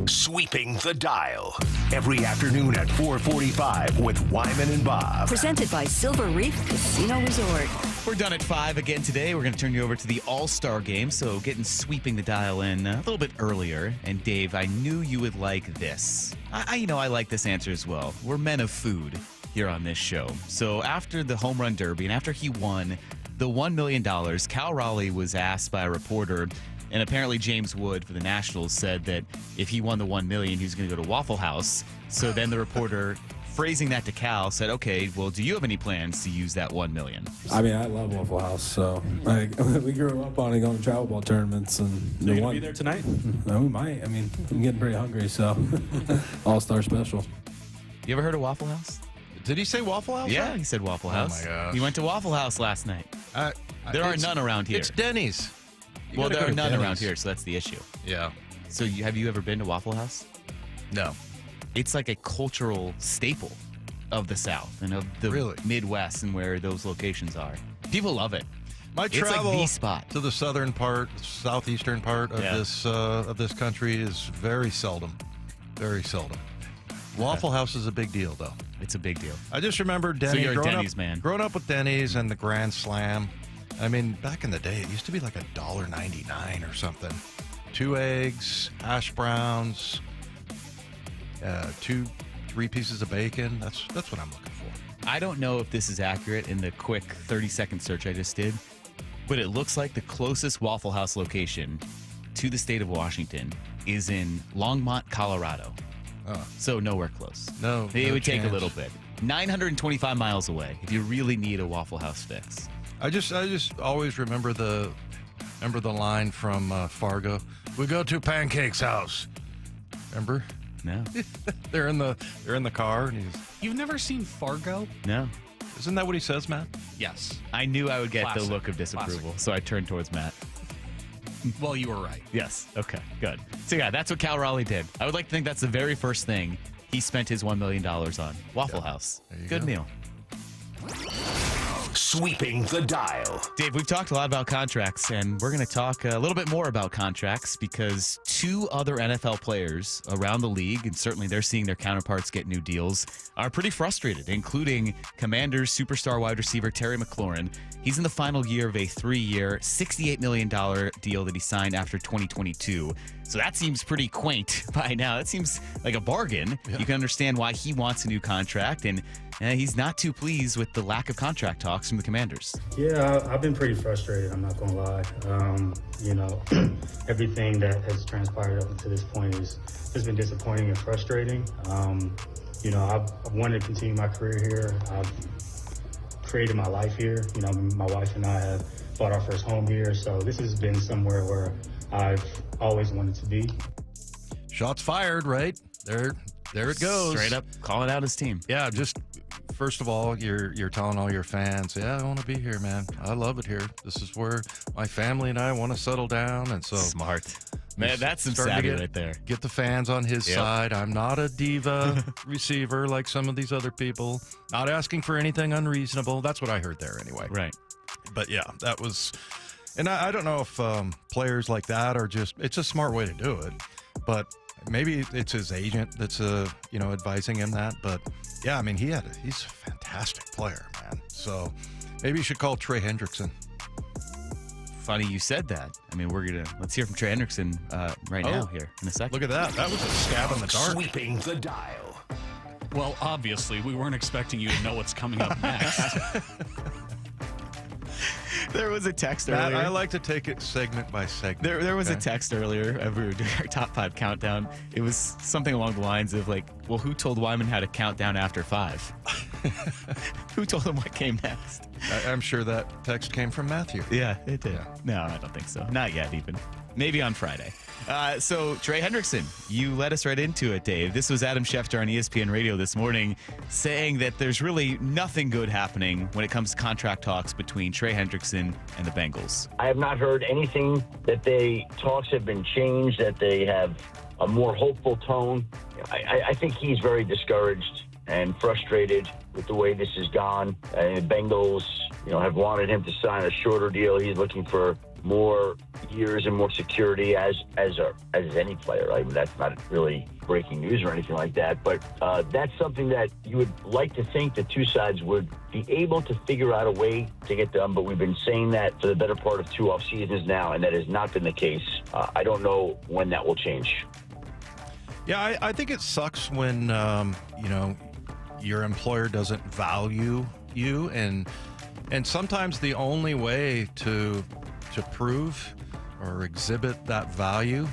Sweeping the dial. Every afternoon at 4:45 with Wyman and Bob. Presented by Silver Reef Casino Resort. We're done at 5 again today. We're going to turn you over to the All-Star Game, so getting sweeping the dial in a little bit earlier. And Dave, I knew you would like this. I like this answer as well. We're men of food here on this show. So after the Home Run Derby and after he won the $1 million, Cal Raleigh was asked by a reporter, and apparently James Wood for the Nationals said that if he won the $1 million, he was going to go to Waffle House. So then the reporter, phrasing that to Cal, said, okay, well, do you have any plans to use that $1 million? I mean, I love Waffle House, so we grew up on it, going to travel ball tournaments. And so you're going to be there tonight? No, we might. I mean, I'm getting pretty hungry, so All-Star special. You ever heard of Waffle House? Did he say Waffle House? Yeah, he said Waffle House. Oh, my gosh. He went to Waffle House last night. There are none around here. It's Denny's. Well, there are none around here, so that's the issue. Yeah. So have you ever been to Waffle House? No. It's like a cultural staple of the South and of the Midwest and where those locations are. People love it. My travel like the spot to the southern part, southeastern part of this country is very seldom. Very seldom. Waffle House is a big deal, though. It's a big deal. I just remember Denny's. So you're a Denny's man. Growing up with Denny's and the Grand Slam. I mean, back in the day, it used to be like $1.99 or something. 2 eggs, hash browns, 3 pieces of bacon. That's what I'm looking for. I don't know if this is accurate in the quick 30-second search I just did, but it looks like the closest Waffle House location to the state of Washington is in Longmont, Colorado. So nowhere close. No, it no would take a chance. little bit. 925 miles away if you really need a Waffle House fix. I just always remember the line from Fargo. We go to Pancake's house. Remember? No. they're in the car, and You've never seen Fargo? No. Isn't that what he says, Matt? Yes. I knew I would get Classic. the look of disapproval, so I turned towards Matt. Well, you were right. Yes. Okay, good. So, yeah, that's what Cal Raleigh did. I would like to think that's the very first thing he spent his $1 million on. Waffle House. Good meal. Sweeping the dial. Dave, we've talked a lot about contracts, and we're going to talk a little bit more about contracts because two other NFL players around the league, and certainly they're seeing their counterparts get new deals, are pretty frustrated, including Commanders superstar wide receiver Terry McLaurin. He's in the final year of a 3-year, $68 million deal that he signed after 2022. So that seems pretty quaint by now. That seems like a bargain. Yeah. You can understand why he wants a new contract, and he's not too pleased with the lack of contract talks from the Commanders. Yeah, I've been pretty frustrated, I'm not going to lie. Everything that has transpired up until this point has been disappointing and frustrating. I've wanted to continue my career here. I've created my life here. My wife and I have bought our first home here, so this has been somewhere where I've always wanted to be. Shots fired, right? There it goes. Straight up calling out his team. Yeah, just first of all, you're telling all your fans, yeah, I want to be here, man. I love it here. This is where my family and I want to settle down. And so smart. Man, that's some savvy right there. Get the fans on his side. I'm not a diva receiver like some of these other people. Not asking for anything unreasonable. That's what I heard there anyway. Right. But yeah, that was, and I don't know if players like that are it's a smart way to do it, but maybe it's his agent that's advising him that. But yeah, I mean, he's a fantastic player, man. So maybe you should call Trey Hendrickson. Funny you said that. I mean, let's hear from Trey Hendrickson right now here in a second. Look at that. That was a stab in the dark. Sweeping the dial. Well, obviously, we weren't expecting you to know what's coming up next. There was a text Matt, earlier. I like to take it segment by segment. There was a text earlier. We were doing our top 5 countdown. It was something along the lines of like, well, who told Wyman how to count down after 5? Who told him what came next? I'm sure that text came from Matthew. Yeah, it did. Yeah. No, I don't think so. Not yet, even. Maybe on Friday. So, Trey Hendrickson, you led us right into it, Dave. This was Adam Schefter on ESPN Radio this morning saying that there's really nothing good happening when it comes to contract talks between Trey Hendrickson and the Bengals. I have not heard anything that talks have been changed, that they have a more hopeful tone. I think he's very discouraged and frustrated with the way this has gone. The Bengals, have wanted him to sign a shorter deal. He's looking for more years and more security as any player. I mean, that's not really breaking news or anything like that, but that's something that you would like to think the two sides would be able to figure out a way to get done, but we've been saying that for the better part of 2 off seasons now, and that has not been the case. I don't know when that will change. Yeah, I think it sucks when, your employer doesn't value you, and sometimes the only way to prove or exhibit that value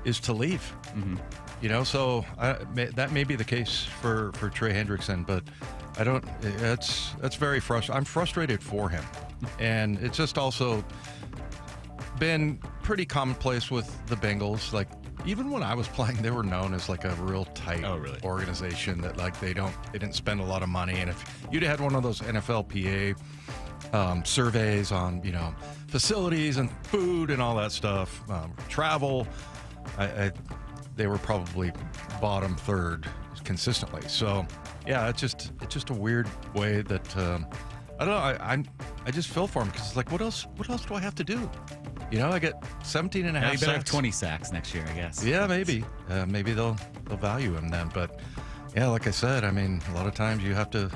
is to leave. Mm-hmm. So that may be the case for Trey Hendrickson, but I don't. That's very frustrating. I'm frustrated for him, and it's just also been pretty commonplace with the Bengals. Like, even when I was playing, they were known as like a real tight organization that like they didn't spend a lot of money. And if you'd had one of those NFLPA surveys on facilities and food and all that stuff, travel, they were probably bottom third consistently. So yeah, it's just a weird way that I don't know. I just feel for him because it's like, what else do I have to do? I get 17 and a half you sacks. better have 20 sacks next year, I guess. Yeah, maybe. Maybe they'll value him then. But yeah, like I said, I mean, a lot of times you have to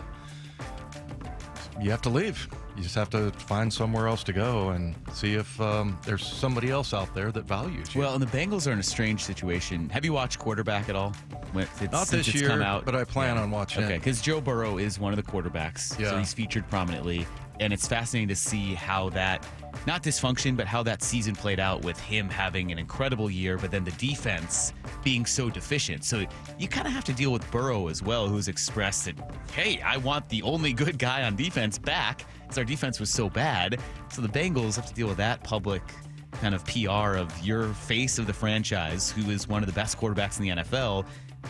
leave. You just have to find somewhere else to go and see if there's somebody else out there that values you. Well, and the Bengals are in a strange situation. Have you watched Quarterback at all? Not this year, but I plan on watching it. Okay, because Joe Burrow is one of the quarterbacks, so he's featured prominently. and it's fascinating to see how that, not dysfunction, but how that season played out with him having an incredible year, but then the defense being so deficient. So you kind of have to deal with Burrow as well, who's expressed that, hey, I want the only good guy on defense back because our defense was so bad. So the Bengals have to deal with that public kind of PR of your face of the franchise, who is one of the best quarterbacks in the NFL.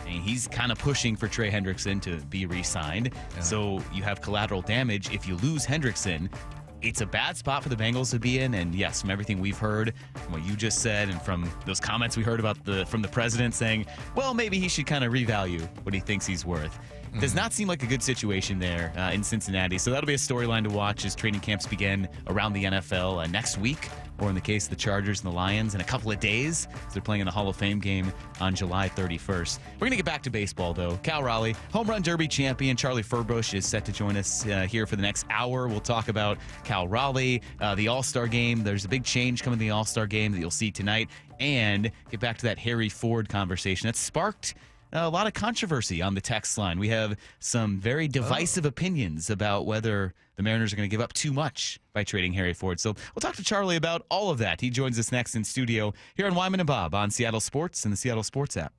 And he's kind of pushing for Trey Hendrickson to be re-signed. Yeah. So you have collateral damage if you lose Hendrickson. It's a bad spot for the Bengals to be in, and yes, from everything we've heard, from what you just said, and from those comments we heard about from the president saying, well, maybe he should kind of revalue what he thinks he's worth. Does not seem like a good situation there in Cincinnati. So that'll be a storyline to watch as training camps begin around the NFL next week, or in the case of the Chargers and the Lions, in a couple of days. They're playing in the Hall of Fame game on July 31st. We're going to get back to baseball, though. Cal Raleigh, Home Run Derby champion Charlie Furbush is set to join us here for the next hour. We'll talk about Cal Raleigh, the All-Star game. There's a big change coming in the All-Star game that you'll see tonight, and get back to that Harry Ford conversation that sparked a lot of controversy on the text line. We have some very divisive opinions about whether the Mariners are going to give up too much by trading Harry Ford. So we'll talk to Charlie about all of that. He joins us next in studio here on Wyman and Bob on Seattle Sports and the Seattle Sports app.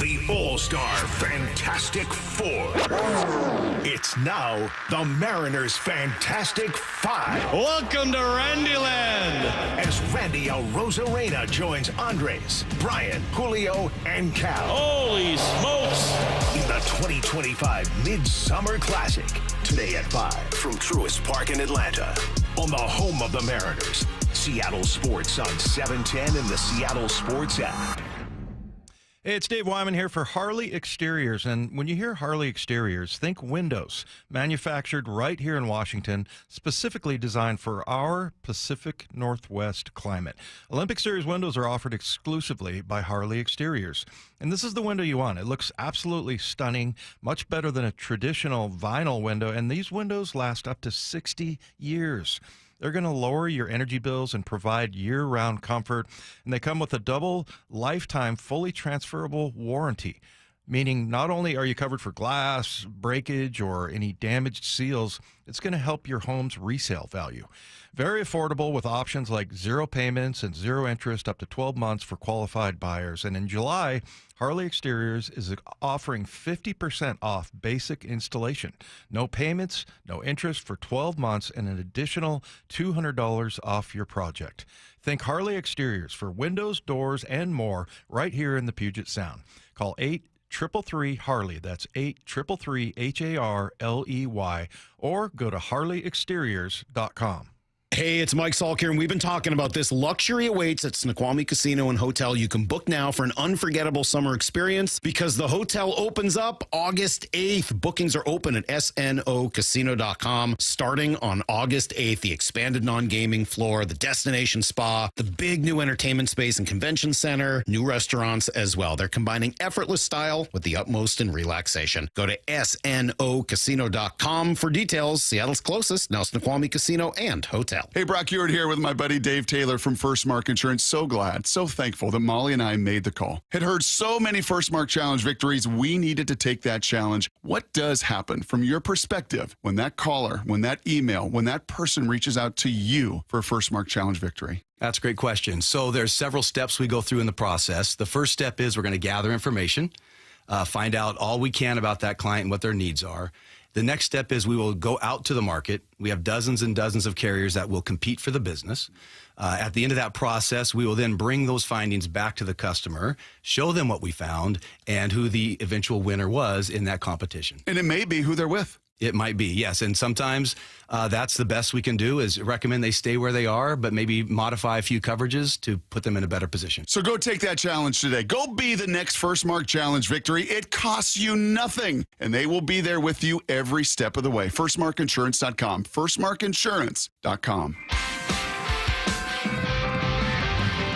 The All-Star Fantastic Four. It's now the Mariners Fantastic Five. Welcome to Randyland. As Randy Arozarena joins Andres, Brian, Julio, and Cal. Holy smokes. In the 2025 Midsummer Classic. Today at 5 from Truist Park in Atlanta. On the home of the Mariners. Seattle Sports on 710 and the Seattle Sports app. Hey, it's Dave Wyman here for Harley Exteriors. And when you hear Harley Exteriors, think windows. Manufactured right here in Washington, specifically designed for our Pacific Northwest climate. Olympic Series windows are offered exclusively by Harley Exteriors. And this is the window you want. It looks absolutely stunning, much better than a traditional vinyl window. And these windows last up to 60 years. They're going to lower your energy bills and provide year-round comfort. And they come with a double lifetime fully transferable warranty, meaning not only are you covered for glass, breakage, or any damaged seals, it's going to help your home's resale value. Very affordable with options like zero payments and zero interest up to 12 months for qualified buyers. And in July, Harley Exteriors is offering 50% off basic installation. No payments, no interest for 12 months, and an additional $200 off your project. Think Harley Exteriors for windows, doors, and more right here in the Puget Sound. Call 833-HARLEY. That's 833-HARLEY. Or go to harleyexteriors.com. Hey, it's Mike Salk here, and we've been talking about this. Luxury awaits at Snoqualmie Casino and Hotel. You can book now for an unforgettable summer experience because the hotel opens up August 8th. Bookings are open at snocasino.com starting on August 8th. The expanded non-gaming floor, the destination spa, the big new entertainment space and convention center, new restaurants as well. They're combining effortless style with the utmost in relaxation. Go to snocasino.com for details. Seattle's closest, now Snoqualmie Casino and Hotel. Hey, Brock Hewitt here with my buddy Dave Taylor from First Mark Insurance. So glad, so thankful that Molly and I made the call. Had heard so many First Mark Challenge victories, we needed to take that challenge. What does happen from your perspective when that caller, when that email, when that person reaches out to you for a First Mark Challenge victory? That's a great question. So there's several steps we go through in the process. The first step is we're going to gather information, find out all we can about that client and what their needs are. The next step is we will go out to the market. We have dozens and dozens of carriers that will compete for the business. At the end of that process, we will then bring those findings back to the customer, show them what we found, and who the eventual winner was in that competition. And it may be who they're with. It might be, yes. And sometimes that's the best we can do is recommend they stay where they are, but maybe modify a few coverages to put them in a better position. So go take that challenge today. Go be the next First Mark Challenge victory. It costs you nothing, and they will be there with you every step of the way. FirstMarkInsurance.com. FirstMarkInsurance.com.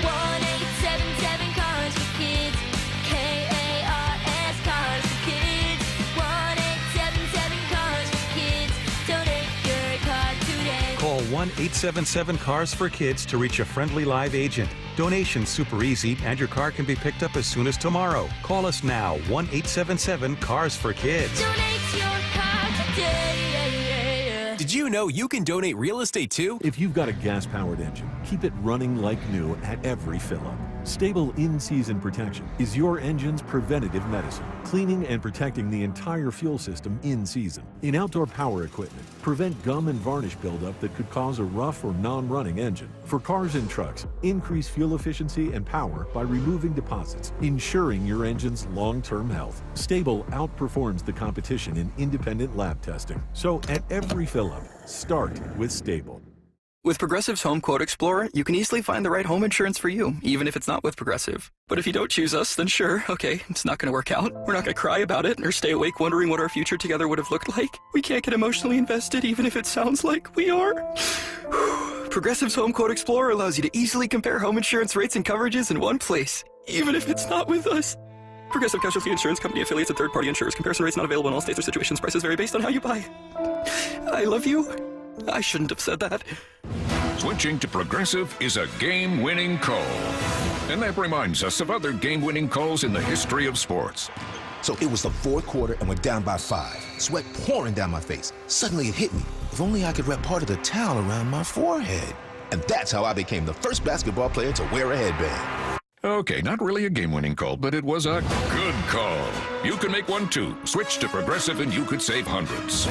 1-877 Cars for Kids. KARS Cars for Kids. 1-877 Cars for Kids. Donate your car today. Call 1-877-CARS for Kids to reach a friendly live agent. Donation's super easy, and your car can be picked up as soon as tomorrow. Call us now, 1-877-CARS for Kids. Donate your car today. Did Did you know you can donate real estate too? If you've got a gas-powered engine, keep it running like new at every fill-up. Stable in-season protection is your engine's preventative medicine, cleaning and protecting the entire fuel system in season. In outdoor power equipment, prevent gum and varnish buildup that could cause a rough or non-running engine. For cars and trucks, increase fuel efficiency and power by removing deposits, ensuring your engine's long-term health. Stable outperforms the competition in independent lab testing. So at every fill-up, start with Stable. With Progressive's Home Quote Explorer, you can easily find the right home insurance for you, even if it's not with Progressive. But if you don't choose us, then sure, okay, it's not going to work out. We're not going to cry about it or stay awake wondering what our future together would have looked like. We can't get emotionally invested, even if it sounds like we are. Progressive's Home Quote Explorer allows you to easily compare home insurance rates and coverages in one place, even if it's not with us. Progressive Casualty Insurance Company affiliates and third-party insurers. Comparison rates not available in all states or situations. Prices vary based on how you buy. I love you. I shouldn't have said that. Switching to Progressive is a game-winning call. And that reminds us of other game-winning calls in the history of sports. So it was the fourth quarter and we're down by 5. Sweat pouring down my face. Suddenly it hit me. If only I could wrap part of the towel around my forehead. And that's how I became the first basketball player to wear a headband. Okay, not really a game-winning call, but it was a good call. You can make one too. Switch to Progressive and you could save hundreds.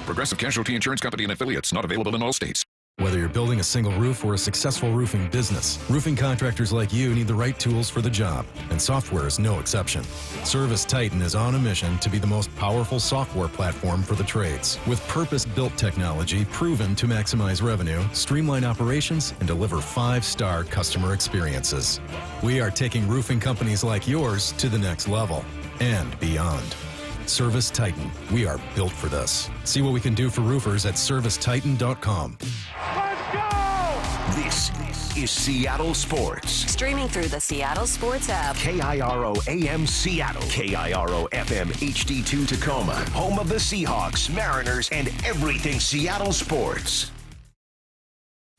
Progressive Casualty Insurance Company and affiliates, not available in all states. Whether you're building a single roof or a successful roofing business, roofing contractors like you need the right tools for the job, and software is no exception. Service Titan is on a mission to be the most powerful software platform for the trades, with purpose-built technology proven to maximize revenue, streamline operations, and deliver 5-star customer experiences. We are taking roofing companies like yours to the next level and beyond. Service Titan. We are built for this. See what we can do for roofers at servicetitan.com. This is Seattle Sports. Streaming through the Seattle Sports app. KIRO AM Seattle. KIRO FM HD2 Tacoma. Home of the Seahawks, Mariners, and everything Seattle sports.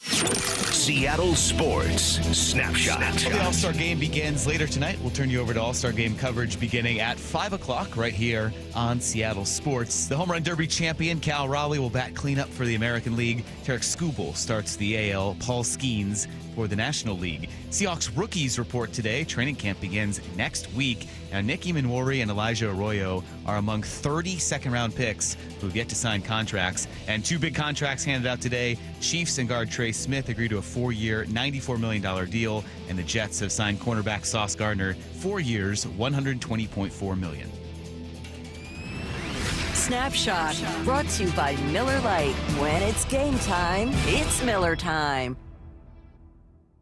Seattle Sports Snapshot. Well, the All-Star Game begins later tonight. We'll turn you over to All-Star Game coverage beginning at 5 o'clock right here on Seattle Sports. The Home Run Derby champion, Cal Raleigh, will bat cleanup for the American League. Tarek Skubal starts the AL. Paul Skeens for the National League. Seahawks rookies report today. Training camp begins next week. Now, Nick Emanwori and Elijah Arroyo are among 30 second-round picks who have yet to sign contracts. And 2 big contracts handed out today. Chiefs and guard Trey Smith agreed to a 4-year, $94 million deal, and the Jets have signed cornerback Sauce Gardner 4 years, $120.4 million. Snapshot, brought to you by Miller Lite. When it's game time, it's Miller time.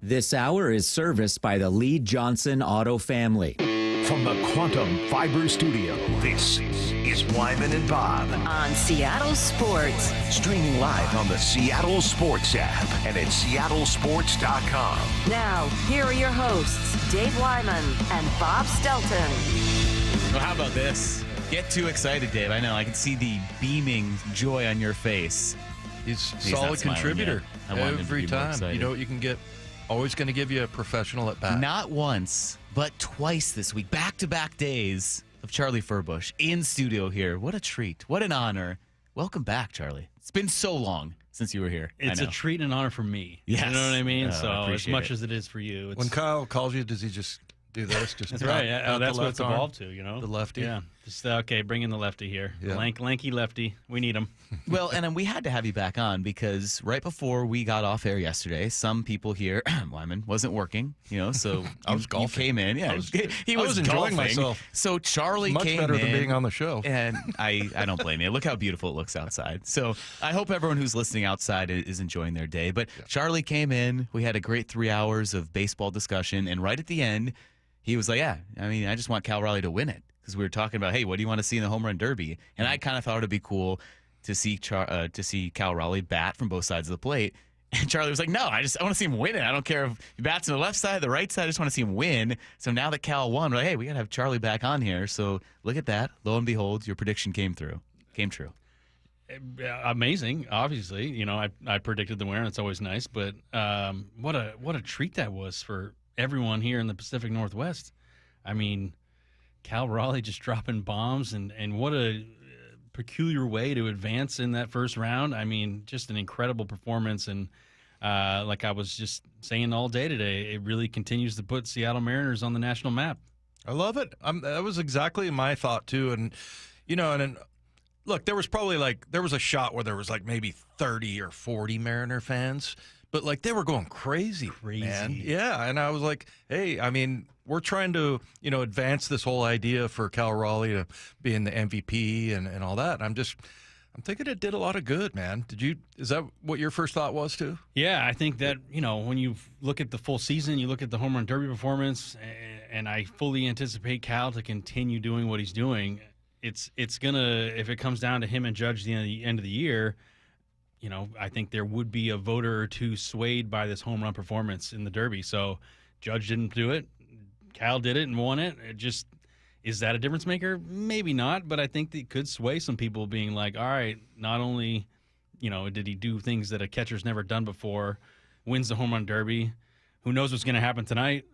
This hour is serviced by the Lee Johnson Auto family. From the Quantum Fiber Studio, this is Wyman and Bob. On Seattle Sports. Streaming live on the Seattle Sports app and at seattlesports.com. Now, here are your hosts, Dave Wyman and Bob Stelton. Well, how about this? Get too excited, Dave. I know. I can see the beaming joy on your face. He's not solid smiling contributor yet. I want him to every be more time. excited. You know what you can get? Always going to give you a professional at bat. Not once, but twice this week. Back-to-back days of Charlie Furbush in studio here. What a treat. What an honor. Welcome back, Charlie. It's been so long since you were here. It's a treat and an honor for me. Yes. You know what I mean? So I as much it. as it is for you. When Kyle calls you, does he just do this? Just That's right. out That's the what left it's arm? evolved to, you know? The lefty? Yeah. Just, okay, bring in the lefty here. Yeah. Lanky lefty. We need him. Well, and we had to have you back on because right before we got off air yesterday, some people here, Wyman, wasn't working, so I was golfing. You came in. Yeah, he was enjoying golfing. myself. So Charlie Much came better in. than being on the show. And I don't blame you. Look how beautiful it looks outside. So I hope everyone who's listening outside is enjoying their day. But Charlie came in. We had a great 3 hours of baseball discussion. And right at the end, he was like, I just want Cal Raleigh to win it. Because we were talking about, hey, what do you want to see in the home run derby? And I kind of thought it'd be cool to see Cal Raleigh bat from both sides of the plate. And Charlie was like, no, I want to see him win it. I don't care if he bats on the left side, the right side. I just want to see him win. So now that Cal won, we're like, hey, we got to have Charlie back on here. So look at that. Lo and behold, your prediction came true. Amazing, obviously. I predicted the winner. It's always nice. But what a treat that was for everyone here in the Pacific Northwest. I mean, Cal Raleigh just dropping bombs, and what a peculiar way to advance in that first round. I mean, just an incredible performance. And like I was just saying all day today, it really continues to put Seattle Mariners on the national map. I love it. That was exactly my thought, too. And, look, there was a shot where there was like maybe 30 or 40 Mariner fans, but like they were going crazy. Man. Yeah. And I was like, hey, I mean, we're trying to, advance this whole idea for Cal Raleigh to being the MVP and all that. I'm thinking it did a lot of good, man. Is that what your first thought was too? Yeah, I think that, when you look at the full season, you look at the home run derby performance, and I fully anticipate Cal to continue doing what he's doing. It's gonna, if it comes down to him and Judge the end of the year, I think there would be a voter or two swayed by this home run performance in the derby. So Judge didn't do it. Cal did it and won it. Is that a difference maker? Maybe not, but I think it could sway some people being like, all right, not only, did he do things that a catcher's never done before, wins the home run derby, who knows what's going to happen tonight,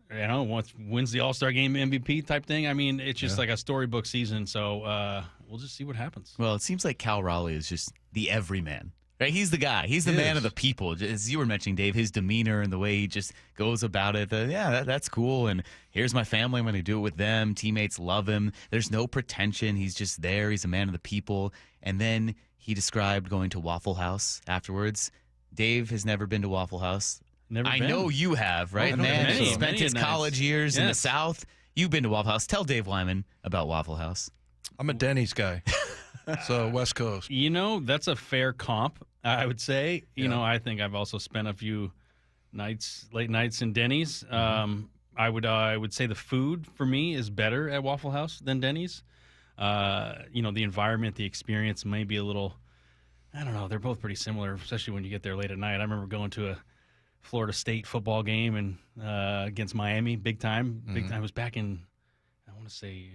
wins the All-Star Game MVP type thing. I mean, it's just like a storybook season, so we'll just see what happens. Well, it seems like Cal Raleigh is just the everyman. Right, he's the guy. He's the man of the people. As you were mentioning, Dave, his demeanor and the way he just goes about it. That's cool. And here's my family. I'm going to do it with them. Teammates love him. There's no pretension. He's just there. He's a man of the people. And then he described going to Waffle House afterwards. Dave has never been to Waffle House. I know you have, right? Man, he spent his college years in the South. You've been to Waffle House. Tell Dave Wyman about Waffle House. I'm a Denny's guy. So West Coast. That's a fair comp, I would say. I think I've also spent a few late nights in Denny's. I would say the food for me is better at Waffle House than Denny's. The environment, the experience may be a little, I don't know, they're both pretty similar, especially when you get there late at night. I remember going to a Florida State football game and against Miami, big time. It was back in, I want to say,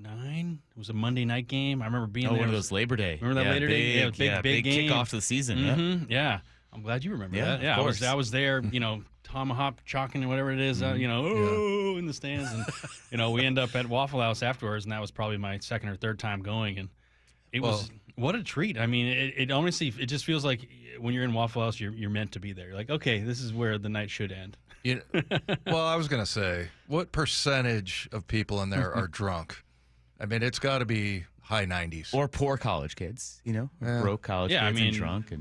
2009. It was a Monday night game. I remember being there. One of those Labor Day. Remember that Labor Day? Yeah, big game. kickoff to the season. Yeah. I'm glad you remember that. Yeah, of course. I was there, tomahawk chalking and whatever it is, in the stands. And, we end up at Waffle House afterwards, and that was probably my second or third time going. And it was, what a treat. I mean, it honestly, it just feels like when you're in Waffle House, you're meant to be there. You're like, okay, this is where the night should end. Well, I was going to say, what percentage of people in there are drunk? I mean, it's got to be high 90s. Or poor college kids, broke college kids and drunk.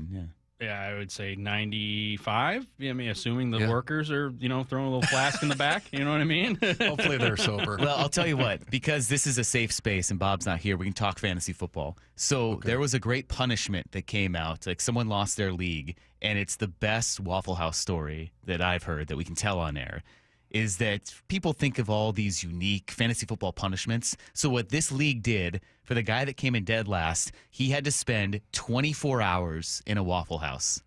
Yeah, I would say 95. I mean, assuming the workers are, throwing a little flask in the back. You know what I mean? Hopefully they're sober. Well, I'll tell you what, because this is a safe space and Bob's not here, we can talk fantasy football. So there was a great punishment that came out. Like someone lost their league, and it's the best Waffle House story that I've heard that we can tell on air. Is that people think of all these unique fantasy football punishments. So what this league did for the guy that came in dead last, he had to spend 24 hours in a Waffle House.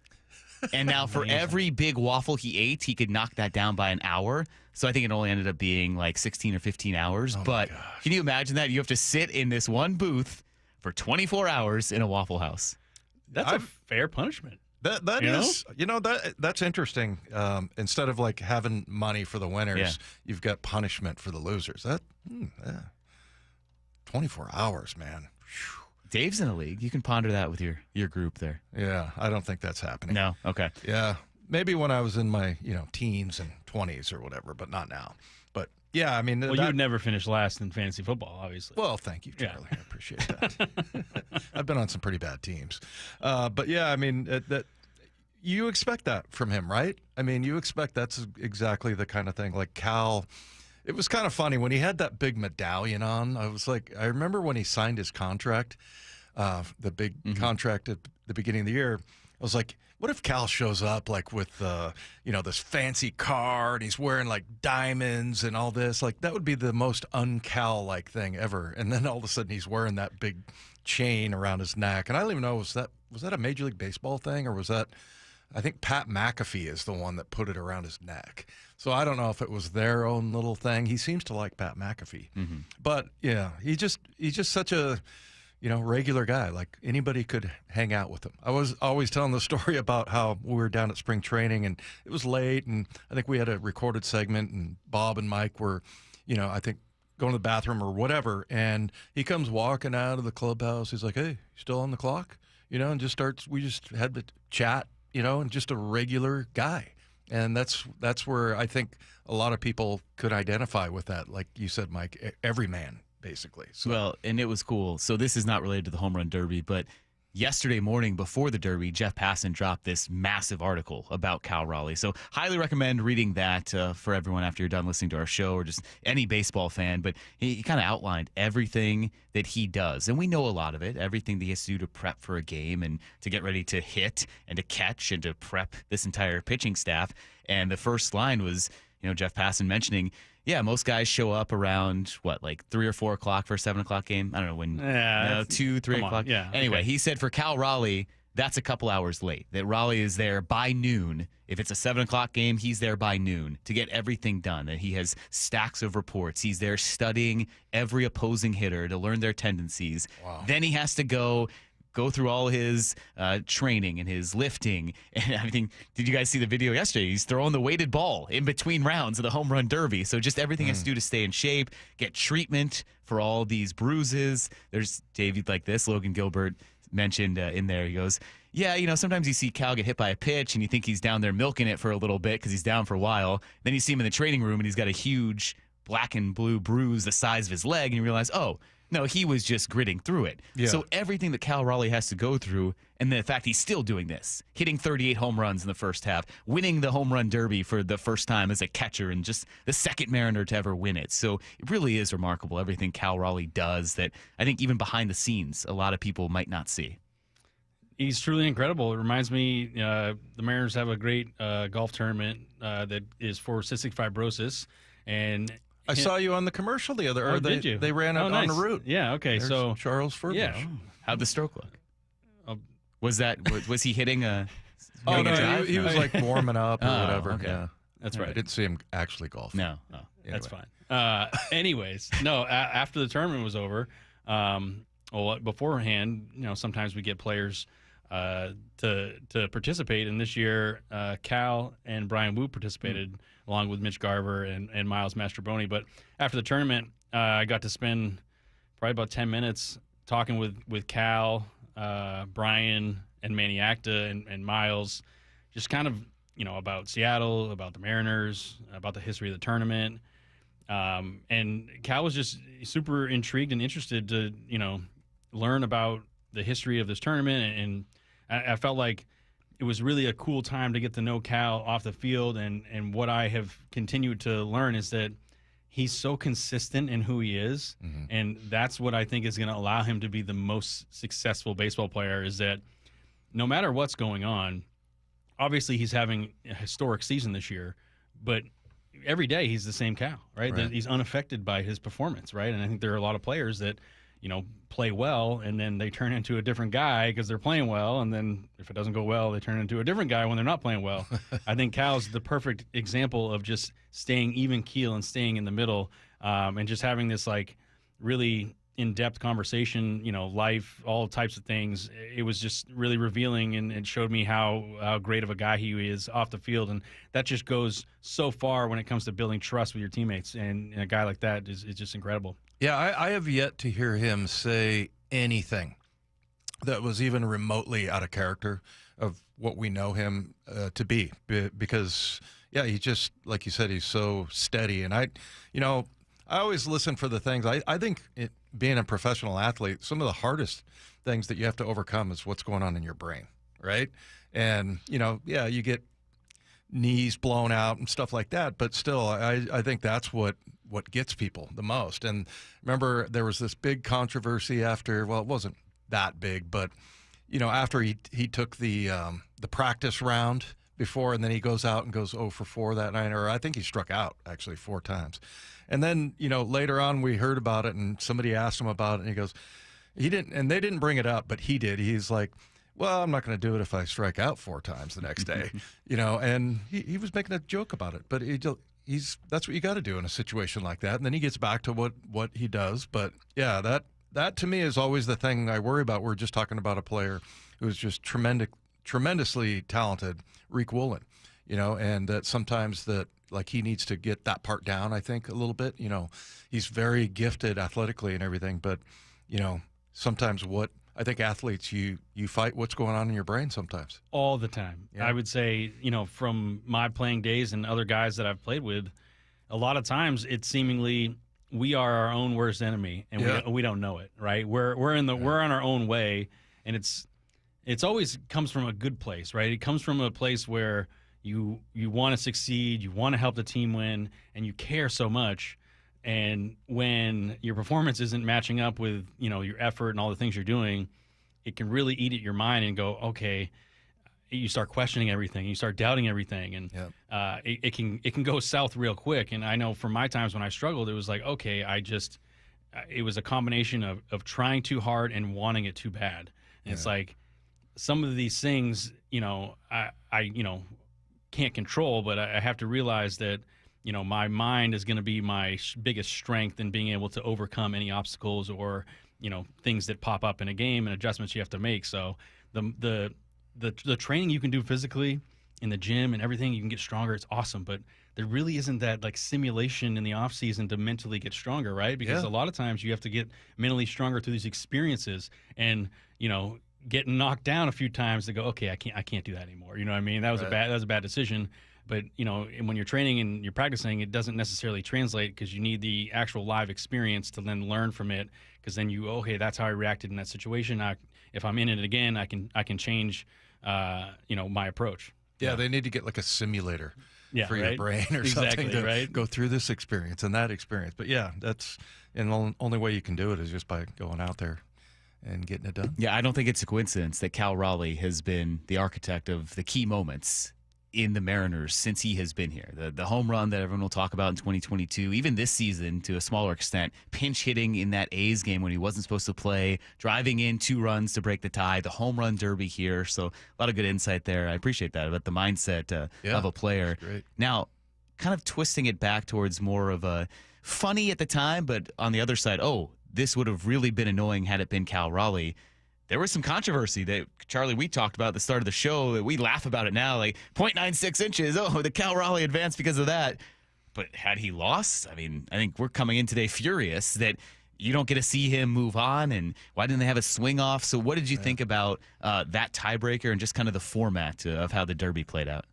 And now for every big waffle he ate, he could knock that down by an hour. So I think it only ended up being like 16 or 15 hours. But can you imagine that? You have to sit in this one booth for 24 hours in a Waffle House. That's a fair punishment. That is, that's interesting. Instead of like having money for the winners, you've got punishment for the losers. 24 hours, man. Whew. Dave's in a league. You can ponder that with your group there. Yeah, I don't think that's happening. No? Okay. Yeah, maybe when I was in my teens and 20s or whatever, but not now. But yeah, I mean, you would never finish last in fantasy football, obviously. Well, thank you, Charlie. I appreciate that. I've been on some pretty bad teams, but yeah, I mean that you expect that from him, right? I mean, you expect that's exactly the kind of thing. Like Cal, it was kind of funny when he had that big medallion on. I remember when he signed his contract, the big contract at the beginning of the year. I was like, what if Cal shows up like with this fancy car and he's wearing like diamonds and all this? Like that would be the most un-Cal like thing ever. And then all of a sudden he's wearing that big chain around his neck. And I don't even know, was that a Major League Baseball thing, or was that, I think Pat McAfee is the one that put it around his neck. So I don't know if it was their own little thing. He seems to like Pat McAfee. But yeah, he's just such a regular guy. Like anybody could hang out with him. I was always telling the story about how we were down at spring training and it was late, and I think we had a recorded segment, and Bob and Mike were, I think going to the bathroom or whatever, and he comes walking out of the clubhouse. He's like, "Hey, you still on the clock?" And we just had the chat, and just a regular guy. And that's where I think a lot of people could identify with that. Like you said, Mike, every man, basically. So. Well, and it was cool. So this is not related to the home run derby, but yesterday morning before the derby, Jeff Passan dropped this massive article about Cal Raleigh. So highly recommend reading that for everyone after you're done listening to our show, or just any baseball fan. But he kind of outlined everything that he does. And we know a lot of it, everything that he has to do to prep for a game and to get ready to hit and to catch and to prep this entire pitching staff. And the first line was, Jeff Passan mentioning, yeah, most guys show up around, like 3 or 4 o'clock for a 7 o'clock game? I don't know when. 2, 3 o'clock. Yeah. Anyway, okay. He said for Cal Raleigh, that's a couple hours late. That Raleigh is there by noon. If it's a 7 o'clock game, he's there by noon to get everything done. That he has stacks of reports. He's there studying every opposing hitter to learn their tendencies. Wow. Then he has to go through all his training and his lifting and everything. Did you guys see the video yesterday? He's throwing the weighted ball in between rounds of the home run derby. So just everything has to do to stay in shape, get treatment for all these bruises. There's Davey like this. Logan Gilbert mentioned in there. He goes, yeah, sometimes you see Cal get hit by a pitch and you think he's down there milking it for a little bit because he's down for a while. Then you see him in the training room and he's got a huge black and blue bruise the size of his leg, and you realize, oh, no, he was just gritting through it. Yeah. So everything that Cal Raleigh has to go through, and the fact he's still doing this, hitting 38 home runs in the first half, winning the home run derby for the first time as a catcher, and just the second Mariner to ever win it. So it really is remarkable, everything Cal Raleigh does that I think even behind the scenes, a lot of people might not see. He's truly incredible. It reminds me, the Mariners have a great golf tournament that is for cystic fibrosis, and I saw you on the commercial the other. Did you? They ran out nice. on the route. Yeah. Okay. There's so Charles Furbush. Yeah. How'd the stroke look? Was he hitting a? Oh no, he was like warming up or whatever. Okay. Yeah, that's right. I didn't see him actually golf. No. Anyway. That's fine. Anyways, no. After the tournament was over, beforehand, sometimes we get players to participate, and this year, Cal and Brian Wu participated along with Mitch Garver and Miles Mastrobuoni. But after the tournament, I got to spend probably about 10 minutes talking with Cal, Brian, and Manny Acta and Miles, just kind of about Seattle, about the Mariners, about the history of the tournament. And Cal was just super intrigued and interested to learn about the history of this tournament, and I felt like it was really a cool time to get to know Cal off the field. And what I have continued to learn is that he's so consistent in who he is. Mm-hmm. And that's what I think is going to allow him to be the most successful baseball player, is that no matter what's going on, obviously he's having a historic season this year, but every day he's the same Cal, right? He's unaffected by his performance, right? And I think there are a lot of players that, play well, and then they turn into a different guy because they're playing well, and then if it doesn't go well, they turn into a different guy when they're not playing well. I think Cal's the perfect example of just staying even keel and staying in the middle, and just having this really in-depth conversation, life, all types of things. It was just really revealing, and it showed me how great of a guy he is off the field, and that just goes so far when it comes to building trust with your teammates, and a guy like that is just incredible. Yeah, I have yet to hear him say anything that was even remotely out of character of what we know him to be, because, yeah, he just, like you said, he's so steady. And I always listen for the things. I think being a professional athlete, some of the hardest things that you have to overcome is what's going on in your brain, right? And, you get knees blown out and stuff like that, but still, I think that's what gets people the most. And remember, there was this big controversy after, well, it wasn't that big, but after he took the practice round before, and then he goes out and goes 0 for 4 that night, or I think he struck out actually 4 times. And then later on we heard about it, and somebody asked him about it, and he goes, he didn't, and they didn't bring it up, but he did. He's like, well, I'm not going to do it if I strike out 4 times the next day, and he was making a joke about it, but that's what you got to do in a situation like that. And then he gets back to what he does. But yeah, that to me is always the thing I worry about. We're just talking about a player who's just tremendously talented, Reek Woolen. and that sometimes that like he needs to get that part down, I think, a little bit. He's very gifted athletically and everything, but, sometimes what I think athletes, you fight what's going on in your brain sometimes. All the time. Yeah. I would say, from my playing days and other guys that I've played with, a lot of times it's seemingly we are our own worst enemy, and we don't know it, right? We're on our own way, and it's always comes from a good place, right? It comes from a place where you want to succeed, you want to help the team win, and you care so much. And when your performance isn't matching up with, your effort and all the things you're doing, it can really eat at your mind and go, okay, you start questioning everything, you start doubting everything, and it can go south real quick. And I know from my times when I struggled, it was like, okay, it was a combination of trying too hard and wanting it too bad. And it's like some of these things, I can't control, but I have to realize that, my mind is going to be my biggest strength in being able to overcome any obstacles or, things that pop up in a game and adjustments you have to make. So the training you can do physically in the gym and everything, you can get stronger. It's awesome. But there really isn't that like simulation in the off season to mentally get stronger, right? Because a lot of times you have to get mentally stronger through these experiences and, getting knocked down a few times to go, okay, I can't do that anymore. You know what I mean? That was a bad decision. But, when you're training and you're practicing, it doesn't necessarily translate because you need the actual live experience to then learn from it. Because then okay, that's how I reacted in that situation. If I'm in it again, I can change, my approach. Yeah, they need to get like a simulator for your brain or exactly, something to right? go through this experience and that experience. But and the only way you can do it is just by going out there and getting it done. Yeah, I don't think it's a coincidence that Cal Raleigh has been the architect of the key moments in the Mariners since he has been here. The home run that everyone will talk about in 2022, even this season to a smaller extent, pinch hitting in that A's game when he wasn't supposed to play, driving in 2 runs to break the tie, the home run derby here. So a lot of good insight there. I appreciate that about the mindset of a player. Great. Now, kind of twisting it back towards more of a funny at the time, but on the other side, this would have really been annoying had it been Cal Raleigh. There was some controversy that, Charlie, we talked about at the start of the show. We laugh about it now, like 0.96 inches. Oh, the Cal Raleigh advanced because of that. But had he lost, I think we're coming in today furious that you don't get to see him move on. And why didn't they have a swing off? So what did you think about that tiebreaker and just kind of the format of how the Derby played out?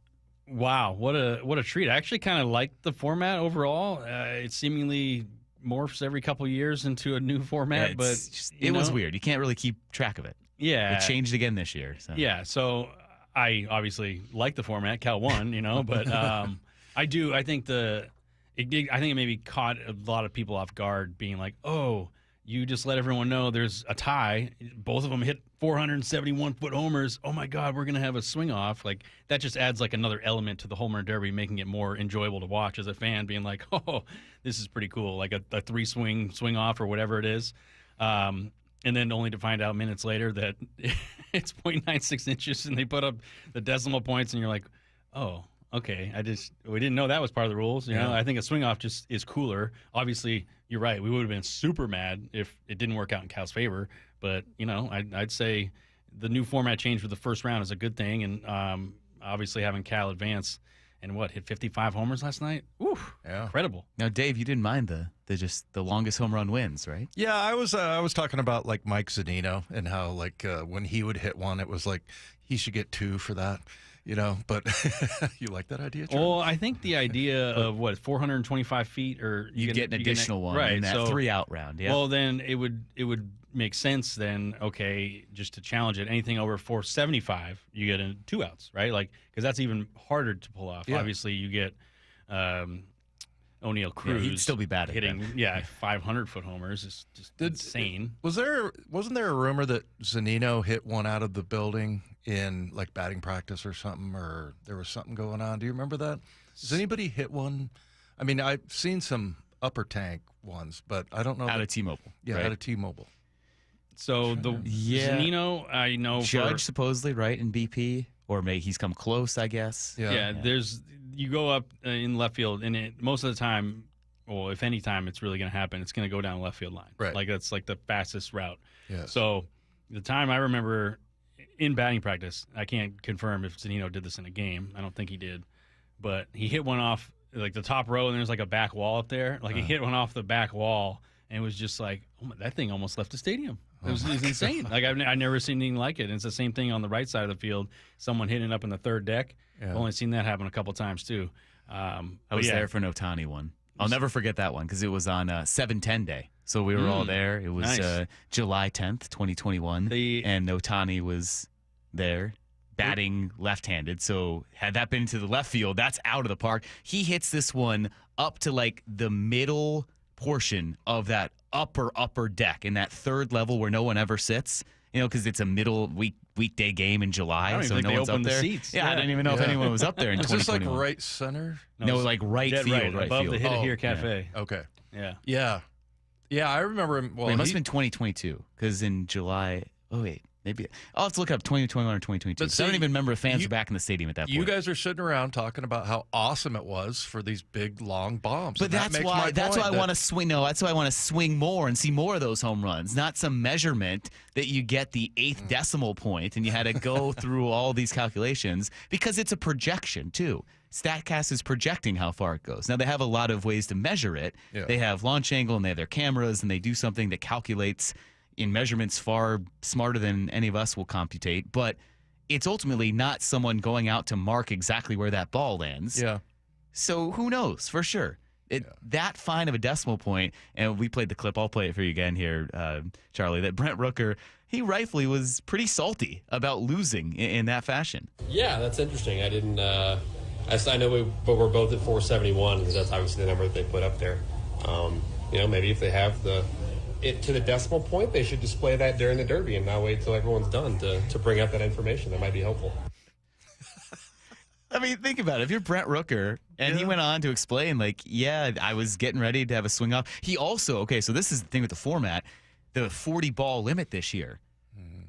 Wow, what a treat. I actually kind of liked the format overall. It seemingly morphs every couple years into a new format, but it was weird. You can't really keep track of it. Yeah, it changed again this year. So. Yeah, so I obviously like the format. Cal won, but I think it maybe caught a lot of people off guard, being like, "Oh, you just let everyone know there's a tie. Both of them hit 471-foot homers. Oh my God, we're gonna have a swing off." Like that just adds like another element to the home run derby, making it more enjoyable to watch as a fan. Being like, "Oh, this is pretty cool!" Like a 3-swing off or whatever it is, and then only to find out minutes later that it's 0.96 inches, and they put up the decimal points, and you're like, "Oh, okay." We didn't know that was part of the rules. You know, I think a swing off just is cooler. Obviously, you're right. We would have been super mad if it didn't work out in Cal's favor. But I'd say the new format change for the first round is a good thing, and obviously having Cal advance and hit 55 homers last night. Ooh, incredible. Now, Dave, you didn't mind the longest home run wins, right? Yeah, I was talking about like Mike Zunino and how like when he would hit one, it was like he should get 2 for that. But you like that idea, Charlie? Well, I think the idea of 425 feet, or you get an additional one in that 3-out round. Yeah. Well, then it would make sense then. Okay, just to challenge it, anything over 475, you get 2 outs, right? Like because that's even harder to pull off. Yeah. Obviously, you get O'Neal Cruz. He'd still be bad at hitting. 500-foot homers is just insane. Wasn't there a rumor that Zunino hit one out of the building in like batting practice or something, or there was something going on? Do you remember that? Does anybody hit one? I mean, I've seen some upper tank ones, but I don't know. Out of T-Mobile. Yeah, right? out of T-Mobile. So Zunino, I know Judge supposedly, right, in BP, or maybe he's come close, I guess. Yeah. You go up in left field, and most of the time, well, if any time it's really going to happen, it's going to go down left field line. Right. Like that's like the fastest route. Yeah. So the time I remember in batting practice, I can't confirm if Zunino did this in a game. I don't think he did. but he hit one off like the top row, and there's like a back wall up there. Like he hit one off the back wall, and it was just like, oh my, that thing almost left the stadium. It was insane. Like I've never seen anything like it. And it's the same thing on the right side of the field. Someone hitting it up in the third deck. Yeah. I've only seen that happen a couple times too. I was there for an Otani one. I'll never forget that one because it was on 7-10 day. So we were all there. It was Nice. July 10th, 2021. And Otani was there batting left-handed. So had that been to the left field, that's out of the park. He hits this one up to like the middle portion of that upper deck in that third level where no one ever sits. You know, because it's a weekday game in July, I don't even so think no they opened opened the the seats. seats. Yeah, I didn't even know if anyone was up there in Is this like 2021. right center? No, like right dead field, right above field. the Hit It Here Yeah. Cafe. Okay. Yeah. Yeah. Yeah, I remember him. Well, Wait, it must have been 2022 because in July. Oh wait, maybe I'll have to look up 2021 or 2022. But I don't see, even remember if fans were back in the stadium at that point. You guys are sitting around talking about how awesome it was for these big long bombs. But and that that's makes why my that's point why I that- want to swing. No, that's why I want to swing more and see more of those home runs, not some measurement that you get the eighth decimal point and you had to go through all these calculations because it's a projection too. StatCast is projecting how far it goes. Now they have a lot of ways to measure it. Yeah. They have launch angle and they have their cameras and they do something that calculates in measurements far smarter than any of us will computate. But it's ultimately not someone going out to mark exactly where that ball lands. Yeah. So who knows for sure? That fine of a decimal point, and we played the clip. I'll play it for you again here, Charlie, that Brent Rooker, he rightfully was pretty salty about losing in that fashion. Yeah, that's interesting. I didn't. I know but we're both at 471 because that's obviously the number that they put up there. Maybe if they have it to the decimal point, they should display that during the Derby and not wait till everyone's done to bring up that information. That might be helpful. I mean, think about it. If you're Brent Rooker, and he went on to explain, like, yeah, I was getting ready to have a swing off. He also, okay, so this is the thing with the format, the 40 ball limit this year,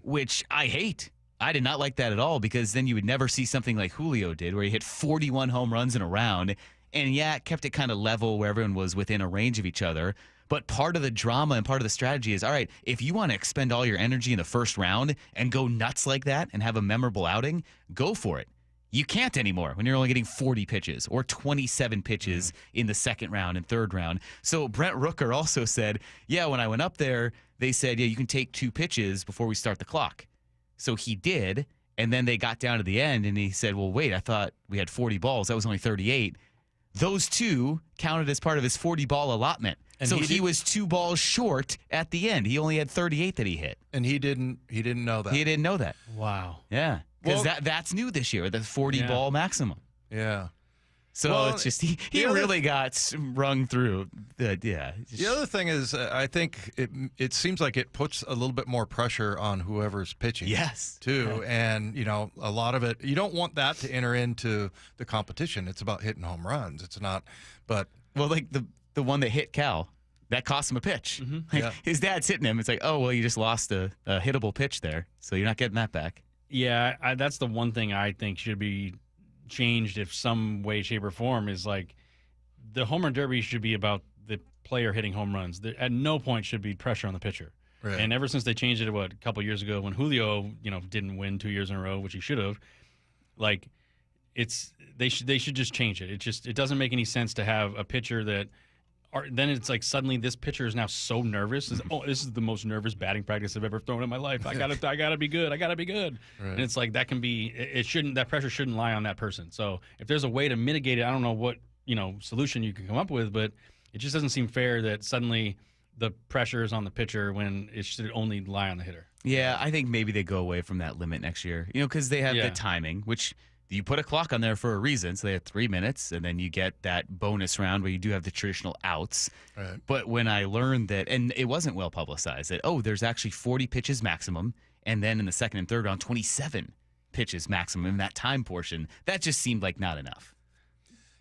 which I hate. I did not like that at all because then you would never see something like Julio did where he hit 41 home runs in a round. And yeah, it kept it kind of level where everyone was within a range of each other. But part of the drama and part of the strategy is, all right, if you want to expend all your energy in the first round and go nuts like that and have a memorable outing, go for it. You can't anymore when you're only getting 40 pitches or 27 pitches in the second round and third round. So Brent Rooker also said, yeah, when I went up there, they said, yeah, you can take 2 pitches before we start the clock. So he did, and then they got down to the end, and he said, well, wait, I thought we had 40 balls. That was only 38. Those 2 counted as part of his 40-ball allotment. And so he he was 2 balls short at the end. He only had 38 that he hit. And he didn't know that. He didn't know that. Wow. Yeah, because Well- that's new this year, the 40-ball maximum. Yeah. So Well, it's just he the other- really got rung through. The other thing is, I think it seems like it puts a little bit more pressure on whoever's pitching. Yes. Too, and a lot of it, you don't want that to enter into the competition. It's about hitting home runs. It's not, but well, like the one that hit Cal, that cost him a pitch. Like, Yeah. his dad's hitting him. It's like, oh well, you just lost a hittable pitch there, so you're not getting that back. Yeah, that's the one thing I think should be changed if some way, shape, or form is like the home run derby should be about the player hitting home runs. There, at no point should be pressure on the pitcher. Right. And ever since they changed it, a couple years ago when Julio, didn't win 2 years in a row, which he should have, like they should just change it. It doesn't make any sense to have a pitcher that. Then it's like suddenly this pitcher is now so nervous. This is the most nervous batting practice I've ever thrown in my life. I gotta be good. I gotta be good. Right. And it's like that can be. That pressure shouldn't lie on that person. So if there's a way to mitigate it, I don't know what solution you can come up with, but it just doesn't seem fair that suddenly the pressure is on the pitcher when it should only lie on the hitter. Yeah, I think maybe they go away from that limit next year. Because they have the timing, which you put a clock on there for a reason. So they have 3 minutes, and then you get that bonus round where you do have the traditional outs. Right. But when I learned that, and it wasn't well publicized, that, there's actually 40 pitches maximum, and then in the second and third round, 27 pitches maximum in that time portion. That just seemed like not enough.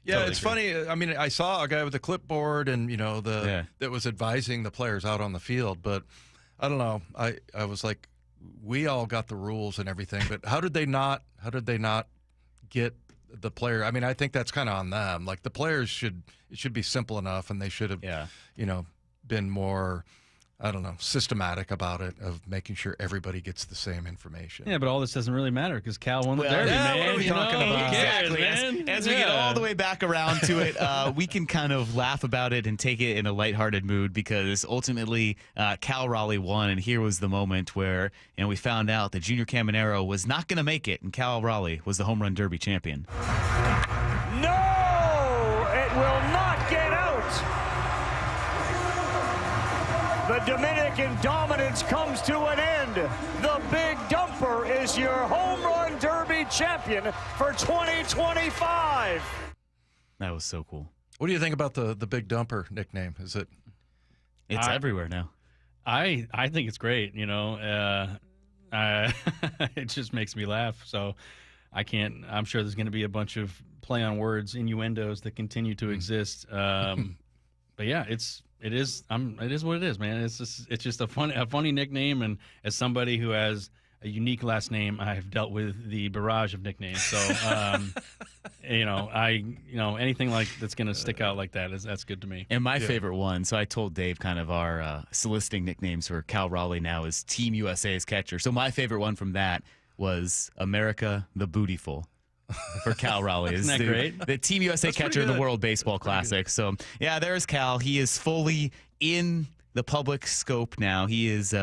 Yeah, Totally it's agree. funny. I mean, I saw a guy with a clipboard and that was advising the players out on the field, but I don't know. I was like, we all got the rules and everything, but how did they not get the player? I mean, I think that's kind of on them. Like the players it should be simple enough, and they should have been more I don't know, systematic about it, of making sure everybody gets the same information. Yeah, but all this doesn't really matter because Cal won the Derby, man. What are we talking about? Exactly. Man. As we get all the way back around to it, we can kind of laugh about it and take it in a lighthearted mood because ultimately Cal Raleigh won, and here was the moment where we found out that Junior Caminero was not going to make it, and Cal Raleigh was the Home Run Derby champion. No! It will not get out! The Dominican dominance comes to an end. The Big Dumper is your Home Run Derby champion for 2025. That was so cool. What do you think about the Big Dumper nickname? Is it? It's everywhere now. I think it's great. It just makes me laugh. So I'm sure there's going to be a bunch of play on words, innuendos that continue to exist. But yeah, it is what it is, man. It's just a funny nickname, and as somebody who has a unique last name, I've dealt with the barrage of nicknames. So, anything like that's going to stick out like that's good to me. And my favorite one. So I told Dave kind of our soliciting nicknames for Cal Raleigh now is Team USA's catcher. So my favorite one from that was America the Bootyful. For Cal Raleigh. Isn't that great? The Team USA catcher in the World Baseball Classic. So, yeah, there's Cal. He is fully in the public scope now. He is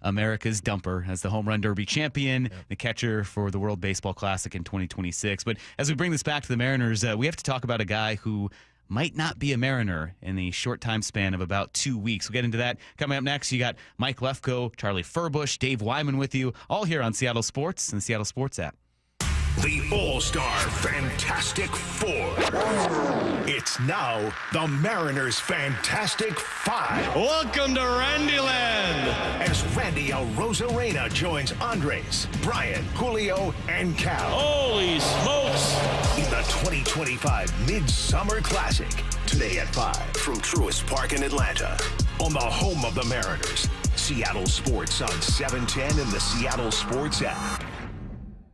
America's dumper as the Home Run Derby champion, the catcher for the World Baseball Classic in 2026. But as we bring this back to the Mariners, we have to talk about a guy who might not be a Mariner in the short time span of about 2 weeks. We'll get into that. Coming up next, you got Mike Lefko, Charlie Furbush, Dave Wyman with you, all here on Seattle Sports and the Seattle Sports app. The All-Star Fantastic Four. It's now the Mariners Fantastic Five. Welcome to Randyland. As Randy El Rosarena joins Andres, Brian, Julio, and Cal. Holy smokes. In the 2025 Midsummer Classic. Today at 5 from Truist Park in Atlanta. On the home of the Mariners. Seattle Sports on 710 and the Seattle Sports app.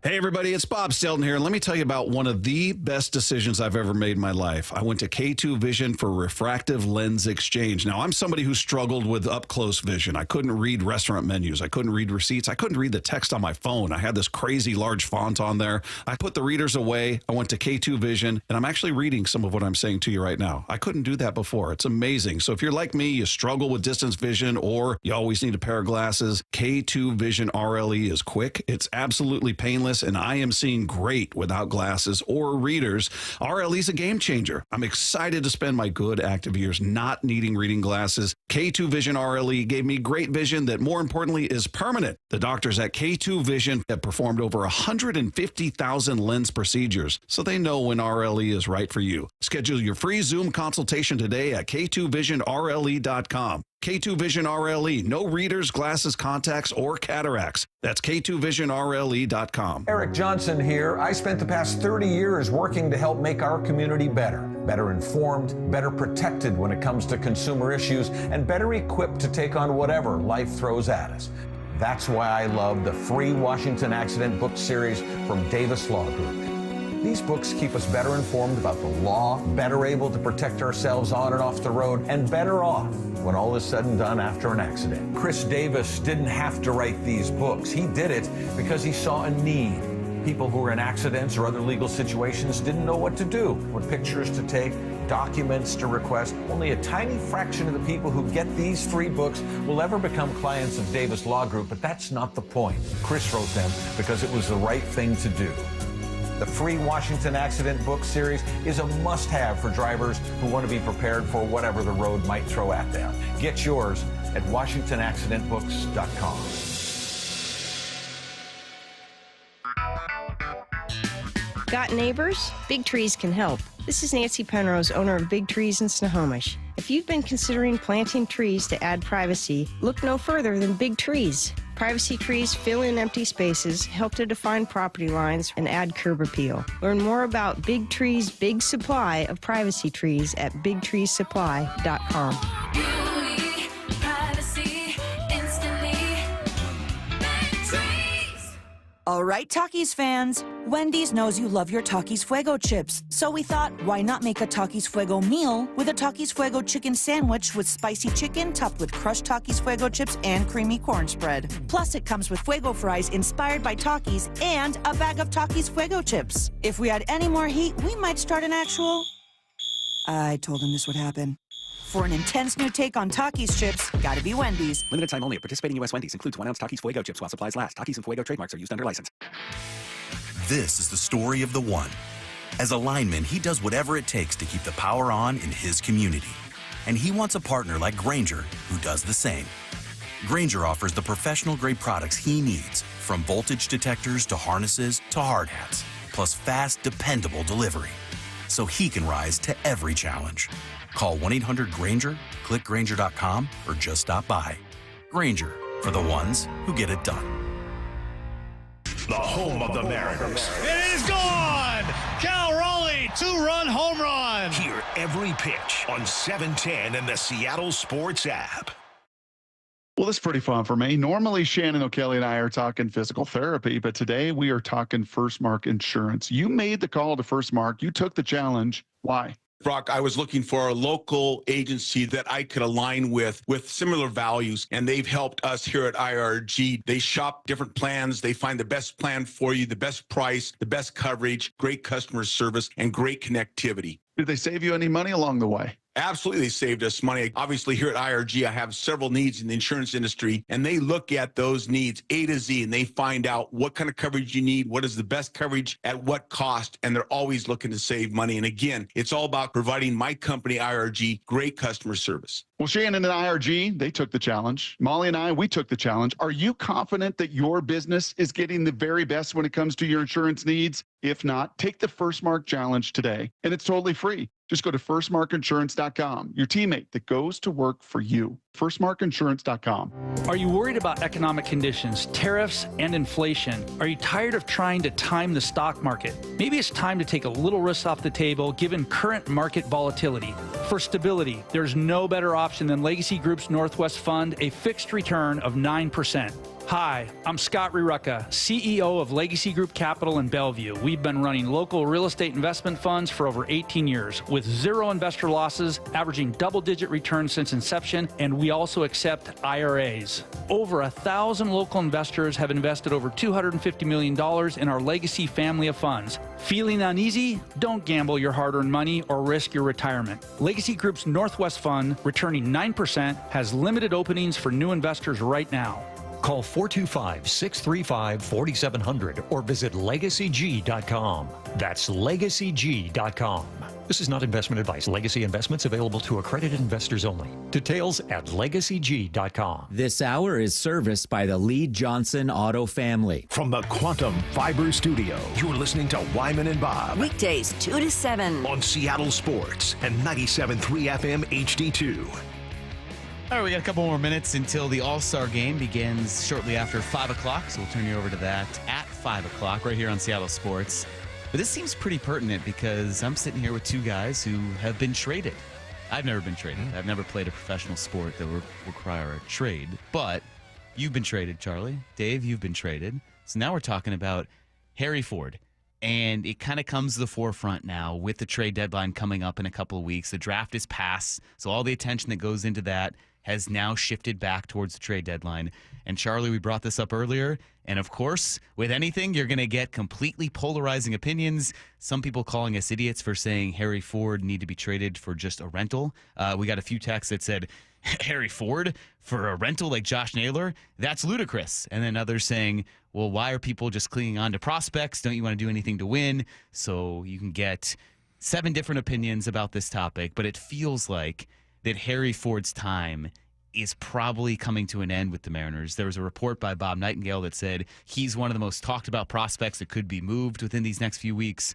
Hey, everybody, it's Bob Stelton here. Let me tell you about one of the best decisions I've ever made in my life. I went to K2 Vision for refractive lens exchange. Now, I'm somebody who struggled with up-close vision. I couldn't read restaurant menus. I couldn't read receipts. I couldn't read the text on my phone. I had this crazy large font on there. I put the readers away. I went to K2 Vision, and I'm actually reading some of what I'm saying to you right now. I couldn't do that before. It's amazing. So if you're like me, you struggle with distance vision, or you always need a pair of glasses, K2 Vision RLE is quick. It's absolutely painless. And I am seeing great without glasses or readers. RLE is a game changer. I'm excited to spend my good active years not needing reading glasses. K2 Vision RLE gave me great vision that, more importantly, is permanent. The doctors at K2 Vision have performed over 150,000 lens procedures, so they know when RLE is right for you. Schedule your free Zoom consultation today at K2VisionRLE.com. K2 Vision RLE. No readers, glasses, contacts, or cataracts. That's K2VisionRLE.com. Eric Johnson here. I spent the past 30 years working to help make our community better informed, better protected when it comes to consumer issues, and better equipped to take on whatever life throws at us. That's why I love the free Washington Accident book series from Davis Law Group. These books keep us better informed about the law, better able to protect ourselves on and off the road, and better off when all is said and done after an accident. Chris Davis didn't have to write these books. He did it because he saw a need. People who were in accidents or other legal situations didn't know what to do, what pictures to take, documents to request. Only a tiny fraction of the people who get these free books will ever become clients of Davis Law Group, but that's not the point. Chris wrote them because it was the right thing to do. The free Washington Accident book series is a must-have for drivers who want to be prepared for whatever the road might throw at them. Get yours at WashingtonAccidentBooks.com. Got neighbors? Big Trees can help. This is Nancy Penrose, owner of Big Trees in Snohomish. If you've been considering planting trees to add privacy, look no further than Big Trees. Privacy trees fill in empty spaces, help to define property lines, and add curb appeal. Learn more about Big Trees' big supply of privacy trees at bigtreesupply.com. Beauty, privacy, instantly. Big Trees. All right, Takis fans. Wendy's knows you love your Takis Fuego chips. So we thought, why not make a Takis Fuego meal with a Takis Fuego chicken sandwich with spicy chicken topped with crushed Takis Fuego chips and creamy corn spread. Plus, it comes with Fuego fries inspired by Takis and a bag of Takis Fuego chips. If we had any more heat, we might start an actual... I told him this would happen. For an intense new take on Takis chips, gotta be Wendy's. Limited time only at participating U.S. Wendy's. Includes 1 ounce Takis Fuego chips while supplies last. Takis and Fuego trademarks are used under license. This is the story of the one. As a lineman, he does whatever it takes to keep the power on in his community. And he wants a partner like Grainger who does the same. Grainger offers the professional-grade products he needs, from voltage detectors to harnesses to hard hats, plus fast, dependable delivery, so he can rise to every challenge. Call 1-800-GRAINGER, click Grainger.com, or just stop by. Grainger, for the ones who get it done. The home of the Mariners. It is gone! Cal Raleigh, 2-run home run! Hear every pitch on 710 and the Seattle Sports app. Well, this is pretty fun for me. Normally, Shannon O'Kelly and I are talking physical therapy, but today we are talking First Mark Insurance. You made the call to First Mark. You took the challenge. Why? Brock, I was looking for a local agency that I could align with similar values, and they've helped us here at IRG. They shop different plans. They find the best plan for you, the best price, the best coverage, great customer service, and great connectivity. Did they save you any money along the way? Absolutely, they saved us money. Obviously, here at IRG, I have several needs in the insurance industry, and they look at those needs A to Z, and they find out what kind of coverage you need, what is the best coverage, at what cost, and they're always looking to save money. And again, it's all about providing my company, IRG, great customer service. Well, Shannon and IRG, they took the challenge. Molly and I, we took the challenge. Are you confident that your business is getting the very best when it comes to your insurance needs? If not, take the First Mark Challenge today, and it's totally free. Just go to firstmarkinsurance.com, your teammate that goes to work for you. Firstmarkinsurance.com. Are you worried about economic conditions, tariffs, and inflation? Are you tired of trying to time the stock market? Maybe it's time to take a little risk off the table given current market volatility. For stability, there's no better option than Legacy Group's Northwest Fund, a fixed return of 9%. Hi, I'm Scott Rirucka, CEO of Legacy Group Capital in Bellevue. We've been running local real estate investment funds for over 18 years with zero investor losses, averaging double-digit returns since inception, and we also accept IRAs. Over 1,000 local investors have invested over $250 million in our Legacy family of funds. Feeling uneasy? Don't gamble your hard-earned money or risk your retirement. Legacy Group's Northwest Fund, returning 9%, has limited openings for new investors right now. Call 425-635-4700 or visit LegacyG.com. That's LegacyG.com. This is not investment advice. Legacy investments available to accredited investors only. Details at LegacyG.com. This hour is serviced by the Lee Johnson Auto family. From the Quantum Fiber Studio, you're listening to Wyman and Bob. Weekdays 2 to 7 on Seattle Sports and 97.3 FM HD2. All right, we got a couple more minutes until the All-Star game begins shortly after 5 o'clock, so we'll turn you over to that at 5 o'clock right here on Seattle Sports. But this seems pretty pertinent because I'm sitting here with two guys who have been traded. I've never been traded. I've never played a professional sport that would require a trade, but you've been traded, Charlie. Dave, you've been traded. So now we're talking about Harry Ford. And it kind of comes to the forefront now with the trade deadline coming up in a couple of weeks. The draft is passed, so all the attention that goes into that has now shifted back towards the trade deadline. And Charlie, we brought this up earlier. And of course, with anything, you're going to get completely polarizing opinions. Some people calling us idiots for saying Harry Ford need to be traded for just a rental. We got a few texts that said, Harry Ford for a rental like Josh Naylor? That's ludicrous. And then others saying, well, why are people just clinging on to prospects? Don't you want to do anything to win? So you can get 7 different opinions about this topic, but it feels like that Harry Ford's time is probably coming to an end with the Mariners. There was a report by Bob Nightengale that said he's one of the most talked about prospects that could be moved within these next few weeks.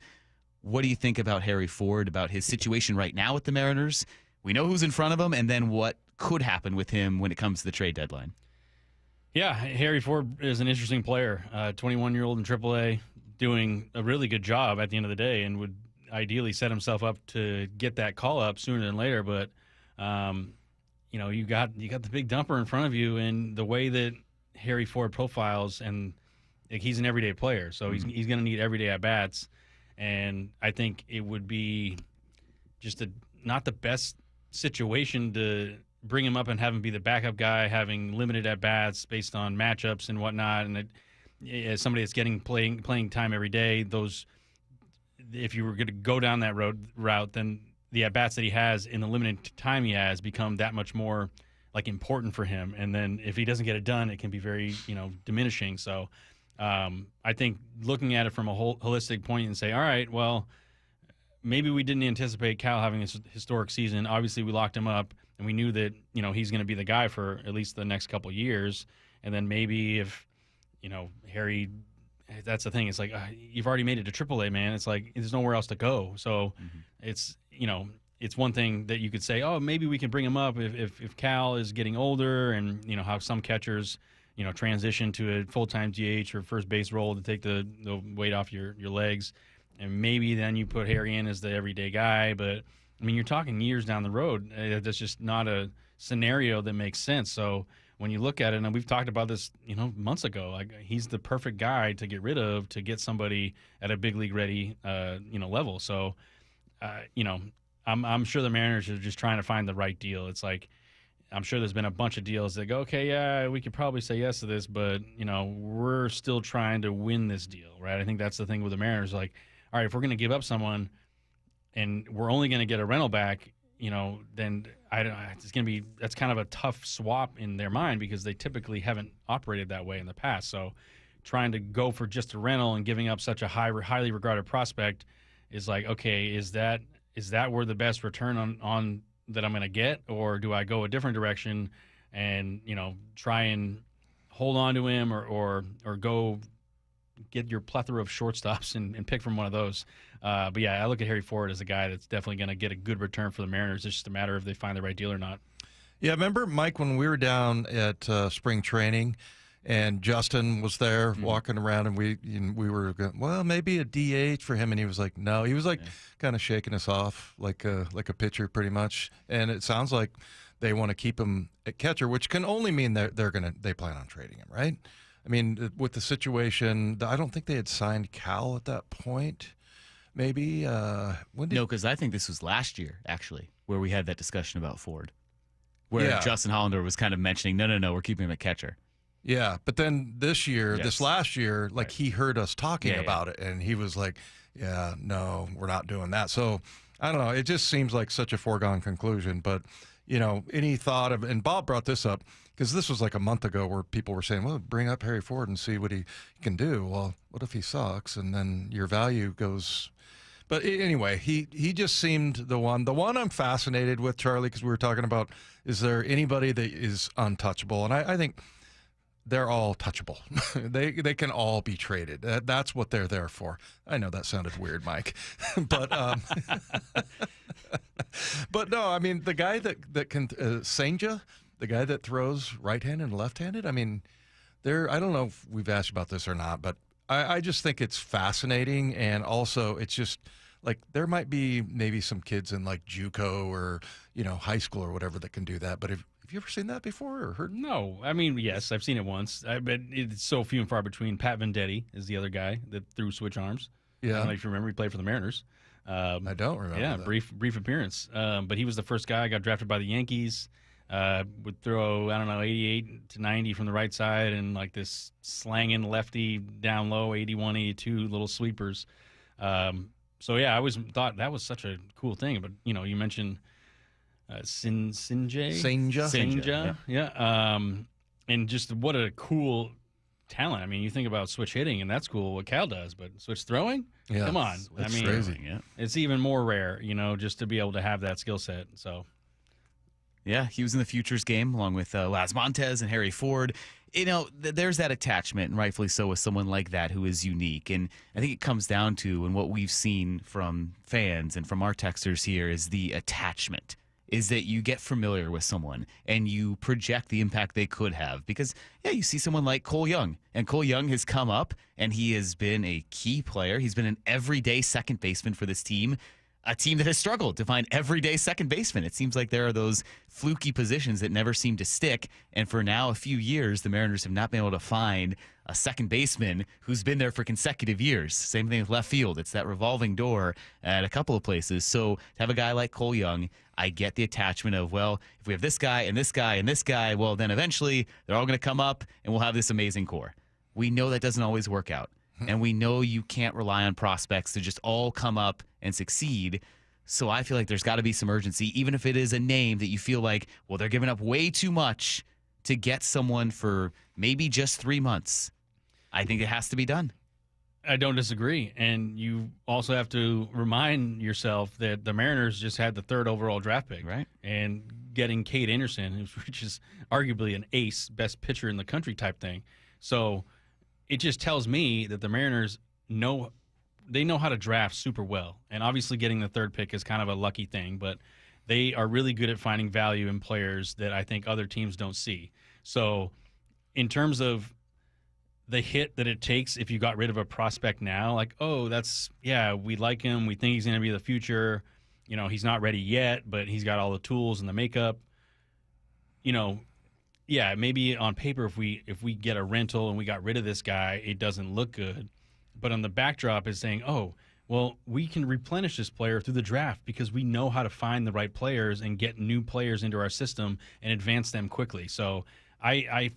What do you think about Harry Ford, about his situation right now with the Mariners? We know who's in front of him, and then what could happen with him when it comes to the trade deadline. Yeah, Harry Ford is an interesting player, 21-year-old in AAA, doing a really good job at the end of the day, and would ideally set himself up to get that call up sooner than later. But you know, you got the big dumper in front of you, and the way that Harry Ford profiles and Like, he's an everyday player, so he's going to need everyday at-bats. And I think it would be just not the best situation to bring him up and have him be the backup guy, having limited at-bats based on matchups and whatnot. And as somebody that's getting playing time every day, if you were going to go down that route, then the at-bats that he has in the limited time he has become that much more like important for him. And then if he doesn't get it done, it can be very, diminishing. So I think looking at it from a holistic point and say, all right, well, maybe we didn't anticipate Cal having a historic season. Obviously, we locked him up, and we knew that, he's going to be the guy for at least the next couple of years. And then maybe if, Harry, that's the thing. It's like, you've already made it to AAA, man. It's like there's nowhere else to go. So it's, it's one thing that you could say, oh, maybe we can bring him up if Cal is getting older, and, how some catchers, transition to a full-time DH or first base role to take the weight off your legs. And maybe then you put Harry in as the everyday guy. But, I mean, you're talking years down the road. That's just not a scenario that makes sense. So when you look at it, and we've talked about this, months ago, like, he's the perfect guy to get rid of to get somebody at a big league ready, level. So, I'm sure the Mariners are just trying to find the right deal. It's like, I'm sure there's been a bunch of deals that go, okay, yeah, we could probably say yes to this, but, we're still trying to win this deal, right? I think that's the thing with the Mariners. Like, all right, if we're going to give up someone and we're only going to get a rental back, then that's kind of a tough swap in their mind, because they typically haven't operated that way in the past. So trying to go for just a rental and giving up such a highly regarded prospect is like, okay, is that where the best return on that I'm going to get, or do I go a different direction and, try and hold on to him or go get your plethora of shortstops and pick from one of those. But yeah, I look at Harry Ford as a guy that's definitely going to get a good return for the Mariners. It's just a matter of if they find the right deal or not. Yeah, remember, Mike, when we were down at spring training and Justin was there walking around, and we were going, well, maybe a DH for him, and he was like, no. He was like kind of shaking us off like a pitcher pretty much. And it sounds like they want to keep him at catcher, which can only mean they plan on trading him, right? I mean, with the situation, I don't think they had signed Cal at that point. Maybe no, because I think this was last year, actually, where we had that discussion about Ford, where Justin Hollander was kind of mentioning, no, we're keeping him at catcher. Yeah, but then this last year, like, he heard us talking about it, and he was like, yeah, no, we're not doing that. So, I don't know. It just seems like such a foregone conclusion. But, any thought of, and Bob brought this up, because this was like a month ago where people were saying, well, bring up Harry Ford and see what he can do. Well, what if he sucks? And then your value goes. But anyway, he just seemed the one. The one I'm fascinated with, Charlie, because we were talking about, is there anybody that is untouchable? And I think they're all touchable. They can all be traded. That's what they're there for. I know that sounded weird, Mike, but but no, I mean, the guy that can Senja, the guy that throws right-handed and left-handed. I mean, I don't know if we've asked about this or not, but I just think it's fascinating, and also it's just like there might be maybe some kids in like JUCO or high school or whatever that can do that, but Have you ever seen that before or heard? No. I mean, yes, I've seen it once. But it's so few and far between. Pat Venditti is the other guy that threw switch arms. Yeah. I don't know if you remember. He played for the Mariners. I don't remember. Yeah, that. brief appearance. But he was the first guy. Got drafted by the Yankees. Would throw, 88 to 90 from the right side, and like this slanging lefty down low, 81, 82 little sweepers. So yeah, I always thought that was such a cool thing. But you mentioned Senja, yeah. And just what a cool talent. I mean, you think about switch hitting, and that's cool what Cal does, but switch throwing, come on. It's crazy. Yeah. It's even more rare, just to be able to have that skill set. So. Yeah, he was in the Futures game along with Laz Montez and Harry Ford. There's that attachment, and rightfully so, with someone like that who is unique. And I think it comes down to, and what we've seen from fans and from our texters here, is the attachment. Is that you get familiar with someone and you project the impact they could have. Because, you see someone like Cole Young, and Cole Young has come up and he has been a key player. He's been an everyday second baseman for this team. a team that has struggled to find everyday second baseman. It seems like there are those fluky positions that never seem to stick. And for now, a few years, the Mariners have not been able to find a second baseman who's been there for consecutive years. Same thing with left field. It's that revolving door at a couple of places. So to have a guy like Cole Young, I get the attachment of, well, if we have this guy and this guy and this guy, well, then eventually they're all going to come up and we'll have this amazing core. We know that doesn't always work out. And we know you can't rely on prospects to just all come up and succeed. So I feel like there's got to be some urgency, even if it is a name that you feel like, well, they're giving up way too much to get someone for maybe just 3 months. I think it has to be done. I don't disagree. And you also have to remind yourself that the Mariners just had the 3rd overall draft pick. Right. And getting Cade Anderson, which is arguably an ace, best pitcher in the country type thing. So it just tells me that the Mariners know how to draft super well. And obviously getting the 3rd pick is kind of a lucky thing, but they are really good at finding value in players that I think other teams don't see. So in terms of the hit that it takes if you got rid of a prospect now, like, oh, we like him. We think he's going to be the future. You know, he's not ready yet, but he's got all the tools and the makeup. You know, yeah, maybe on paper if we get a rental and we got rid of this guy, it doesn't look good. But on the backdrop is saying, oh, well, we can replenish this player through the draft because we know how to find the right players and get new players into our system and advance them quickly. So I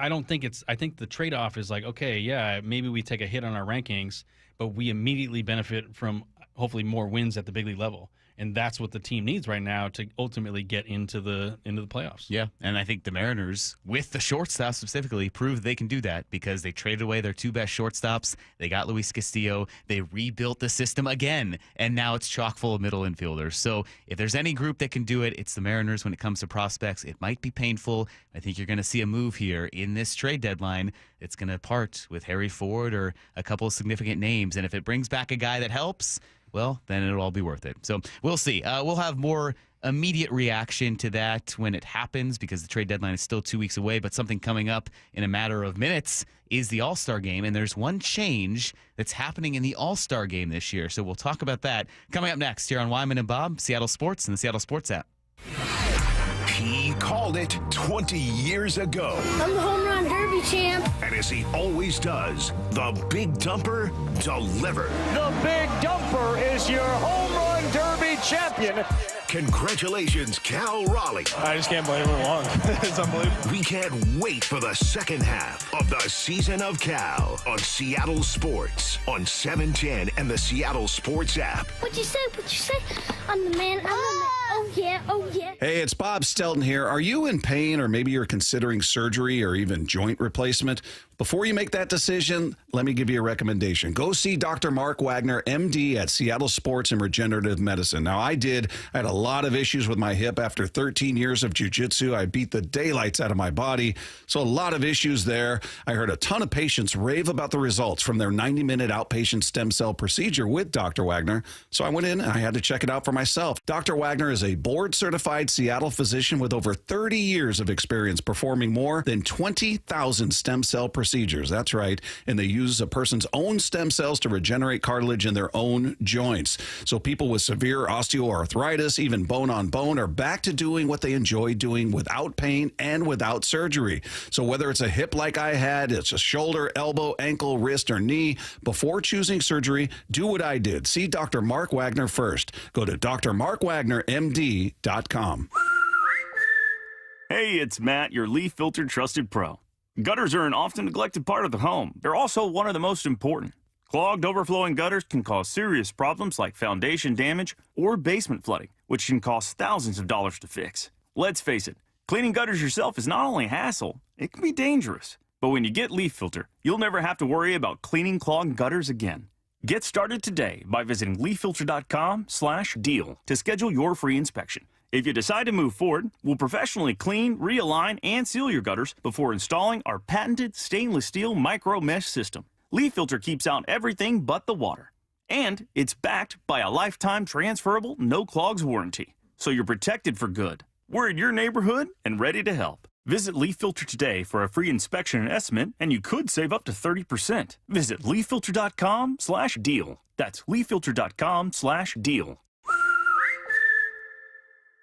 don't think I think the trade-off is like, okay, yeah, maybe we take a hit on our rankings, but we immediately benefit from hopefully more wins at the big league level. And that's what the team needs right now to ultimately get into the playoffs. Yeah, and I think the Mariners, with the shortstop specifically, proved they can do that because they traded away their 2 best shortstops. They got Luis Castillo. They rebuilt the system again, and now it's chock full of middle infielders. So if there's any group that can do it, it's the Mariners when it comes to prospects. It might be painful. I think you're going to see a move here in this trade deadline. It's going to part with Harry Ford or a couple of significant names. And if it brings back a guy that helps, well, then it'll all be worth it. So we'll see. We'll have more immediate reaction to that when it happens because the trade deadline is still 2 weeks away. But something coming up in a matter of minutes is the All-Star game. And there's one change that's happening in the All-Star game this year. So we'll talk about that coming up next here on Wyman and Bob, Seattle Sports, and the Seattle Sports app. He called it 20 years ago. I'm the home run derby champ. And as he always does, the Big Dumper delivered. The Big Dumper is your home run derby champion. Congratulations, Cal Raleigh. I just can't believe it long. It's unbelievable. We can't wait for the second half of the Season of Cal on Seattle Sports on 710 and the Seattle Sports app. What'd you say? I'm the man. Oh, yeah. Oh, yeah. Hey, it's Bob Stelton here. Are you in pain or maybe you're considering surgery or even joint replacement? Before you make that decision, let me give you a recommendation. Go see Dr. Mark Wagner, MD at Seattle Sports and Regenerative Medicine. Now, I had a lot of issues with my hip after 13 years of jiu-jitsu. I beat the daylights out of my body, so a lot of issues there. I heard a ton of patients rave about the results from their 90-minute outpatient stem cell procedure with Dr. Wagner, so I went in and I had to check it out for myself. Dr. Wagner is a board-certified Seattle physician with over 30 years of experience performing more than 20,000 stem cell procedures. That's right. And they use a person's own stem cells to regenerate cartilage in their own joints. So people with severe osteoarthritis, even bone on bone, are back to doing what they enjoy doing without pain and without surgery. So whether it's a hip like I had, it's a shoulder, elbow, ankle, wrist, or knee, before choosing surgery, do what I did. See Dr. Mark Wagner first. Go to drmarkwagnermd.com. Hey, it's Matt, your leaf filter trusted pro. Gutters are an often neglected part of the home. They're also one of the most important. Clogged, overflowing gutters can cause serious problems like foundation damage or basement flooding, which can cost thousands of dollars to fix. Let's face it, cleaning gutters yourself is not only a hassle, it can be dangerous. But when you get Leaf Filter, you'll never have to worry about cleaning clogged gutters again. Get started today by visiting leaffilter.com/deal to schedule your free inspection. If you decide to move forward, we'll professionally clean, realign, and seal your gutters before installing our patented stainless steel micro mesh system. Leaf Filter keeps out everything but the water. And it's backed by a lifetime transferable no clogs warranty. So you're protected for good. We're in your neighborhood and ready to help. Visit Leaf Filter today for a free inspection and estimate, and you could save up to 30%. Visit leaffilter.com/deal. That's leaffilter.com/deal.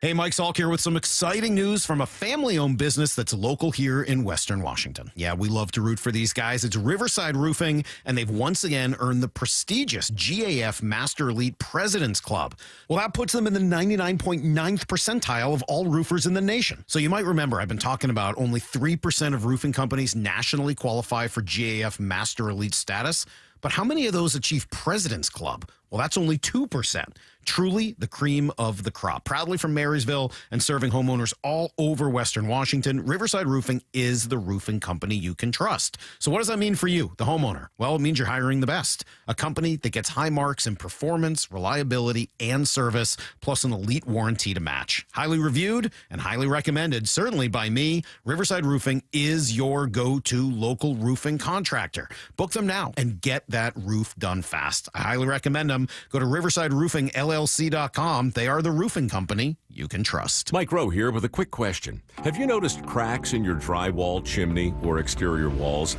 Hey, Mike Salk here with some exciting news from a family-owned business that's local here in Western Washington. Yeah, we love to root for these guys. It's Riverside Roofing, and they've once again earned the prestigious GAF Master Elite President's Club. Well, that puts them in the 99.9th percentile of all roofers in the nation. So you might remember I've been talking about only 3% of roofing companies nationally qualify for GAF Master Elite status. But how many of those achieve President's Club? Well, that's only 2%. Truly the cream of the crop. Proudly from Marysville and serving homeowners all over Western Washington, Riverside Roofing is the roofing company you can trust. So what does that mean for you, the homeowner? Well, it means you're hiring the best. A company that gets high marks in performance, reliability, and service, plus an elite warranty to match. Highly reviewed and highly recommended, certainly by me. Riverside Roofing is your go-to local roofing contractor. Book them now and get that roof done fast. I highly recommend them. Go to riversideroofingllc.com. They are the roofing company you can trust. Mike Rowe here with a quick question. Have you noticed cracks in your drywall, chimney, or exterior walls?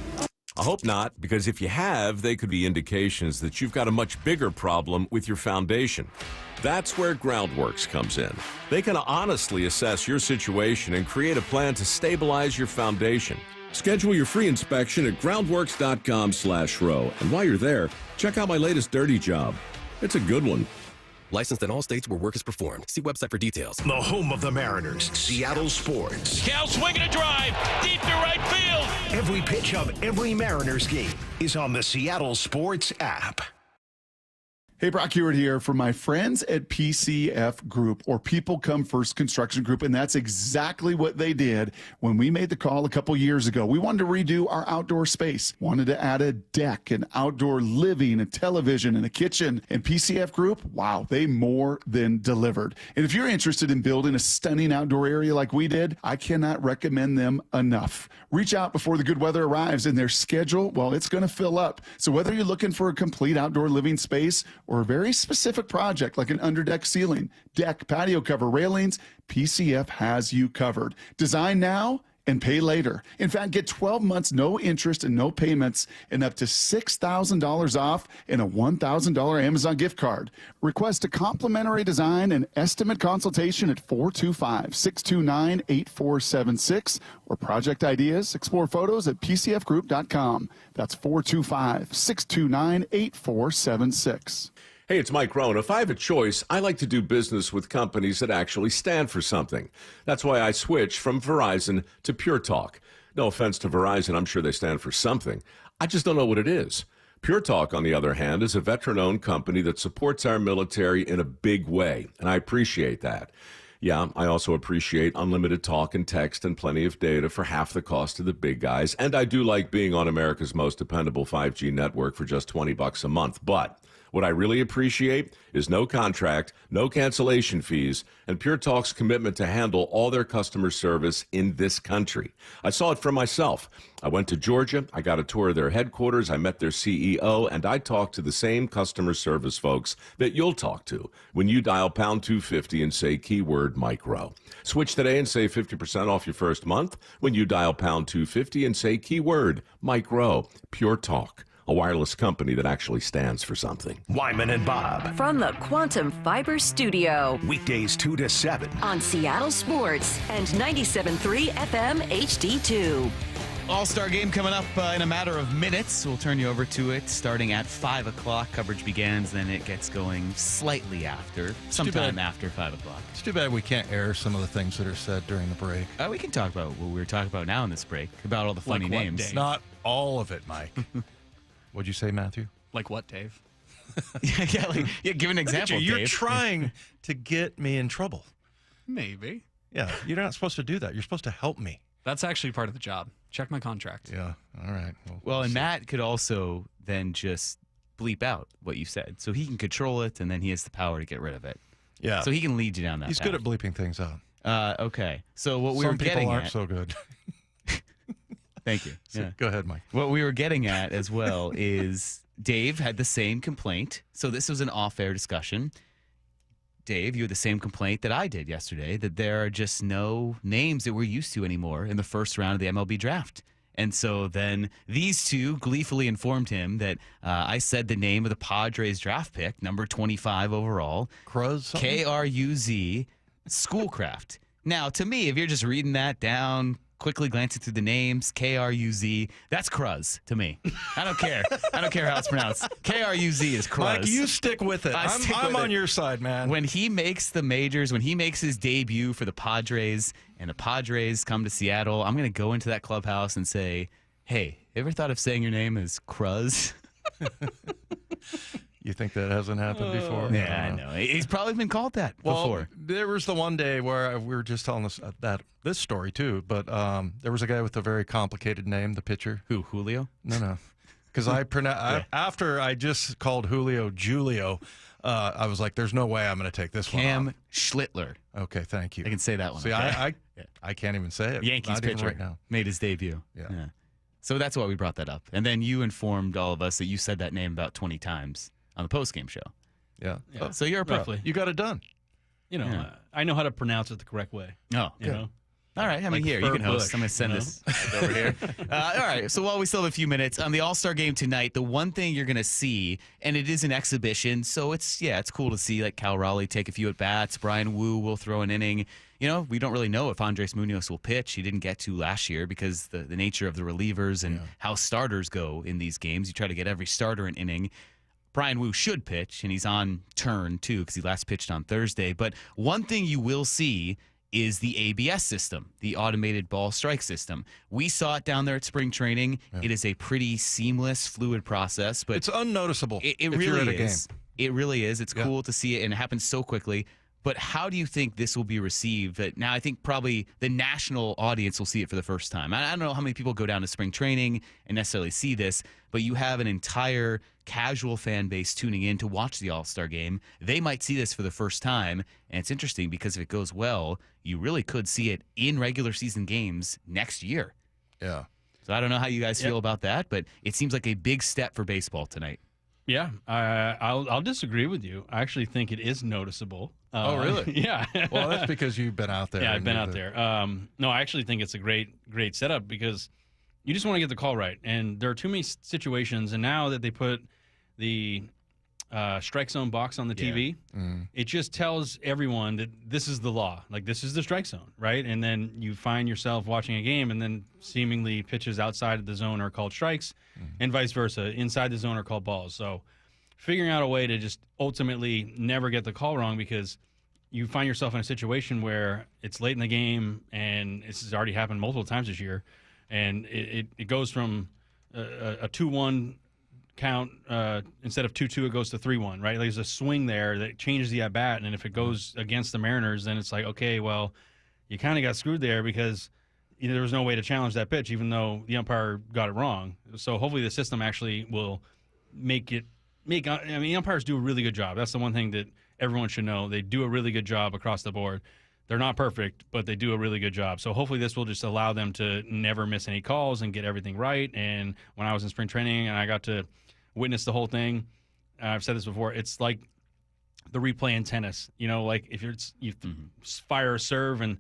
I hope not, because if you have, they could be indications that you've got a much bigger problem with your foundation. That's where Groundworks comes in. They can honestly assess your situation and create a plan to stabilize your foundation. Schedule your free inspection at groundworks.com/row. And while you're there, check out my latest dirty job. It's a good one. Licensed in all states where work is performed. See website for details. The home of the Mariners, Seattle Sports. Cal swinging a drive, deep to right field. Every pitch of every Mariners game is on the Seattle Sports app. Hey, Brock Hewitt here for my friends at PCF Group, or People Come First Construction Group, and that's exactly what they did when we made the call a couple years ago. We wanted to redo our outdoor space, wanted to add a deck, an outdoor living, a television, and a kitchen. And PCF Group, wow, they more than delivered. And if you're interested in building a stunning outdoor area like we did, I cannot recommend them enough. Reach out before the good weather arrives, and their schedule, well, it's going to fill up. So whether you're looking for a complete outdoor living space or a very specific project like an underdeck ceiling, deck, patio cover, railings, PCF has you covered. Design now and pay later. In fact, get 12 months, no interest and no payments, and up to $6,000 off and a $1,000 Amazon gift card. Request a complimentary design and estimate consultation at 425-629-8476 or project ideas. Explore photos at pcfgroup.com. That's 425-629-8476. Hey, it's Mike Rowe. If I have a choice, I like to do business with companies that actually stand for something. That's why I switched from Verizon to Pure Talk. No offense to Verizon, I'm sure they stand for something. I just don't know what it is. Pure Talk, on the other hand, is a veteran-owned company that supports our military in a big way, and I appreciate that. Yeah, I also appreciate unlimited talk and text and plenty of data for half the cost of the big guys, and I do like being on America's most dependable 5G network for just $20 a month, but what I really appreciate is no contract, no cancellation fees, and Pure Talk's commitment to handle all their customer service in this country. I saw it for myself. I went to Georgia, I got a tour of their headquarters, I met their CEO, and I talked to the same customer service folks that you'll talk to when you dial pound 250 and say keyword Mike Rowe. Switch today and save 50% off your first month when you dial pound 250 and say keyword Mike Rowe. Pure Talk, a wireless company that actually stands for something. Wyman and Bob. From the Quantum Fiber Studio. Weekdays 2 to 7. On Seattle Sports and 97.3 FM HD2. All-Star game coming up in a matter of minutes. We'll turn you over to it starting at 5 o'clock. Coverage begins, then it gets going slightly after, sometime after 5 o'clock. It's too bad we can't air some of the things that are said during the break. We can talk about what we were talking about now in this break, about all the funny names. Not all of it, Mike. What'd you say, Matthew? Like what, Dave? Give an example, You're Dave. trying to get me in trouble. Maybe. Yeah, you're not supposed to do that. You're supposed to help me. That's actually part of the job. Check my contract. Yeah, all right. Well, and Matt could also then just bleep out what you said. So he can control it, and then he has the power to get rid of it. Yeah. So he can lead you down that He's path. good at bleeping things out. Okay. So what we Some were getting people aren't at... so good. Thank you. So, go ahead, Mike. What we were getting at as well is Dave had the same complaint. So this was an off-air discussion. Dave, you had the same complaint that I did yesterday, that there are just no names that we're used to anymore in the first round of the MLB draft. And so then these two gleefully informed him that I said the name of the Padres draft pick, number 25 overall. Cruz? Kruz. Schoolcraft. Now, to me, if you're just reading that down, quickly glancing through the names, Kruz, that's Cruz to me. I don't care. I don't care how it's pronounced. Kruz is Cruz. Mike, you stick with it. I'm on your side, man. When he makes the majors, when he makes his debut for the Padres, and the Padres come to Seattle, I'm going to go into that clubhouse and say, hey, ever thought of saying your name as Cruz? You think that hasn't happened before? Yeah, I know. He's probably been called that before. There was the one day where we were just telling this story too, but there was a guy with a very complicated name, the pitcher. Who, Julio? No. Because after I just called Julio Julio, I was like, there's no way I'm going to take this one Cam off. Schlittler. Okay, thank you. I can say that one. See, okay? I can't even say it. Yankees Not even pitcher right now. made his debut. Yeah. So that's why we brought that up. And then you informed all of us that you said that name about 20 times on the postgame show. Yeah. Oh, so you're a pro. Roughly. You got it done. You know, I know how to pronounce it the correct way. Oh, you know. All right, I mean, Like here, you can host. Bush, I'm going to send this over here. All right, so while we still have a few minutes, on the All-Star game tonight, the one thing you're going to see, and it is an exhibition, so it's cool to see like Cal Raleigh take a few at-bats. Brian Wu will throw an inning. You know, we don't really know if Andres Munoz will pitch. He didn't get to last year because the nature of the relievers and how starters go in these games. You try to get every starter an inning. Brian Wu should pitch, and he's on turn, too, because he last pitched on Thursday. But one thing you will see is the ABS system, the automated ball strike system. We saw it down there at spring training. Yeah. It is a pretty seamless, fluid process. But it's unnoticeable. It really is. It really is. It's cool to see it, and it happens so quickly. But how do you think this will be received? Now, I think probably the national audience will see it for the first time. I don't know how many people go down to spring training and necessarily see this, but you have an entire casual fan base tuning in to watch the All-Star game. They might see this for the first time, and it's interesting because if it goes well, you really could see it in regular season games next year. Yeah. So I don't know how you guys feel about that, but it seems like a big step for baseball tonight. Yeah, I'll disagree with you. I actually think it is noticeable. Oh, really? Yeah. Well, that's because you've been out there. Yeah, I've been out there. No, I actually think it's a great setup because you just want to get the call right. And there are too many situations. And now that they put the strike zone box on the TV, it just tells everyone that this is the law. Like, this is the strike zone, right? And then you find yourself watching a game and then seemingly pitches outside of the zone are called strikes and vice versa. Inside the zone are called balls. So figuring out a way to just ultimately never get the call wrong because you find yourself in a situation where it's late in the game, and this has already happened multiple times this year, and it goes from a 2-1 count instead of 2-2, it goes to 3-1, right? There's a swing there that changes the at-bat, and if it goes against the Mariners, then it's like, okay, well, you kind of got screwed there because there was no way to challenge that pitch, even though the umpire got it wrong. So hopefully the system actually will umpires do a really good job. That's the one thing that everyone should know. They do a really good job across the board. They're not perfect, but they do a really good job. So hopefully this will just allow them to never miss any calls and get everything right. And when I was in spring training and I got to witness the whole thing, I've said this before, it's like the replay in tennis. You know, like if you fire a serve and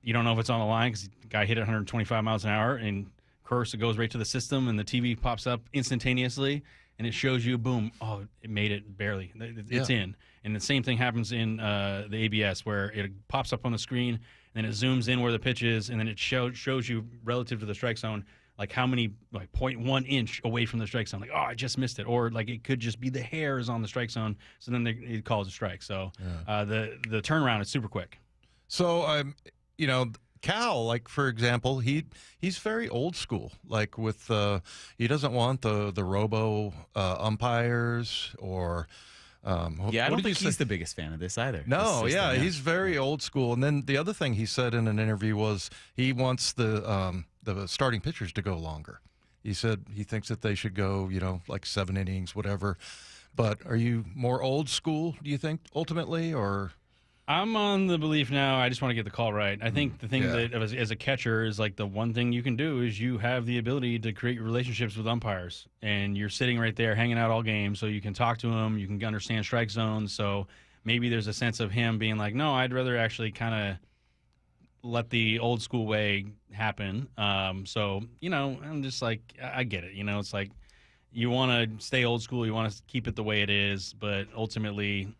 you don't know if it's on the line because the guy hit it 125 miles an hour, and of course it goes right to the system and the TV pops up instantaneously. And it shows you, boom, oh, it made it barely. It's in. And the same thing happens in the ABS where it pops up on the screen, and then it zooms in where the pitch is, and then it shows you relative to the strike zone, like how many, like 0.1 inch away from the strike zone. Like, oh, I just missed it. Or like it could just be the hairs on the strike zone, so then it calls a strike. So the turnaround is super quick. So, Cal, like for example, he's very old school. Like with he doesn't want the robo umpires or. I don't think he's the biggest fan of this either. No, he's very old school. And then the other thing he said in an interview was he wants the starting pitchers to go longer. He said he thinks that they should go, like 7 innings, whatever. But are you more old school, do you think, ultimately, or? I'm on the belief now I just want to get the call right. I think the thing that as a catcher is like the one thing you can do is you have the ability to create relationships with umpires, and you're sitting right there hanging out all game, so you can talk to them, you can understand strike zones. So maybe there's a sense of him being like, no, I'd rather actually kind of let the old school way happen. So, I'm just like, I get it. It's like you want to stay old school, you want to keep it the way it is, but ultimately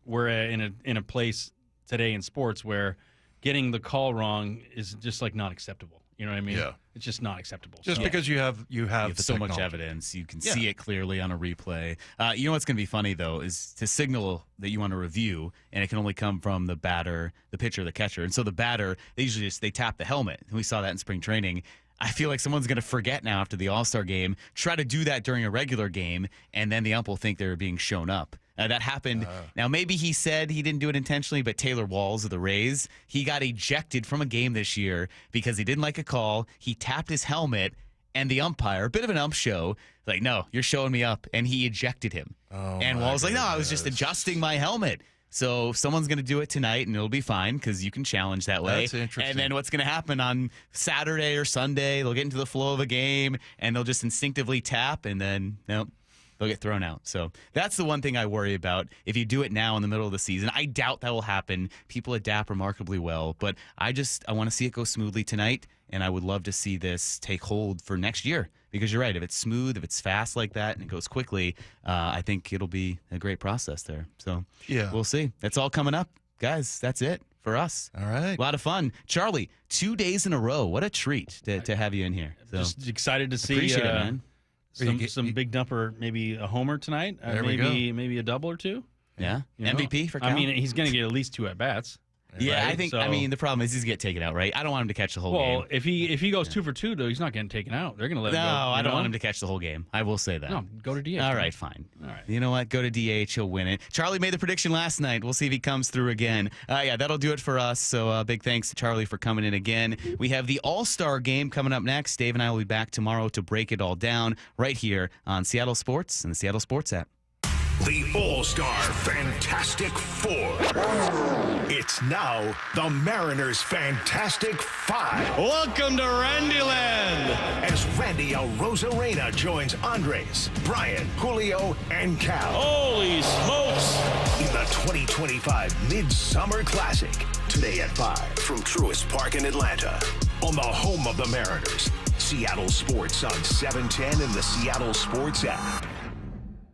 we're in a place today in sports where getting the call wrong is just like not acceptable. You know what I mean? Yeah. It's just not acceptable. Just because you have the so much technology. evidence, you can see it clearly on a replay. You know what's going to be funny though is to signal that you want to review, and it can only come from the batter, the pitcher, the catcher. And so the batter, they usually they tap the helmet. And we saw that in spring training. I feel like someone's going to forget now after the All-Star game, try to do that during a regular game, and then the ump will think they're being shown up. That happened. Now, maybe he said he didn't do it intentionally, but Taylor Walls of the Rays, he got ejected from a game this year because he didn't like a call. He tapped his helmet, and the umpire, a bit of an ump show, like, no, you're showing me up, and he ejected him. And Walls like, no, I was just adjusting my helmet. So someone's going to do it tonight, and it'll be fine because you can challenge that way. That's interesting. And then what's going to happen on Saturday or Sunday, they'll get into the flow of a game, and they'll just instinctively tap, and then, nope, they'll get thrown out. So that's the one thing I worry about. If you do it now in the middle of the season, I doubt that will happen. People adapt remarkably well, but I want to see it go smoothly tonight, and I would love to see this take hold for next year. Because you're right, if it's smooth, if it's fast like that, and it goes quickly, I think it'll be a great process there. So we'll see. That's all coming up. Guys, that's it for us. All right. A lot of fun. Charlie, 2 days in a row. What a treat to have you in here. So, just excited to see appreciate it, man. Some big dumper, maybe a homer tonight. Maybe a double or two. Yeah. You know? MVP for Cal? I mean, he's going to get at least 2 at-bats. Yeah, right? I think. I mean, the problem is he's going to get taken out, right? I don't want him to catch the whole game. Well, if he goes 2 for 2, though, he's not getting taken out. They're going to let him go. No, I don't want him to catch the whole game. I will say that. No, go to DH. All right, fine. All right. You know what? Go to DH. He'll win it. Charlie made the prediction last night. We'll see if he comes through again. Yeah, that'll do it for us. So big thanks to Charlie for coming in again. We have the All-Star game coming up next. Dave and I will be back tomorrow to break it all down right here on Seattle Sports and the Seattle Sports app. The All-Star Fantastic Four. It's now the Mariners' Fantastic Five. Welcome to Randyland. As Randy Arozarena joins Andres, Brian, Julio, and Cal. Holy smokes. In the 2025 Midsummer Classic. Today at 5 from Truist Park in Atlanta. On the home of the Mariners. Seattle Sports on 710 and the Seattle Sports app.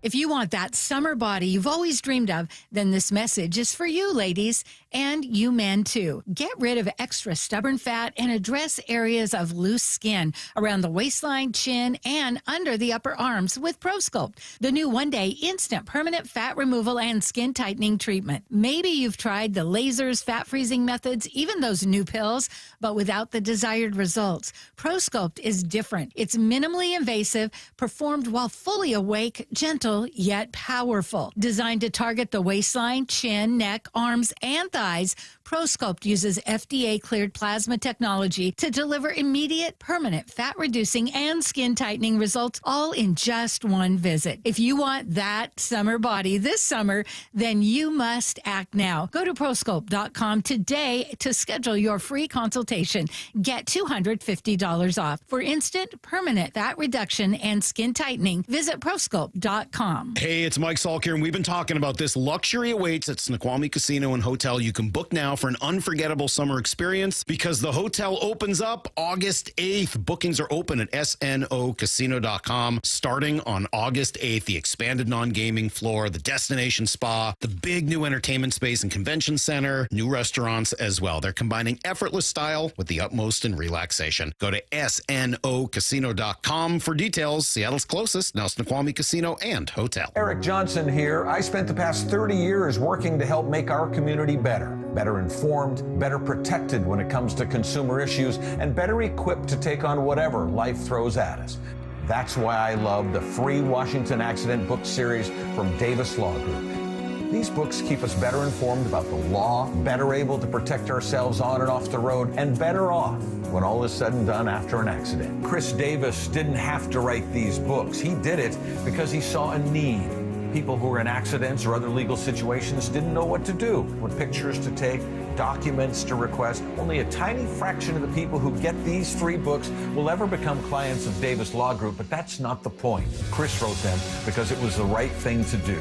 If you want that summer body you've always dreamed of, then this message is for you, ladies, and you men, too. Get rid of extra stubborn fat and address areas of loose skin around the waistline, chin, and under the upper arms with ProSculpt, the new one-day instant permanent fat removal and skin tightening treatment. Maybe you've tried the lasers, fat-freezing methods, even those new pills, but without the desired results. ProSculpt is different. It's minimally invasive, performed while fully awake, gentle, yet powerful. Designed to target the waistline, chin, neck, arms, and thighs, ProSculpt uses FDA-cleared plasma technology to deliver immediate, permanent fat-reducing and skin-tightening results, all in just one visit. If you want that summer body this summer, then you must act now. Go to ProSculpt.com today to schedule your free consultation. Get $250 off. For instant, permanent fat reduction and skin tightening, visit ProSculpt.com. Hey, it's Mike Salk here, and we've been talking about this. Luxury awaits at Snoqualmie Casino and Hotel. You can book now for an unforgettable summer experience because the hotel opens up August 8th. Bookings are open at snocasino.com starting on August 8th. The expanded non-gaming floor, the destination spa, the big new entertainment space and convention center, new restaurants as well. They're combining effortless style with the utmost in relaxation. Go to snocasino.com for details. Seattle's closest, now Snoqualmie Casino and Hotel. Eric Johnson here. I spent the past 30 years working to help make our community better informed, better protected when it comes to consumer issues, and better equipped to take on whatever life throws at us. That's why I love the free Washington Accident book series from Davis Law Group. These books keep us better informed about the law, better able to protect ourselves on and off the road, and better off when all is said and done after an accident. Chris Davis didn't have to write these books. He did it because he saw a need. People who were in accidents or other legal situations didn't know what to do, what pictures to take, documents to request. Only a tiny fraction of the people who get these 3 books will ever become clients of Davis Law Group, but that's not the point. Chris wrote them because it was the right thing to do.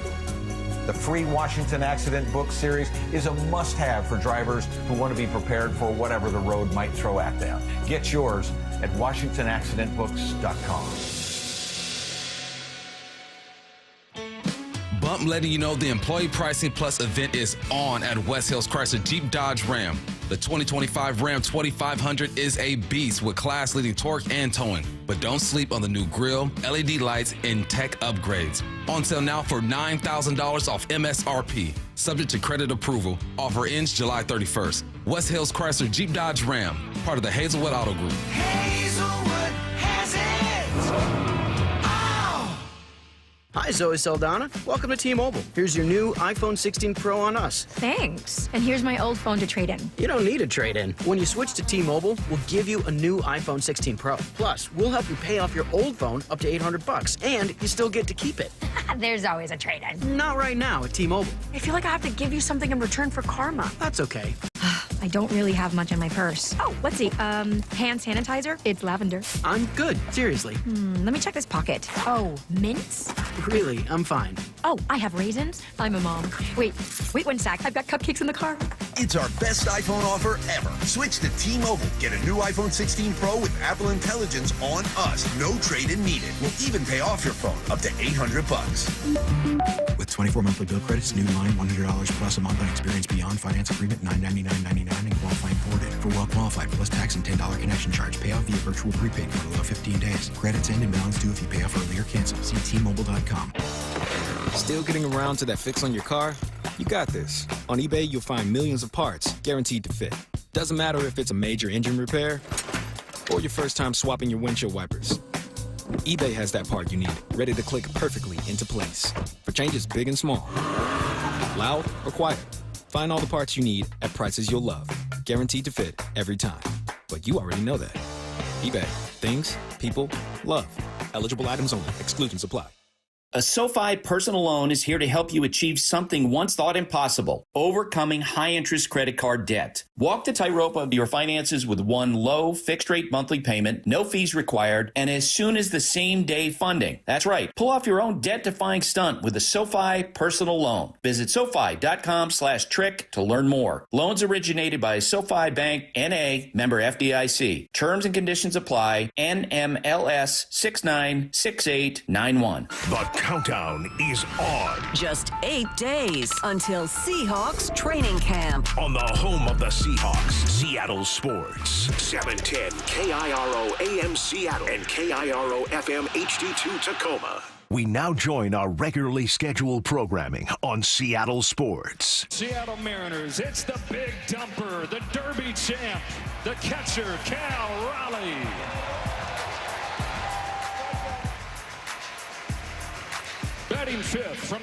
The free Washington Accident book series is a must-have for drivers who want to be prepared for whatever the road might throw at them. Get yours at WashingtonAccidentBooks.com. bump letting you know the Employee Pricing Plus event is on at West Hills Chrysler Jeep Dodge Ram. The 2025 Ram 2500 is a beast with class-leading torque and towing. But don't sleep on the new grille, LED lights, and tech upgrades. On sale now for $9,000 off MSRP. Subject to credit approval. Offer ends July 31st. West Hills Chrysler Jeep Dodge Ram, part of the Hazelwood Auto Group. Hazelwood has it! Hi, Zoe Saldana. Welcome to T-Mobile. Here's your new iPhone 16 Pro on us. Thanks. And here's my old phone to trade in. You don't need a trade-in. When you switch to T-Mobile, we'll give you a new iPhone 16 Pro. Plus, we'll help you pay off your old phone up to $800, and you still get to keep it. There's always a trade-in. Not right now at T-Mobile. I feel like I have to give you something in return for karma. That's okay. I don't really have much in my purse. Oh, let's see. Hand sanitizer. It's lavender. I'm good. Seriously. Let me check this pocket. Oh, mints? Really, I'm fine. Oh, I have raisins. I'm a mom. Wait 1 sec. I've got cupcakes in the car. It's our best iPhone offer ever. Switch to T-Mobile. Get a new iPhone 16 Pro with Apple Intelligence on us. No trade-in needed. We'll even pay off your phone up to $800. With 24 monthly bill credits, new line $100 plus a month on experience beyond finance agreement $999.99 and qualifying ported. For well qualified plus tax and $10 connection charge. Pay off via virtual prepaid card allow 15 days. Credits end and balance due if you pay off early or cancel. See T-Mobile.com. Still getting around to that fix on your car? You got this. On eBay, you'll find millions of parts guaranteed to fit. Doesn't matter if it's a major engine repair or your first time swapping your windshield wipers. eBay has that part you need, ready to click perfectly into place for changes big and small. Loud or quiet, find all the parts you need at prices you'll love. Guaranteed to fit every time. But you already know that. eBay. Things, people, love. Eligible items only. Exclusions apply. A SoFi personal loan is here to help you achieve something once thought impossible, overcoming high-interest credit card debt. Walk the tightrope of your finances with one low, fixed-rate monthly payment, no fees required, and as soon as the same-day funding. That's right. Pull off your own debt-defying stunt with a SoFi personal loan. Visit SoFi.com/trick to learn more. Loans originated by SoFi Bank, N.A., member FDIC. Terms and conditions apply. NMLS 696891. The countdown is on. Just 8 days until Seahawks training camp. On the home of the Seahawks, Seattle Sports. 710 KIRO AM Seattle and KIRO FM HD2 Tacoma. We now join our regularly scheduled programming on Seattle Sports. Seattle Mariners, it's the big dumper, the Derby champ, the catcher, Cal Raleigh. Batting fifth from